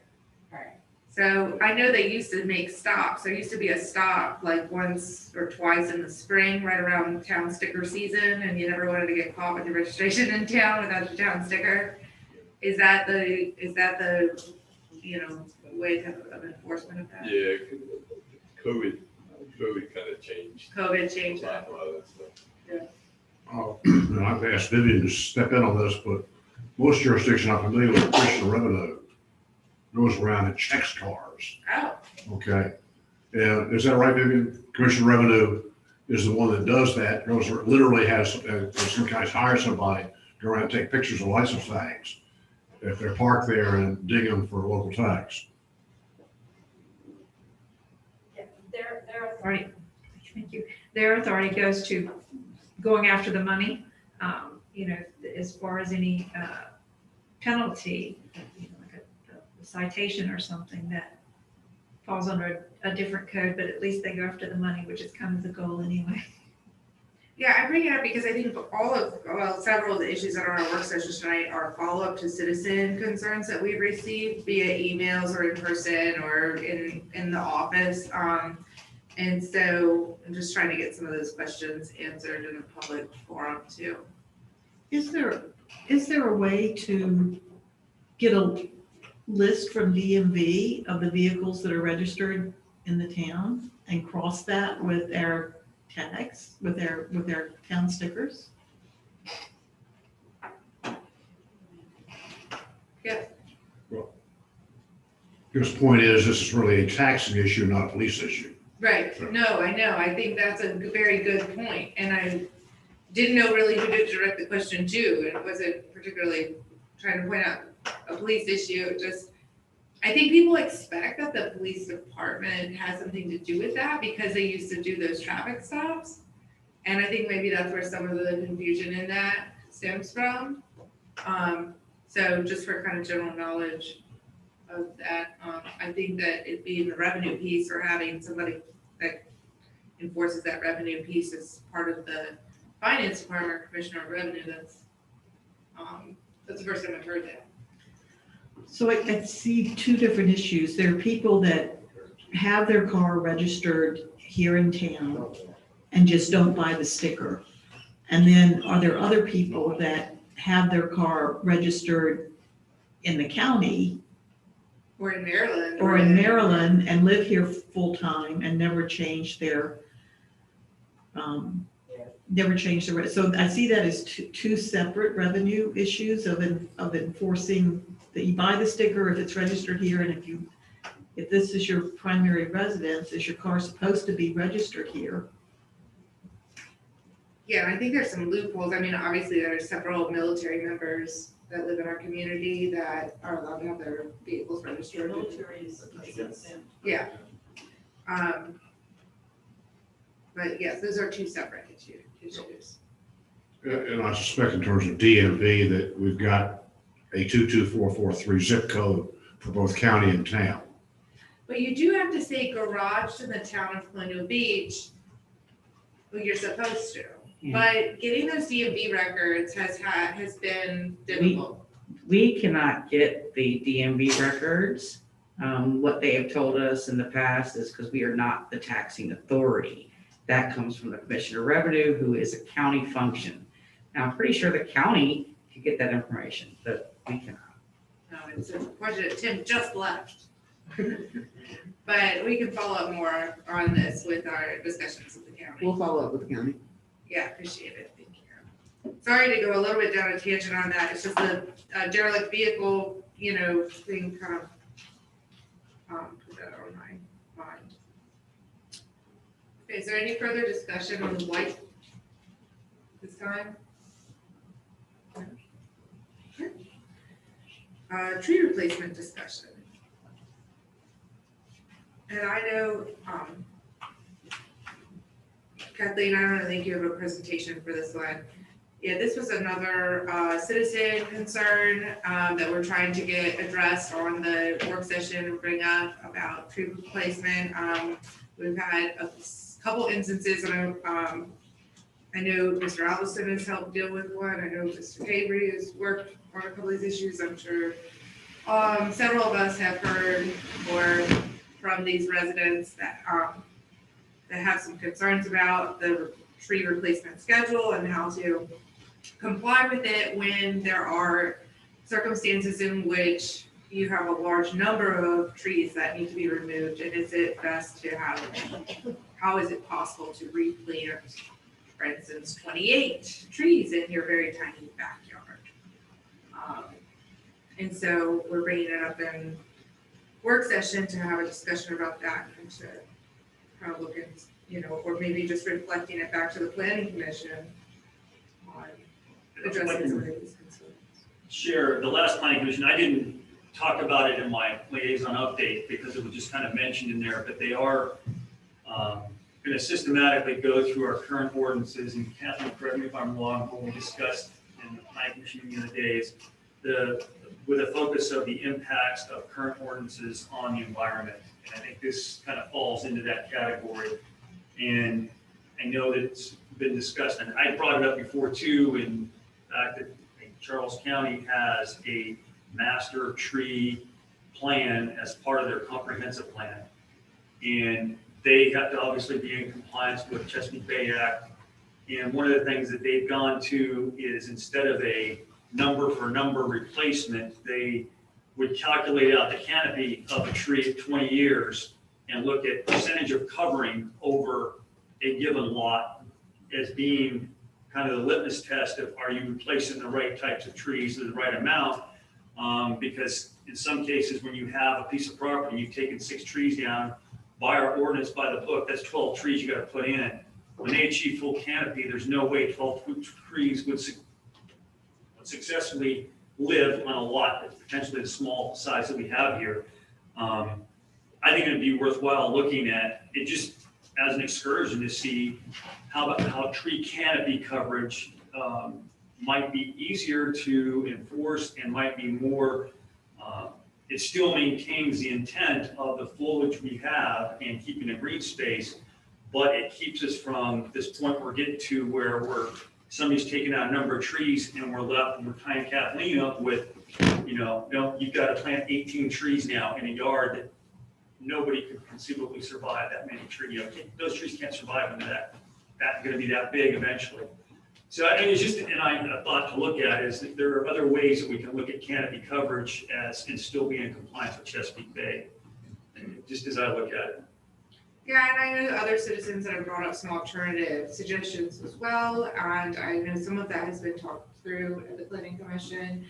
So I know they used to make stops. There used to be a stop like once or twice in the spring, right around town sticker season, and you never wanted to get caught with your registration in town without your town sticker. Is that the way of enforcement of that? Yeah, COVID kind of changed. COVID changed that. A lot of that stuff. Yeah. I've asked Vivian to step in on this, but most jurisdictions I'm familiar with, Commissioner Revenue goes around and checks cars. Oh. Okay. And is that right, Vivian? Commissioner Revenue is the one that does that, goes, literally has, some guys hire somebody, go around and take pictures of license tags if they're parked there and dig them for local tax. Their authority, thank you. Their authority goes to going after the money. As far as any penalty, like a citation or something that falls under a different code, but at least they go after the money, which is kind of the goal anyway. Yeah, I bring it up because I think several of the issues that are on our work session tonight are follow-up to citizen concerns that we've received via emails or in person or in the office. And so I'm just trying to get some of those questions answered in a public forum too. Is there a way to get a list from DMV of the vehicles that are registered in the town and cross that with our tags, with their town stickers? Yeah. Well, his point is, this is really a taxing issue, not a police issue. Right. No, I know. I think that's a very good point. And didn't know really who to direct the question to, and it wasn't particularly trying to point out a police issue, just, I think people expect that the police department has something to do with that because they used to do those traffic stops. And I think maybe that's where some of the confusion in that stems from. So just for kind of general knowledge of that, I think that it being the revenue piece or having somebody that enforces that revenue piece as part of the finance department, commissioner of revenue, that's the first time I've heard that. So I see two different issues. There are people that have their car registered here in town and just don't buy the sticker. And then are there other people that have their car registered in the county Or in Maryland. or in Maryland and live here full-time and never change their, so I see that as two separate revenue issues of enforcing that you buy the sticker if it's registered here, and if this is your primary residence, is your car supposed to be registered here? Yeah, and I think there's some loopholes. I mean, obviously there are several military members that live in our community that are allowed to have their vehicles registered. Military is exempt. Yeah. But yes, those are two separate issues. And I suspect in terms of DMV that we've got a 22443 zip code for both county and town. But you do have to say garage in the town of Colonial Beach. Well, you're supposed to. But getting those DMV records has been difficult. We cannot get the DMV records. What they have told us in the past is because we are not the taxing authority. That comes from the Commissioner of Revenue, who is a county function. Now, I'm pretty sure the county can get that information, but we cannot. No, it's a question that Tim just left. But we can follow up more on this with our discussions with the county. We'll follow up with the county. Yeah, appreciate it, thank you. Sorry to go a little bit down a tangent on that, it's just the derelict vehicle, thing kind of put that on my mind. Okay, is there any further discussion on the white this time? Tree replacement discussion. And I know, Kathleen, I don't think you have a presentation for this one. Yeah, this was another citizen concern that we're trying to get addressed on the work session and bring up about tree replacement. We've had a couple instances, and I know Mr. Allison has helped deal with one. I know Mr. Avery has worked on a couple of these issues. I'm sure several of us have heard from these residents that have some concerns about the tree replacement schedule and how to comply with it when there are circumstances in which you have a large number of trees that need to be removed. And is it best to how is it possible to replant, for instance, 28 trees in your very tiny backyard? And so we're bringing it up in work session to have a discussion about that and to kind of look at, or maybe just reflecting it back to the planning commission on addressing some of these concerns. Share, the last planning commission, I didn't talk about it in my liaison update because it was just kind of mentioned in there, but they are going to systematically go through our current ordinances, and Kathleen, correct me if I'm wrong, what we discussed in the planning commission in the days, with a focus of the impacts of current ordinances on the environment. And I think this kind of falls into that category. And I know that it's been discussed, and I brought it up before too, in the fact that Charles County has a master tree plan as part of their comprehensive plan. And they have to obviously be in compliance with Chesapeake Bay Act. And one of the things that they've gone to is instead of a number for number replacement, they would calculate out the canopy of a tree at 20 years and look at percentage of covering over a given lot as being kind of the litmus test of are you replacing the right types of trees with the right amount? Because in some cases, when you have a piece of property, you've taken 6 trees down, by our ordinance, by the book, that's 12 trees you got to put in. when they achieve full canopy, there's no way 12 trees would successfully live on a lot that's potentially the small size that we have here. I think it'd be worthwhile looking at it just as an excursion to see how tree canopy coverage might be easier to enforce and might be more, it still maintains the intent of the foliage we have and keeping a green space, but it keeps us from this point we're getting to where somebody's taking out a number of trees and we're left and we're tying Kathleen up with, no, you've got to plant 18 trees now in a yard that nobody could conceivably survive that many trees. Those trees can't survive into that's going to be that big eventually. So I think it's just a thought to look at is that there are other ways that we can look at canopy coverage and still be in compliance with Chesapeake Bay. And just as I look at it. Yeah, and I know other citizens that have brought up some alternative suggestions as well, and I know some of that has been talked through at the planning commission.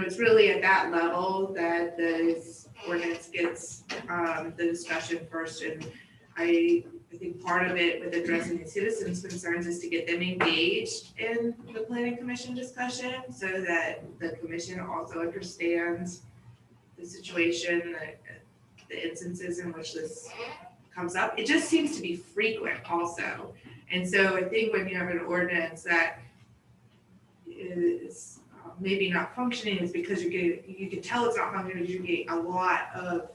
It's really at that level that this ordinance gets the discussion first, and I think part of it with addressing the citizens' concerns is to get them engaged in the planning commission discussion so that the commission also understands the situation, the instances in which this comes up. It just seems to be frequent also. And so I think when you have an ordinance that is maybe not functioning, is because you can tell it's not functioning because you get a lot of,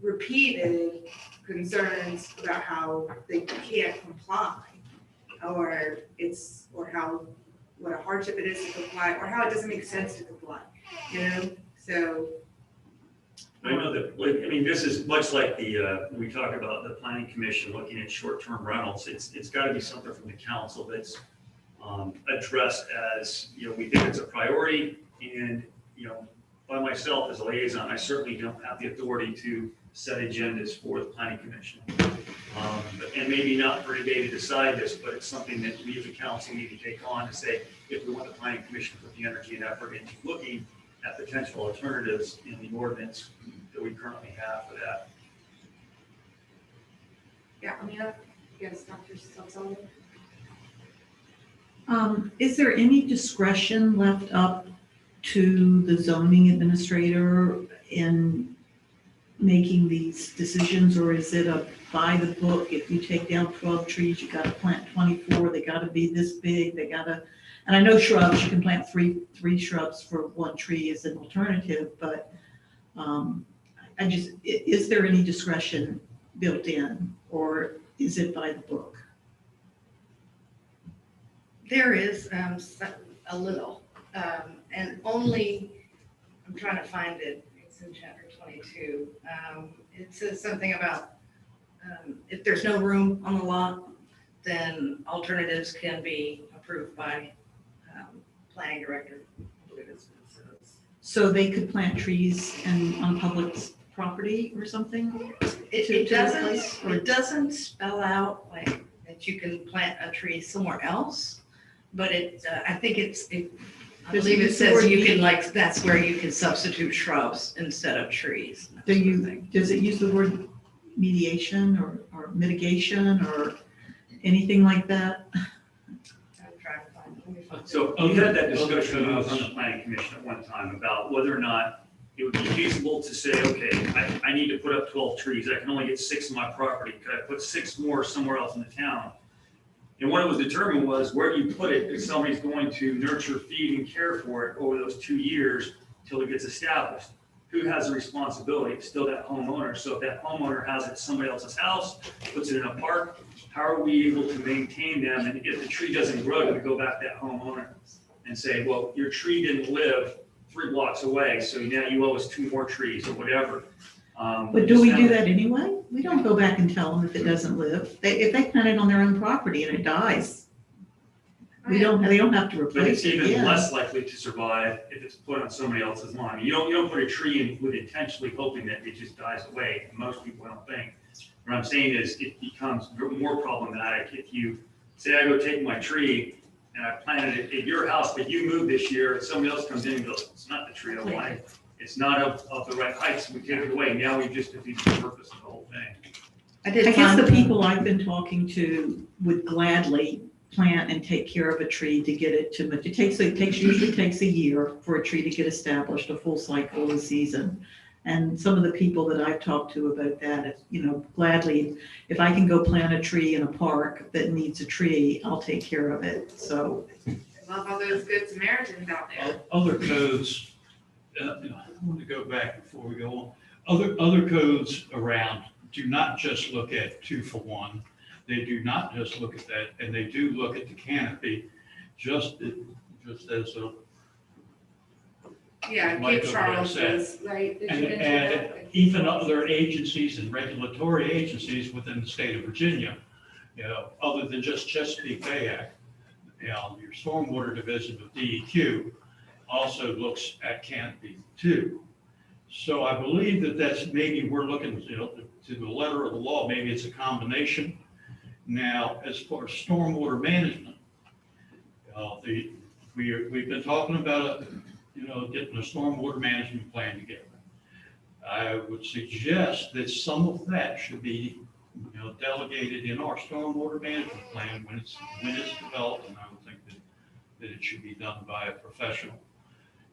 repeated concerns about how they can't comply, or what a hardship it is to comply, or how it doesn't make sense to comply, so. I know that, this is much like we talk about the planning commission looking at short-term rentals. It's got to be something from the council that's addressed as, we think it's a priority. And, by myself as a liaison, I certainly don't have the authority to set agendas for the planning commission. And maybe not for today to decide this, but it's something that we as a council need to take on to say, if we want the planning commission to put the energy and effort into looking at potential alternatives in the ordinance that we currently have for that. Yeah, yes, Dr. Sullivan. Is there any discretion left up to the zoning administrator in making these decisions, or is it a by the book? If you take down 12 trees, you got to plant 24. They got to be this big. And I know shrubs, you can plant three shrubs for one tree as an alternative, but is there any discretion built in, or is it by the book? There is a little, and only, I'm trying to find it, it's in chapter 22. It says something about if there's no room on the lot, then alternatives can be approved by planning director. I believe it's what it says. So they could plant trees on public property or something? It doesn't spell out like that you can plant a tree somewhere else, but I believe it says you can, that's where you can substitute shrubs instead of trees. Does it use the word mediation or mitigation or anything like that? So you had that discussion on the planning commission at one time about whether or not it would be feasible to say, okay, I need to put up 12 trees. I can only get 6 on my property. Could I put 6 more somewhere else in the town? And what it was determined was where you put it, if somebody's going to nurture, feed, and care for it over those 2 years till it gets established. Who has the responsibility? It's still that homeowner. So if that homeowner has it at somebody else's house, puts it in a park, how are we able to maintain them? And if the tree doesn't grow, do we go back to that homeowner and say, well, your tree didn't live 3 blocks away, so now you owe us 2 more trees or whatever. But do we do that anyway? We don't go back and tell them if it doesn't live. If they plant it on their own property and it dies, they don't have to But replace it's it. even less likely to survive if it's put on somebody else's lawn. You don't put a tree in with intentionally hoping that it just dies away. Most people don't think. What I'm saying is it becomes more problematic if you say, I go take my tree and I planted it at your house, but you moved this year, and somebody else comes in and goes, it's not the tree I wanted. it's not of the right height, so we take it away. Now we just defeat the purpose of the whole thing. I guess the people I've been talking to would gladly plant and take care of a tree to get it to, but usually takes a year for a tree to get established, a full cycle of the season. And some of the people that I've talked to about that, gladly, if I can go plant a tree in a park that needs a tree, I'll take care of it, so. Love all those good Samaritans out there. Other codes, I want to go back before we go on. Other codes around do not just look at 2-for-1. They do not just look at that, and they do look at the canopy, just as a. Yeah, Mike Cape over there Charles said. is, right? Did you And, mention and that? even other agencies and regulatory agencies within the state of Virginia, other than just Chesapeake Bay Act, your stormwater division of DEQ also looks at canopy too. So I believe that that's maybe we're looking, to the letter of the law, maybe it's a combination. Now, as far as stormwater management, we've been talking about getting a stormwater management plan together. I would suggest that some of that should be, delegated in our stormwater management plan when it's developed, and I would think that it should be done by a professional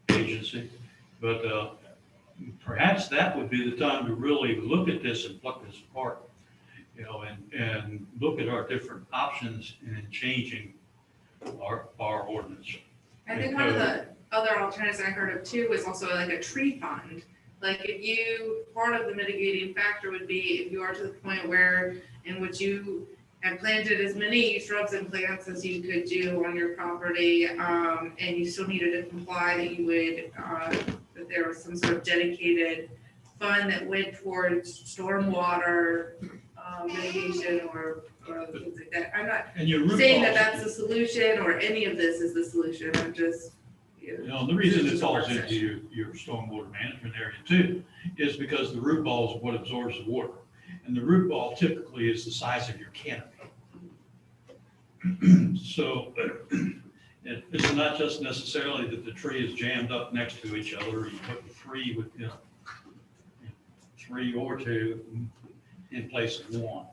agency. But perhaps that would be the time to really look at this and pluck this apart, and look at our different options in changing our ordinance. I think one of the other alternatives I heard of too was also like a tree fund. Like part of the mitigating factor would be if you are to the point where in which you have planted as many shrubs and plants as you could do on your property, and you still needed to comply, that you would, that there was some sort of dedicated fund that went towards stormwater mitigation or other things like that. I'm not And your root saying that balls- that's the solution or any of this is the solution. I'm just, the reason it falls into your stormwater management area too is because the root ball is what absorbs the water. And the root ball typically is the size of your canopy. So it's not just necessarily that the tree is jammed up next to each other. You put three with, 3 or 2 in place of 1.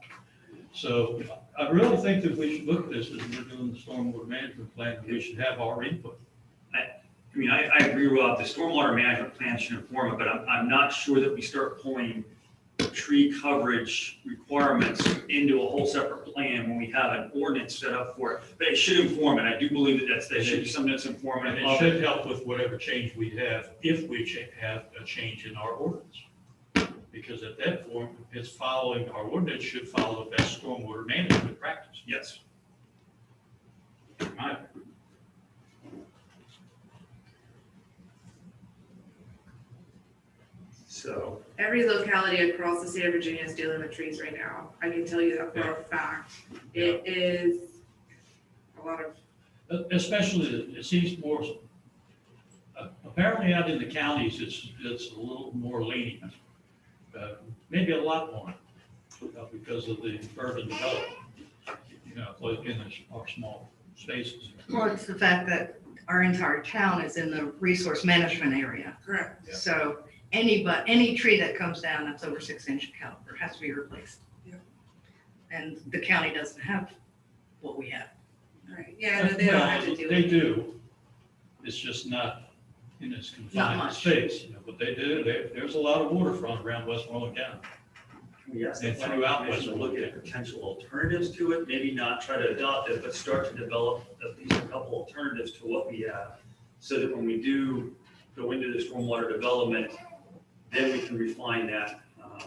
So I really think that we should look at this as we're doing the stormwater management plan, and we should have our input. I agree, Rob, the stormwater management plan should inform it, but I'm not sure that we start pulling tree coverage requirements into a whole separate plan when we have an ordinance set up for it. But it should inform it. I do believe that should be something that's informative. And it should help with whatever change we have, if we have a change in our ordinance. Because at that point, it's following, our ordinance should follow best stormwater management practice. Yes. In my opinion. So. every locality across the state of Virginia is dealing with trees right now. I can tell you that for a fact. It is a lot of. Especially, it seems more, apparently out in the counties, it's a little more lenient. Maybe a lot more, because of the urban development, like in our small spaces. Well, it's the fact that our entire town is in the resource management area. Correct. Yeah. So any tree that comes down that's over 6-inch caliber has to be replaced. Yeah. And the county doesn't have what we have. Right, yeah, no, they don't have to do They it. do. It's just not in its confined much. space, but they do. There's a lot of waterfront around Westmoreland County. Yes, And the planning throughout commission will look at potential alternatives to it, maybe not try to adopt it, but start to develop at least a couple alternatives to what we have. So that when we do go into the stormwater development, then we can refine that.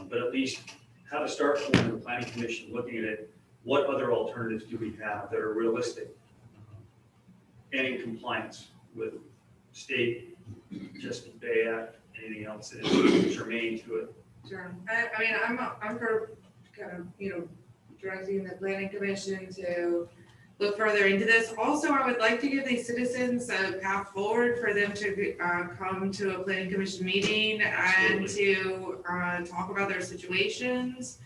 But at least have a start point in the planning commission looking at it. What other alternatives do we have that are realistic and in compliance with state, Chesapeake Bay Act, anything else that is germane to it? Sure. I mean, I'm for kind of, directing the planning commission to look further into this. Also, I would like to give these citizens a path forward for them to come to a planning commission meeting and to talk about their situations.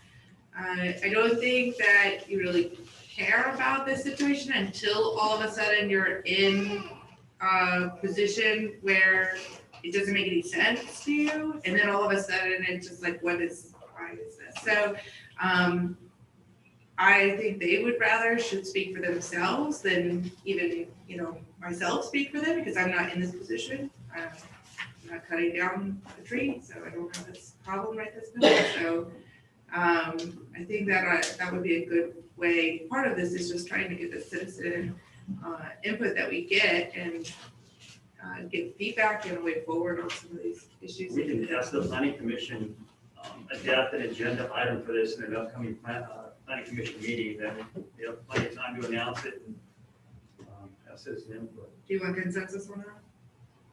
I don't think that you really care about this situation until all of a sudden you're in a position where it doesn't make any sense to you, and then all of a sudden it's just like, why is this? So, I think they should speak for themselves than even, myself speak for them, because I'm not in this position. I'm not cutting down a tree, so I don't have this problem right this minute. So, I think that would be a good way. Part of this is just trying to get the citizen input that we get and get feedback and a way forward on some of these issues. We can ask the planning commission, adapt an agenda item for this in an upcoming planning commission meeting, then you have plenty of time to announce it and have citizen input. Do you want consensus on that?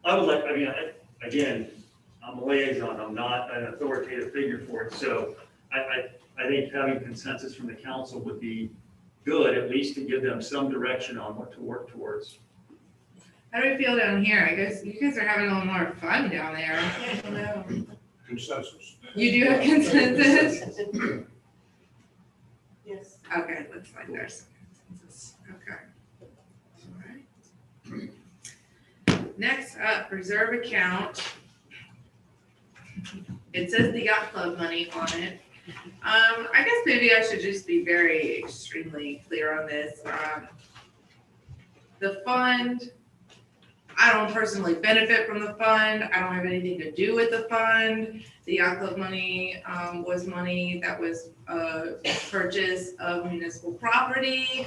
I would like, again, I'm a liaison, I'm not an authoritative figure for it, so I think having consensus from the council would be good, at least to give them some direction on what to work towards. How do we feel down here? I guess you guys are having a little more fun down there. I don't know. Consensus. You do have consensus? Yes. Okay, looks like there's consensus. Okay. All right. Next up, reserve account. It says the yacht club money on it. I guess maybe I should just be very extremely clear on this. The fund, I don't personally benefit from the fund. I don't have anything to do with the fund. The yacht club money was money that was purchase of municipal property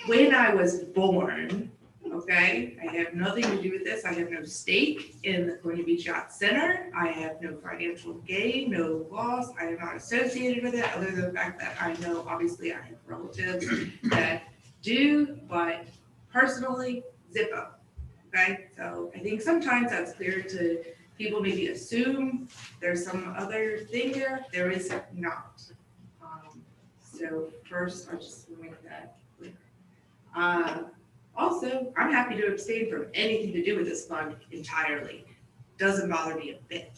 when I was born. Okay, I have nothing to do with this. I have no stake in the Colonial Beach Yacht Center. I have no financial gain, no loss. I am not associated with it, other than the fact that I know, obviously, I have relatives that do, but personally, zippo. Okay, so I think sometimes that's clear to people, maybe assume there's some other thing there. There is not. So first, I just want to make that clear. Also, I'm happy to abstain from anything to do with this fund entirely. Doesn't bother me a bit.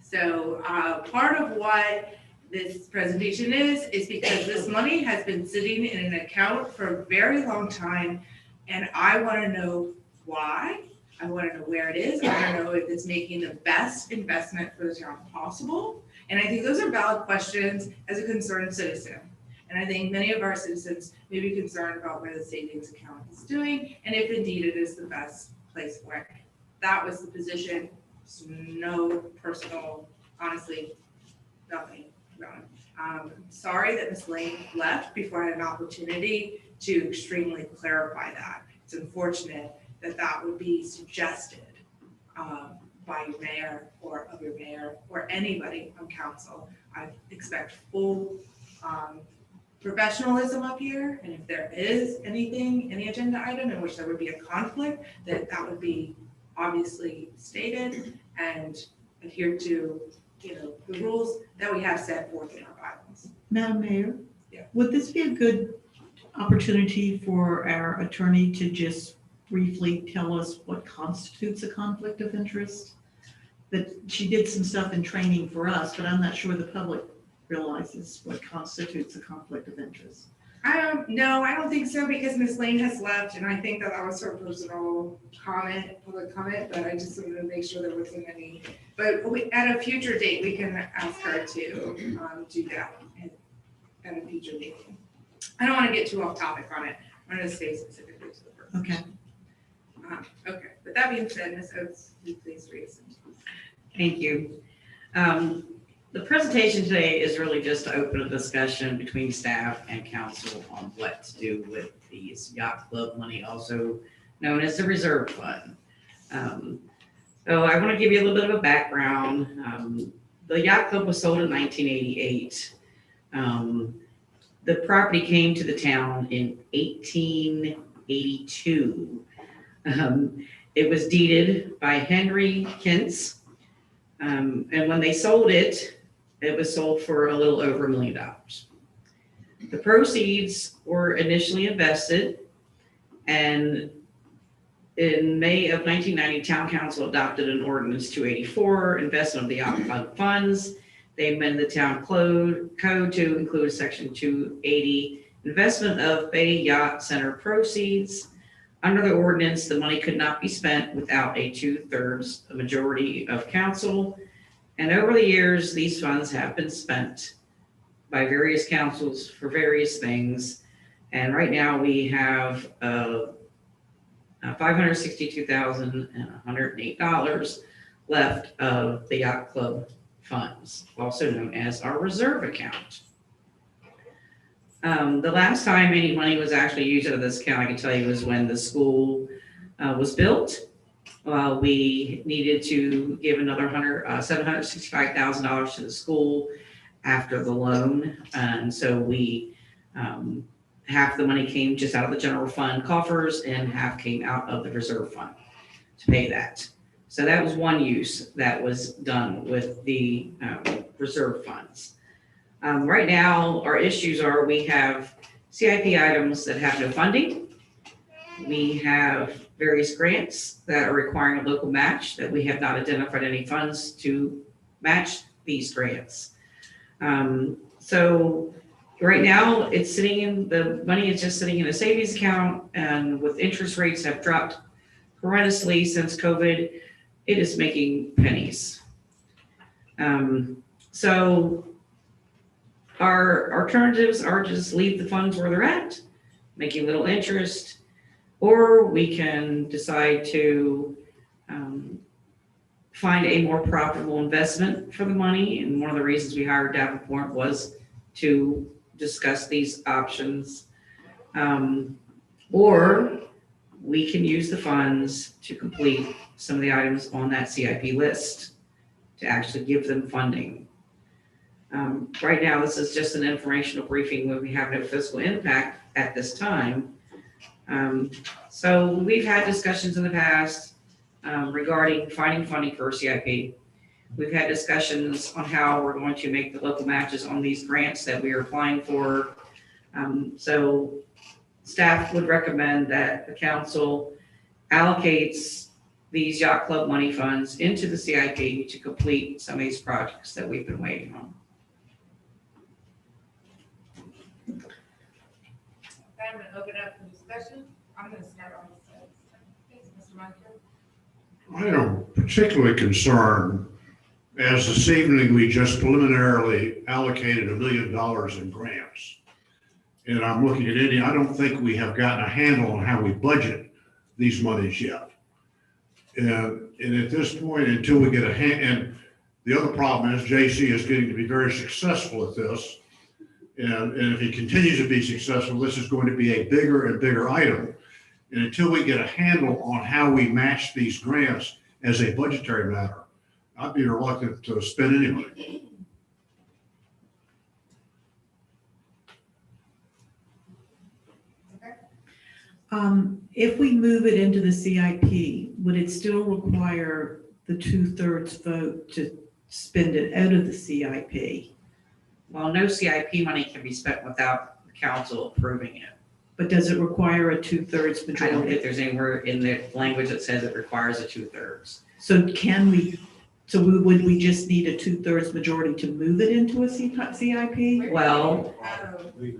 So part of what this presentation is because this money has been sitting in an account for a very long time, and I want to know why. I want to know where it is. I want to know if it's making the best investment for the town possible. And I think those are valid questions as a concerned citizen. And I think many of our citizens may be concerned about where the savings account is doing, and if indeed it is the best place for it. That was the position. No personal, honestly, nothing wrong. Sorry that Ms. Lane left before I had an opportunity to extremely clarify that. It's unfortunate that that would be suggested by your mayor or other mayor or anybody on council. I expect full professionalism up here, and if there is anything, any agenda item in which there would be a conflict, that would be obviously stated and adhered to, the rules that we have set forth in our bylaws. Madam Mayor? Yeah. Would this be a good opportunity for our attorney to just briefly tell us what constitutes a conflict of interest? That she did some stuff in training for us, but I'm not sure the public realizes what constitutes a conflict of interest. No, I don't think so, because Ms. Lane has left, and I think that was her personal public comment, but I just wanted to make sure there wasn't any. But at a future date, we can ask her to do that at a future date. I don't want to get too off topic on it. I'm going to stay specifically to the purpose. Okay. Okay, with that being said, Ms. Oates, please read us. Thank you. The presentation today is really just to open a discussion between staff and council on what to do with these yacht club money, also known as the reserve fund. So I want to give you a little bit of a background. The yacht club was sold in 1988. The property came to the town in 1882. It was deeded by Henry Kintz. And when they sold it, it was sold for a little over $1 million. The proceeds were initially invested, and in May of 1990, Town Council adopted an ordinance 284, investment of the yacht club funds. They amended the town code to include section 280, investment of Bay Yacht Center proceeds. Under the ordinance, the money could not be spent without a 2/3 majority of council. And over the years, these funds have been spent by various councils for various things. And right now we have $562,108 left of the yacht club funds, also known as our reserve account. The last time any money was actually used out of this account, I can tell you, was when the school was built. We needed to give another $765,000 to the school after the loan. And so we, half the money came just out of the general fund coffers and half came out of the reserve fund to pay that. So that was one use that was done with the reserve funds. Right now, our issues are we have CIP items that have no funding. We have various grants that are requiring a local match that we have not identified any funds to match these grants. So right now it's the money is just sitting in a savings account, and with interest rates have dropped horrendously since COVID, it is making pennies. So our alternatives are just leave the funds where they're at, making little interest, or we can decide to find a more profitable investment for the money. And one of the reasons we hired Davenport was to discuss these options. Or we can use the funds to complete some of the items on that CIP list to actually give them funding. Right now, this is just an informational briefing where we have no fiscal impact at this time. So we've had discussions in the past regarding finding funding for CIP. We've had discussions on how we're going to make the local matches on these grants that we are applying for. So staff would recommend that the council allocates these yacht club money funds into the CIP to complete some of these projects that we've been waiting on. I'm gonna open up for discussion. I'm gonna start on this side. Mr. Moncur. I am particularly concerned, as this evening we just preliminarily allocated $1 million in grants. And I'm looking at India, I don't think we have gotten a handle on how we budget these monies yet. And at this point, until we get and the other problem is JC is getting to be very successful at this. And if he continues to be successful, this is going to be a bigger and bigger item. And until we get a handle on how we match these grants as a budgetary matter, I'd be reluctant to spend any money. If we move it into the CIP, would it still require the 2/3 vote to spend it out of the CIP? Well, no CIP money can be spent without the council approving it. But does it require a 2/3 majority? I don't think there's anywhere in the language that says it requires a 2/3. So would we just need a 2/3 majority to move it into a CIP? Well,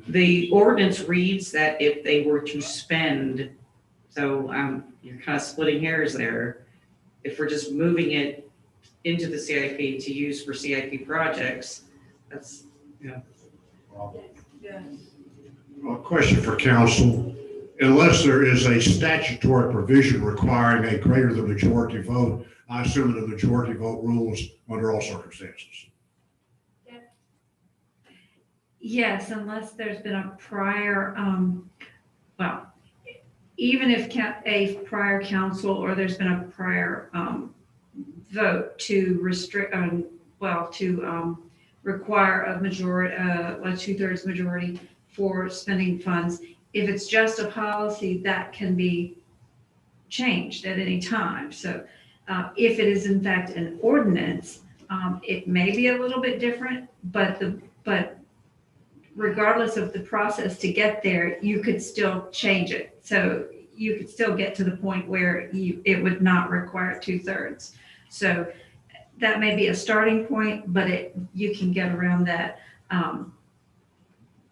the ordinance reads that if they were to spend, so you're kind of splitting hairs there. If we're just moving it into the CIP to use for CIP projects, that's, A question for council. Unless there is a statutory provision requiring a greater than majority vote, I assume that the majority vote rules under all circumstances. Yes, unless there's been a prior, even if a prior council or there's been a prior vote to restrict, require a majority, a 2/3 majority for spending funds. If it's just a policy, that can be changed at any time. So if it is in fact an ordinance, it may be a little bit different, but regardless of the process to get there, you could still change it. So you could still get to the point where it would not require 2/3. So that may be a starting point, but you can get around that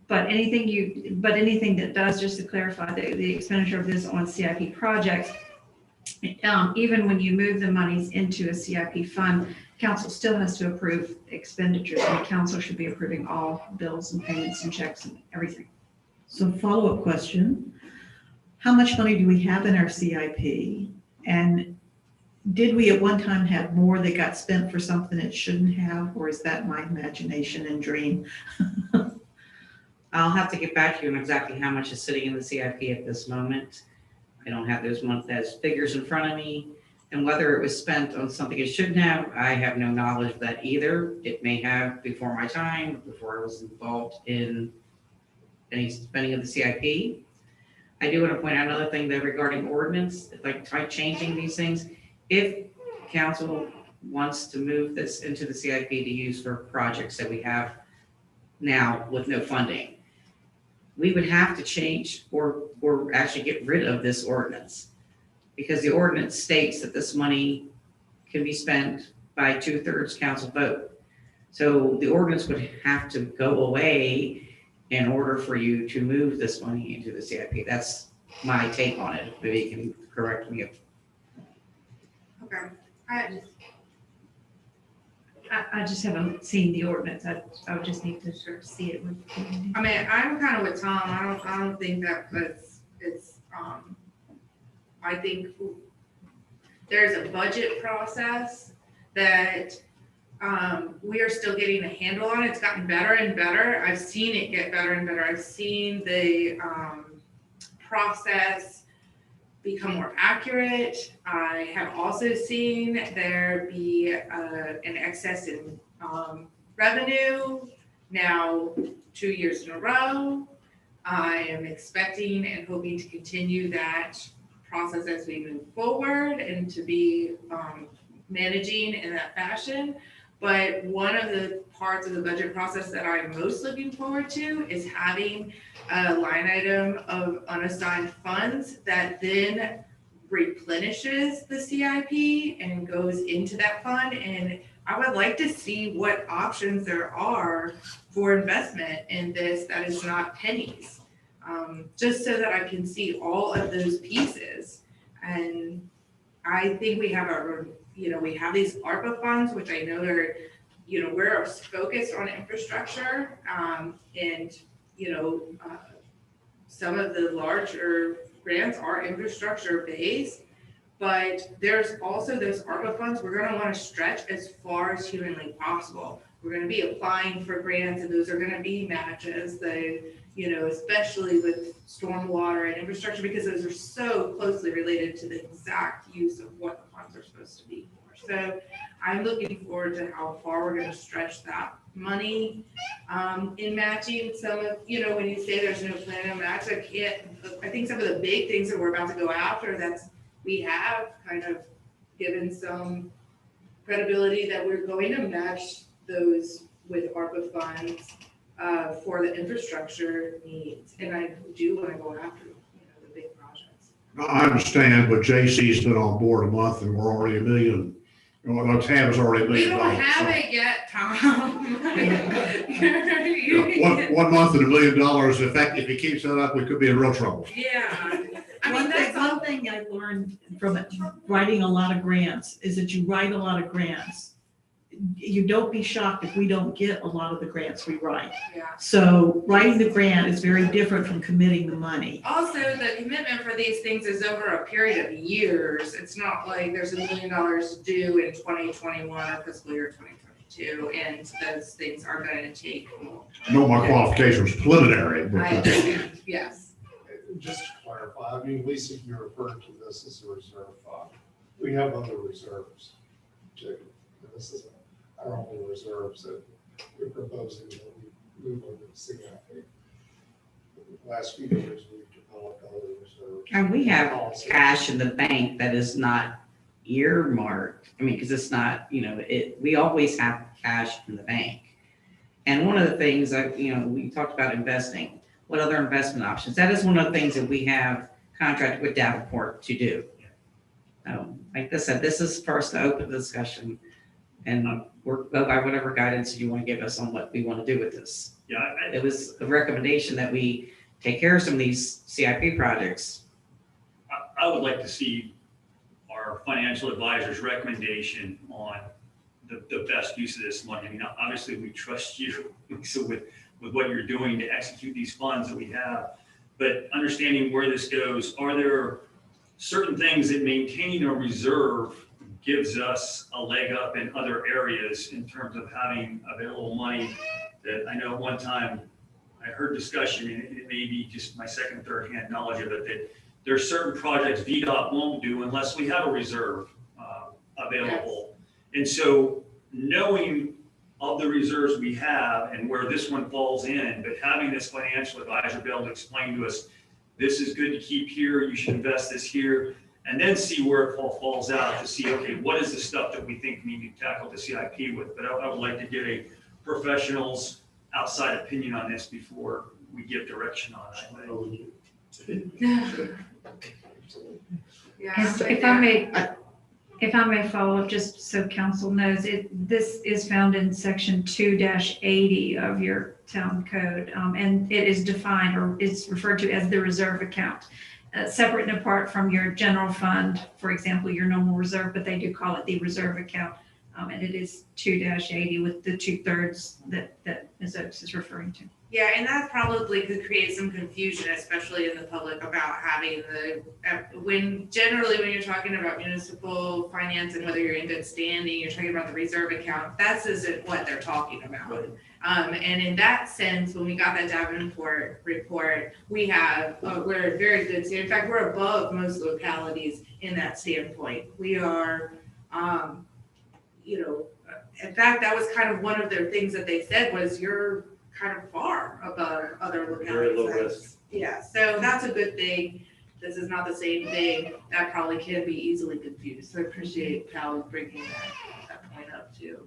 But anything that does, just to clarify, the expenditure of this on CIP projects, even when you move the monies into a CIP fund, council still has to approve expenditures, and the council should be approving all bills and payments and checks and everything. So follow-up question, how much money do we have in our CIP? And did we at one time have more that got spent for something it shouldn't have, or is that my imagination and dream? I'll have to get back to you on exactly how much is sitting in the CIP at this moment. I don't have those figures in front of me. And whether it was spent on something it shouldn't have, I have no knowledge of that either. It may have before my time, before I was involved in any spending of the CIP. I do want to point out another thing though regarding ordinance, like try changing these things. If council wants to move this into the CIP to use for projects that we have now with no funding, we would have to change or actually get rid of this ordinance, because the ordinance states that this money can be spent by 2/3 council vote. So the ordinance would have to go away in order for you to move this money into the CIP. That's my take on it. Maybe you can correct me if. Okay. I just haven't seen the ordinance. I would just need to sort of see it. I mean, I'm kind of with Tom. I don't think that it's, I think there's a budget process that, we are still getting a handle on. It's gotten better and better. I've seen it get better and better. I've seen the, process become more accurate. I have also seen there be an excess in revenue now 2 years in a row. I am expecting and hoping to continue that process as we move forward and to be managing in that fashion. But one of the parts of the budget process that I'm most looking forward to is having a line item of unassigned funds that then replenishes the CIP and goes into that fund. And I would like to see what options there are for investment in this that is not pennies, just so that I can see all of those pieces. And I think we have we have these ARPA funds, which I know are, we're focused on infrastructure, and some of the larger grants are infrastructure based, but there's also those ARPA funds we're going to want to stretch as far as humanly possible. We're going to be applying for grants, and those are going to be matches, especially with stormwater and infrastructure, because those are so closely related to the exact use of what the funds are supposed to be for. So I'm looking forward to how far we're going to stretch that money in matching some of, when you say there's no plan to match, I think some of the big things that we're about to go after, we have kind of given some credibility that we're going to match those with ARPA funds for the infrastructure needs. And I do want to go after, the big projects. I understand, but JC's been on board a month and we're already $1 million. Well, Tam's already $1 We million. don't have it yet, Tom. One month and $1 million. In fact, if he keeps that up, we could be in real trouble. Yeah. One thing I've learned from writing a lot of grants is that you write a lot of grants. You don't be shocked if we don't get a lot of the grants we write. Yeah. So writing the grant is very different from committing the money. Also, the commitment for these things is over a period of years. It's not like there's $1 million due in 2021 or fiscal year 2022, and those things are going to take more. I know my qualification was preliminary, but. I understand, yes. Just to clarify, Lisa, you referred to this as a reserve fund. We have other reserves too. This is our only reserves that we're proposing that we move over to CIP. The last few years, we've developed other reserves. And we have cash in the bank that is not earmarked. Because it's not, we always have cash in the bank. And one of the things that, we talked about investing. What other investment options? That is one of the things that we have contracted with Davenport to do. Like I said, this is first to open the discussion, and we'll go by whatever guidance you want to give us on what we want to do with this. Yeah, it was a recommendation that we take care of some of these CIP projects. I would like to see our financial advisor's recommendation on the best use of this money. I mean, obviously, we trust you so with what you're doing to execute these funds that we have. But understanding where this goes, are there certain things that maintaining a reserve gives us a leg up in other areas in terms of having available money? That I know one time I heard discussion, and it may be just my second, third hand knowledge of it, that there are certain projects VDOT won't do unless we have a reserve available. And so knowing of the reserves we have and where this one falls in, but having this financial advisor be able to explain to us, this is good to keep here, you should invest this here, and then see where it falls out to see, okay, what is the stuff that we think we need to tackle the CIP with? But I would like to get a professional's outside opinion on this before we give direction on it. If I may follow up, just so council knows, this is found in section 2-80 of your town code, and it is defined, or it's referred to as the reserve account, separate and apart from your general fund, for example, your normal reserve, but they do call it the reserve account, and it is 2-80 with the 2/3 that Ms. Oaks is referring to. Yeah, and that probably could create some confusion, especially in the public, about having when you're talking about municipal finance and whether you're in good standing, you're talking about the reserve account, that isn't what they're talking about. And in that sense, when we got that Davenport report, we're very good. In fact, we're above most localities in that standpoint. We are, in fact, that was kind of one of their things that they said was you're kind of far above other localities. Very low risk. Yeah, so that's a good thing. This is not the same thing. That probably can be easily confused. So I appreciate Cal bringing that point up too.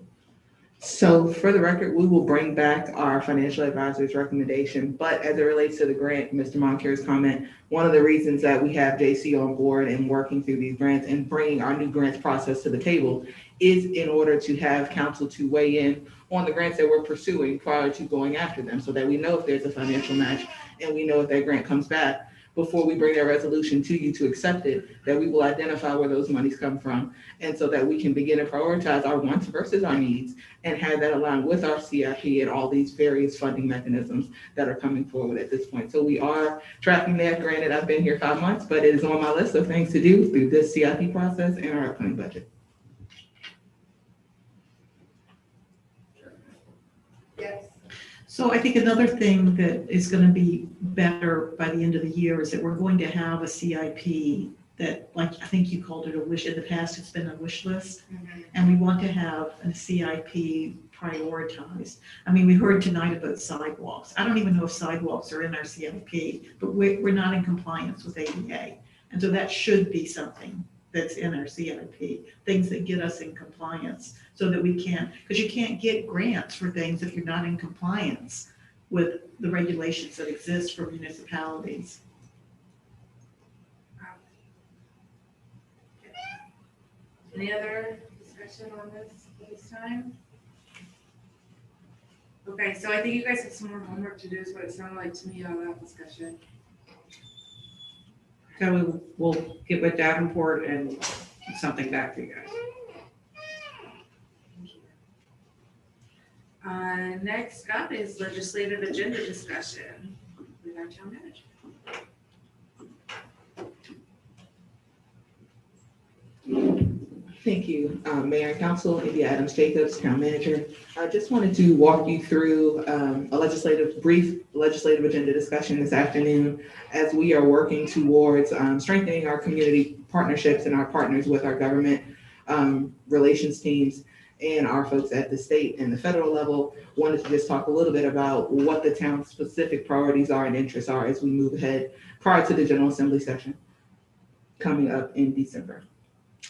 So for the record, we will bring back our financial advisor's recommendation, but as it relates to the grant, Mr. Moncare's comment, one of the reasons that we have JC on board and working through these grants and bringing our new grants process to the table is in order to have council to weigh in on the grants that we're pursuing prior to going after them, so that we know if there's a financial match and we know if that grant comes back before we bring that resolution to you to accept it, that we will identify where those monies come from. And so that we can begin to prioritize our wants versus our needs and have that align with our CIP and all these various funding mechanisms that are coming forward at this point. So we are tracking that. Granted, I've been here 5 months, but it is on my list of things to do through this CIP process and our upcoming budget. Yes. So I think another thing that is going to be better by the end of the year is that we're going to have a CIP that, like, I think you called it a wish, in the past it's been a wish list. And we want to have a CIP prioritized. I mean, we heard tonight about sidewalks. I don't even know if sidewalks are in our CIP, but we're not in compliance with ADA. And so that should be something that's in our CIP, things that get us in compliance so that we can, because you can't get grants for things if you're not in compliance with the regulations that exist for municipalities. Any other discussion on this time? Okay, so I think you guys have some more homework to do, is what it sounded like to me on that discussion. So we'll get with Davenport and get something back to you guys. Next up is legislative agenda discussion with our town manager. Thank you, Mayor and Council. India Adams Jacobs, Town Manager. I just wanted to walk you through a brief legislative agenda discussion this afternoon as we are working towards strengthening our community partnerships and our partners with our government relations teams and our folks at the state and the federal level. Wanted to just talk a little bit about what the town's specific priorities are and interests are as we move ahead prior to the General Assembly session coming up in December.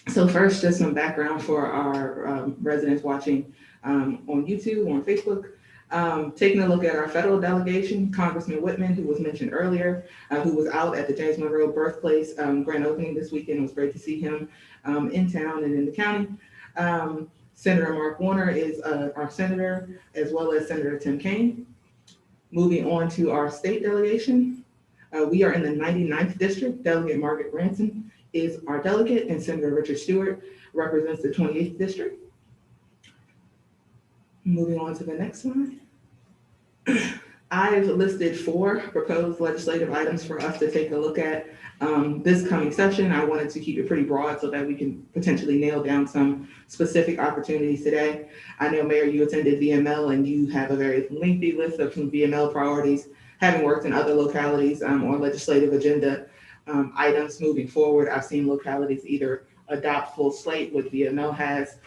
So first, just some background for our residents watching on YouTube, on Facebook. Taking a look at our federal delegation, Congressman Whitman, who was mentioned earlier, who was out at the James Monroe birthplace grand opening this weekend. It was great to see him in town and in the county. Senator Mark Warner is our senator, as well as Senator Tim Kaine. Moving on to our state delegation. We are in the 99th district. Delegate Margaret Ranson is our delegate, and Senator Richard Stewart represents the 28th district. Moving on to the next one. I've listed 4 proposed legislative items for us to take a look at this coming session. I wanted to keep it pretty broad so that we can potentially nail down some specific opportunities today. I know, Mayor, you attended VML and you have a very lengthy list of some VML priorities, having worked in other localities on legislative agenda items moving forward. I've seen localities either adopt full slate, what VML has,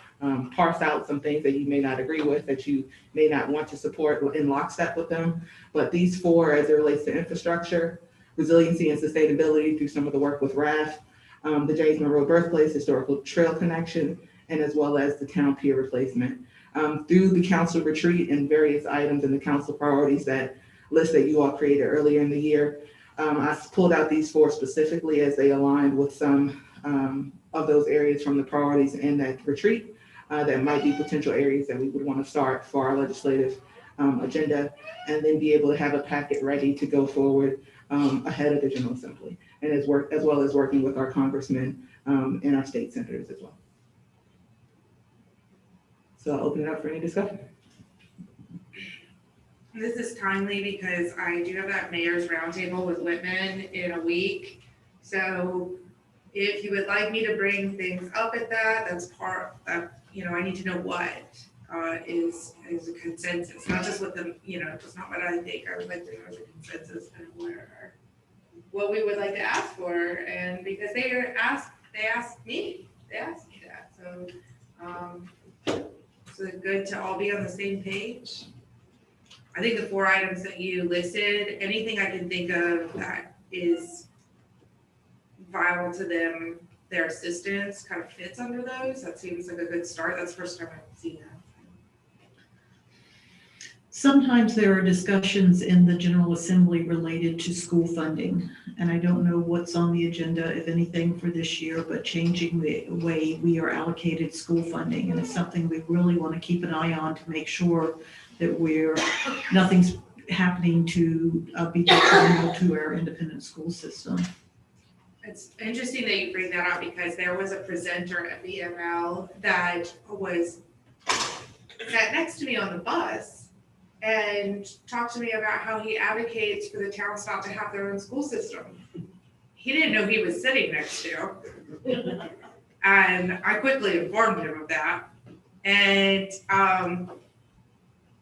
parse out some things that you may not agree with, that you may not want to support in lockstep with them. But these 4, as it relates to infrastructure, resiliency and sustainability through some of the work with RAF, the James Monroe Birthplace Historical Trail Connection, and as well as the town pier replacement. Through the council retreat and various items in the council priorities that list that you all created earlier in the year, I pulled out these 4 specifically as they aligned with some of those areas from the priorities in that retreat. That might be potential areas that we would want to start for our legislative agenda, and then be able to have a packet ready to go forward ahead of the General Assembly, and as well as working with our congressmen and our state senators as well. So I'll open it up for any discussion. This is timely because I do have that mayor's roundtable with Whitman in a week. So if you would like me to bring things up at that, that's part of, I need to know what is a consensus, not just what the, just not what I think. I would like to know the consensus and what we would like to ask for. And because they asked me that. So it's good to all be on the same page. I think the 4 items that you listed, anything I can think of that is vital to them, their assistance kind of fits under those. That seems like a good start. That's the first time I've seen that. Sometimes there are discussions in the General Assembly related to school funding, and I don't know what's on the agenda, if anything, for this year, but changing the way we are allocated school funding, and it's something we really want to keep an eye on to make sure that nothing's happening to be detrimental to our independent school system. It's interesting that you bring that up because there was a presenter at VML that sat next to me on the bus and talked to me about how he advocates for the towns not to have their own school system. He didn't know he was sitting next to. And I quickly informed him of that. And,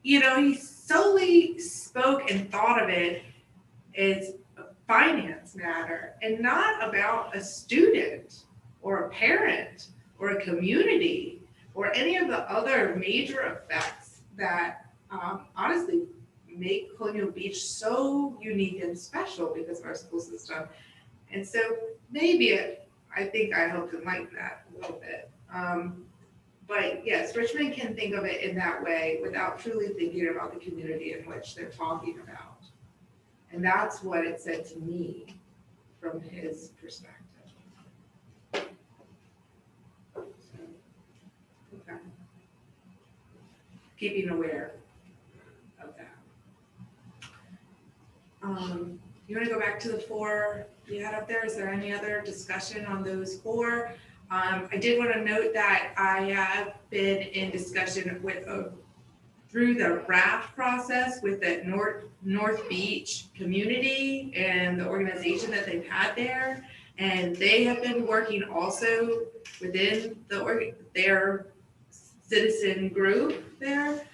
he solely spoke and thought of it as a finance matter and not about a student or a parent or a community or any of the other major effects that honestly make Colonial Beach so unique and special because of our school system. And so maybe I think I helped enlighten that a little bit. But yes, Richmond can think of it in that way without truly thinking about the community in which they're talking about. And that's what it said to me from his perspective. Okay. Keeping aware of that. You want to go back to the 4 you had up there? Is there any other discussion on those 4? I did want to note that I have been in discussion with through the RAF process with the North Beach community and the organization that they've had there. And they have been working also within their citizen group there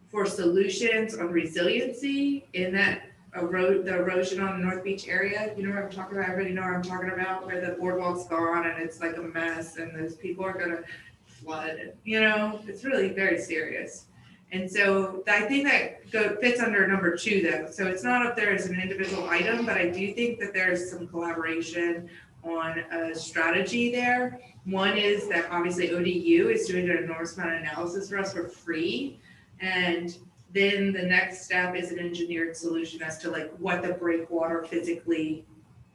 for solutions on resiliency in that the erosion on the North Beach area. You know what I'm talking about? Everybody know what I'm talking about, where the boardwalk's gone and it's like a mess and those people are gonna flood. It's really very serious. And so I think that fits under number 2 though. So it's not up there as an individual item, but I do think that there's some collaboration on a strategy there. One is that obviously ODU is doing an enormous amount of analysis for us for free. And then the next step is an engineered solution as to what the breakwater physically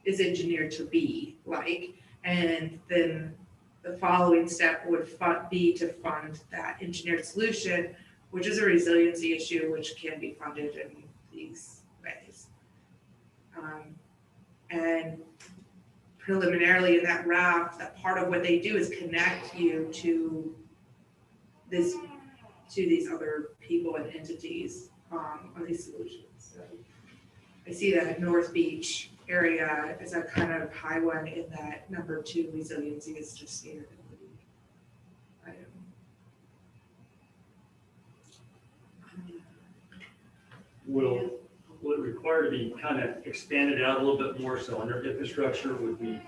is engineered to be like. And then the following step would be to fund that engineered solution which is a resiliency issue, which can be funded in these ways. And preliminarily in that RAP, that part of what they do is connect you to these other people and entities on these solutions. So I see that North Beach area is a kind of high one in that number 2 resiliency is just sustainability. Will it require to be kind of expanded out a little bit more, so under infrastructure would be,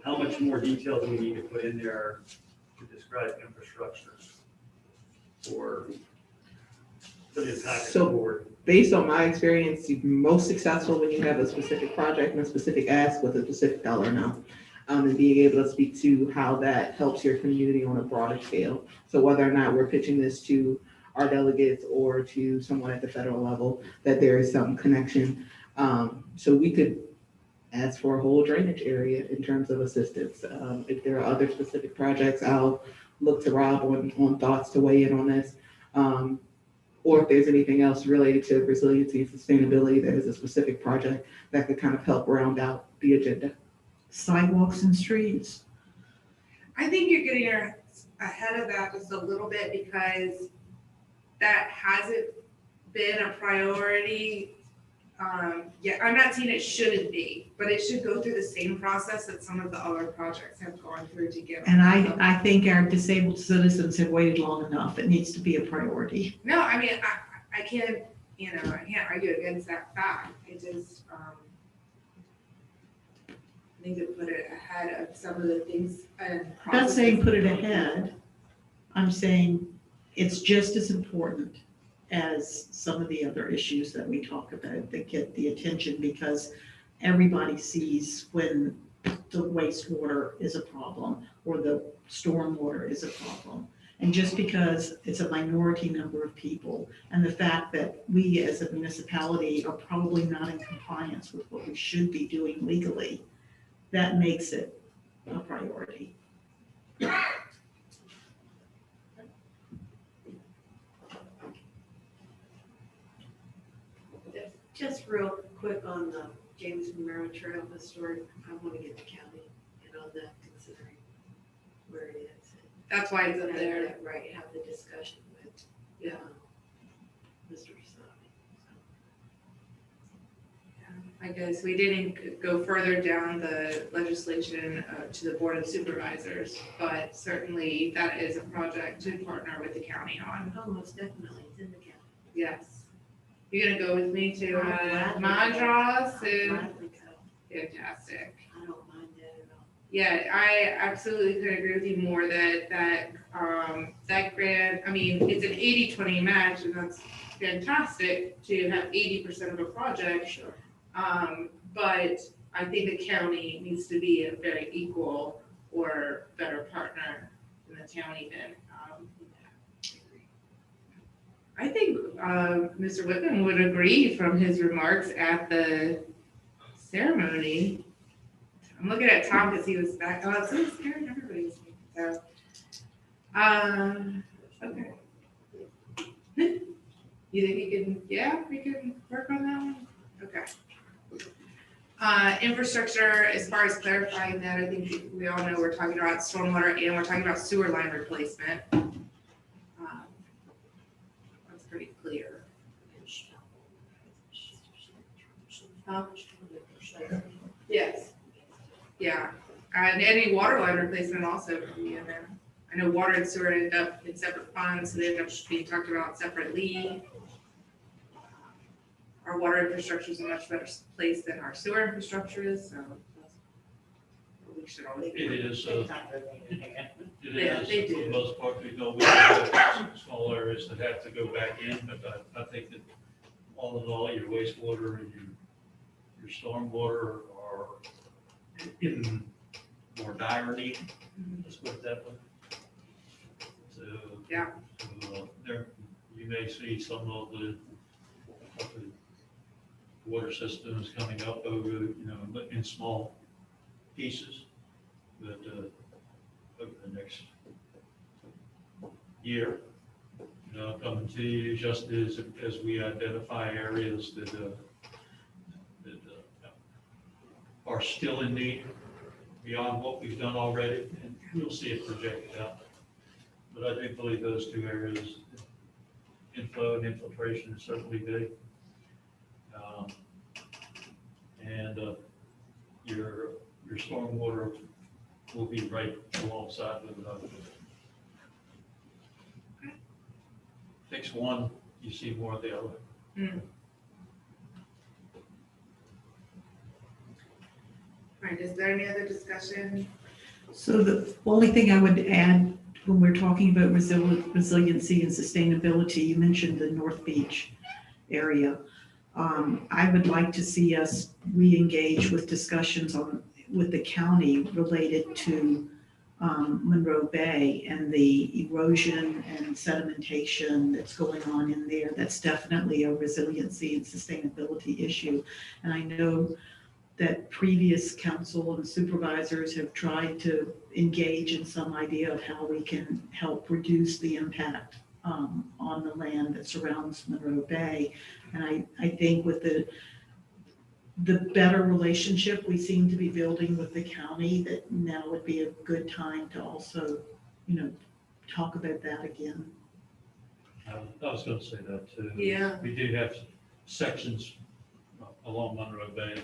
how much more detail do we need to put in there to describe infrastructure? Or the impact of the board? Based on my experience, you're most successful when you have a specific project and a specific ask with a specific dollar amount. And being able to speak to how that helps your community on a broader scale. So whether or not we're pitching this to our delegates or to someone at the federal level, that there is some connection. So we could ask for a whole drainage area in terms of assistance. If there are other specific projects, I'll look to Rob on thoughts to weigh in on this. Or if there's anything else related to resiliency and sustainability, that is a specific project that could kind of help round out the agenda. Sidewalks and streets. I think you're getting ahead of that just a little bit because that hasn't been a priority. Yeah, I'm not saying it shouldn't be, but it should go through the same process that some of the other projects have gone through to get. And I think our disabled citizens have waited long enough. It needs to be a priority. No, I mean, I can't, I can't argue against that fact. It just, I need to put it ahead of some of the things and I'm not saying put it ahead. I'm saying it's just as important as some of the other issues that we talk about that get the attention, because everybody sees when the wastewater is a problem or the stormwater is a problem. And just because it's a minority number of people, and the fact that we as a municipality are probably not in compliance with what we should be doing legally, that makes it a priority. Just real quick on the James Romero Trail Historic, I want to get the county and on that, considering where it is. That's why it's up Have there. that, right, have the discussion with, Yeah. Mr. Sabi. I guess we didn't go further down the legislation to the Board of Supervisors, but certainly that is a project to partner with the county on. Oh, most definitely, it's in the county. Yes. You're gonna go with me to I'll gladly Madras go. and I'll gladly go. fantastic. I don't mind that at all. Yeah, I absolutely could agree with you more that grant, I mean, it's an 80-20 match and that's fantastic to have 80% of a project. Sure. But I think the county needs to be a very equal or better partner than the county then. I think Mr. Whitman would agree from his remarks at the ceremony. I'm looking at Tom because he was back. Oh, so scared everybody was here. So, okay. You think you can, yeah, we can work on that one? Okay. Infrastructure, as far as clarifying that, I think we all know we're talking about stormwater and we're talking about sewer line replacement. That's pretty clear. Huh? Yes. Yeah, and any water line replacement also can be in there. I know water and sewer end up in separate funds, so they end up being talked about separately. Our water infrastructure is in a much better place than our sewer infrastructure is, so we should always be. It is, it Yeah, is, they for do. the most part, we know we have small areas that have to go back in, but I think that all in all, your wastewater and your stormwater are in more dire need, let's put it that way. So. Yeah. So, there, you may see some of the water systems coming up over, in small pieces, but over the next year, coming to you just as we identify areas that are still in need beyond what we've done already, and you'll see it projected out. But I do believe those two areas, inflow and infiltration, is certainly big. And your stormwater will be right alongside with another. Fix one, you see more of the other. All right, is there any other discussion? So the only thing I would add when we're talking about resiliency and sustainability, you mentioned the North Beach area. I would like to see us re-engage with discussions with the county related to Monroe Bay and the erosion and sedimentation that's going on in there. That's definitely a resiliency and sustainability issue. And I know that previous council and supervisors have tried to engage in some idea of how we can help reduce the impact on the land that surrounds Monroe Bay. And I think with the better relationship we seem to be building with the county, that now would be a good time to also, talk about that again. I was going to say that too. Yeah. We do have sections along Monroe Bay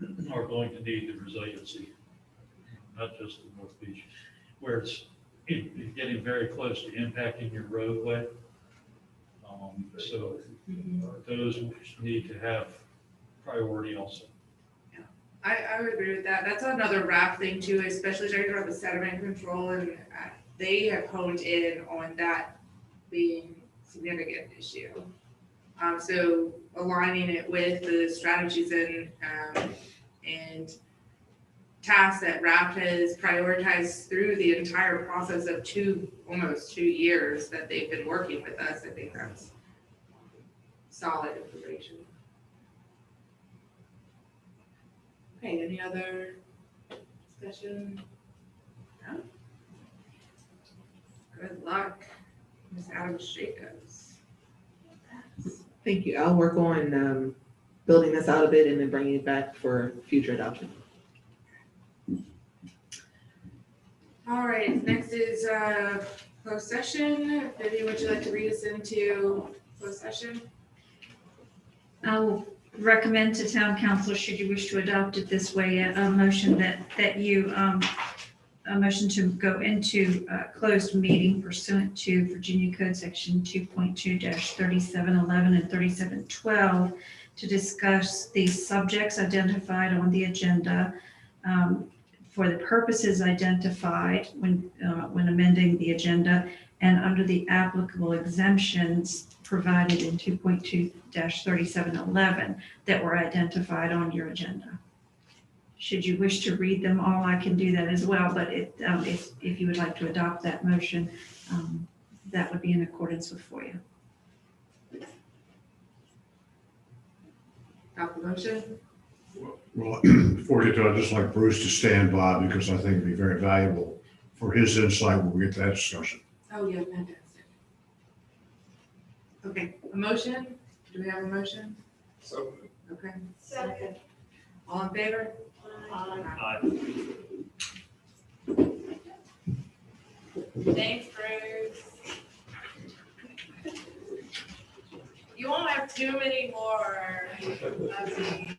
that are going to need the resiliency, not just the North Beach, where it's getting very close to impacting your roadway. So those need to have priority also. I would agree with that. That's another RAP thing too, especially talking about the sediment control, and they have honed in on that being a significant issue. So aligning it with the strategies and tasks that RAP has prioritized through the entire process of almost 2 years that they've been working with us, I think that's solid information. Okay, any other discussion? No? Good luck, Ms. Adams Jacobs. Thank you. I'll work on building this out a bit and then bringing it back for future adoption. All right, next is closed session. Vivian, would you like to read us into closed session? I will recommend to town council, should you wish to adopt it this way, a motion a motion to go into closed meeting pursuant to Virginia Code Section 2.2-3711 and 3712 to discuss the subjects identified on the agenda for the purposes identified when amending the agenda and under the applicable exemptions provided in 2.2-3711 that were identified on your agenda. Should you wish to read them all, I can do that as well, but if you would like to adopt that motion, that would be in accordance with FOIA. Adopt the motion? Well, before you do, I'd just like Bruce to stand by because I think it'd be very valuable for his insight when we get to that discussion. Oh, yeah, fantastic. Okay, a motion? Do we have a motion? So. Okay. Second. All in favor? Aye. Thanks, Bruce. You won't have too many more of these.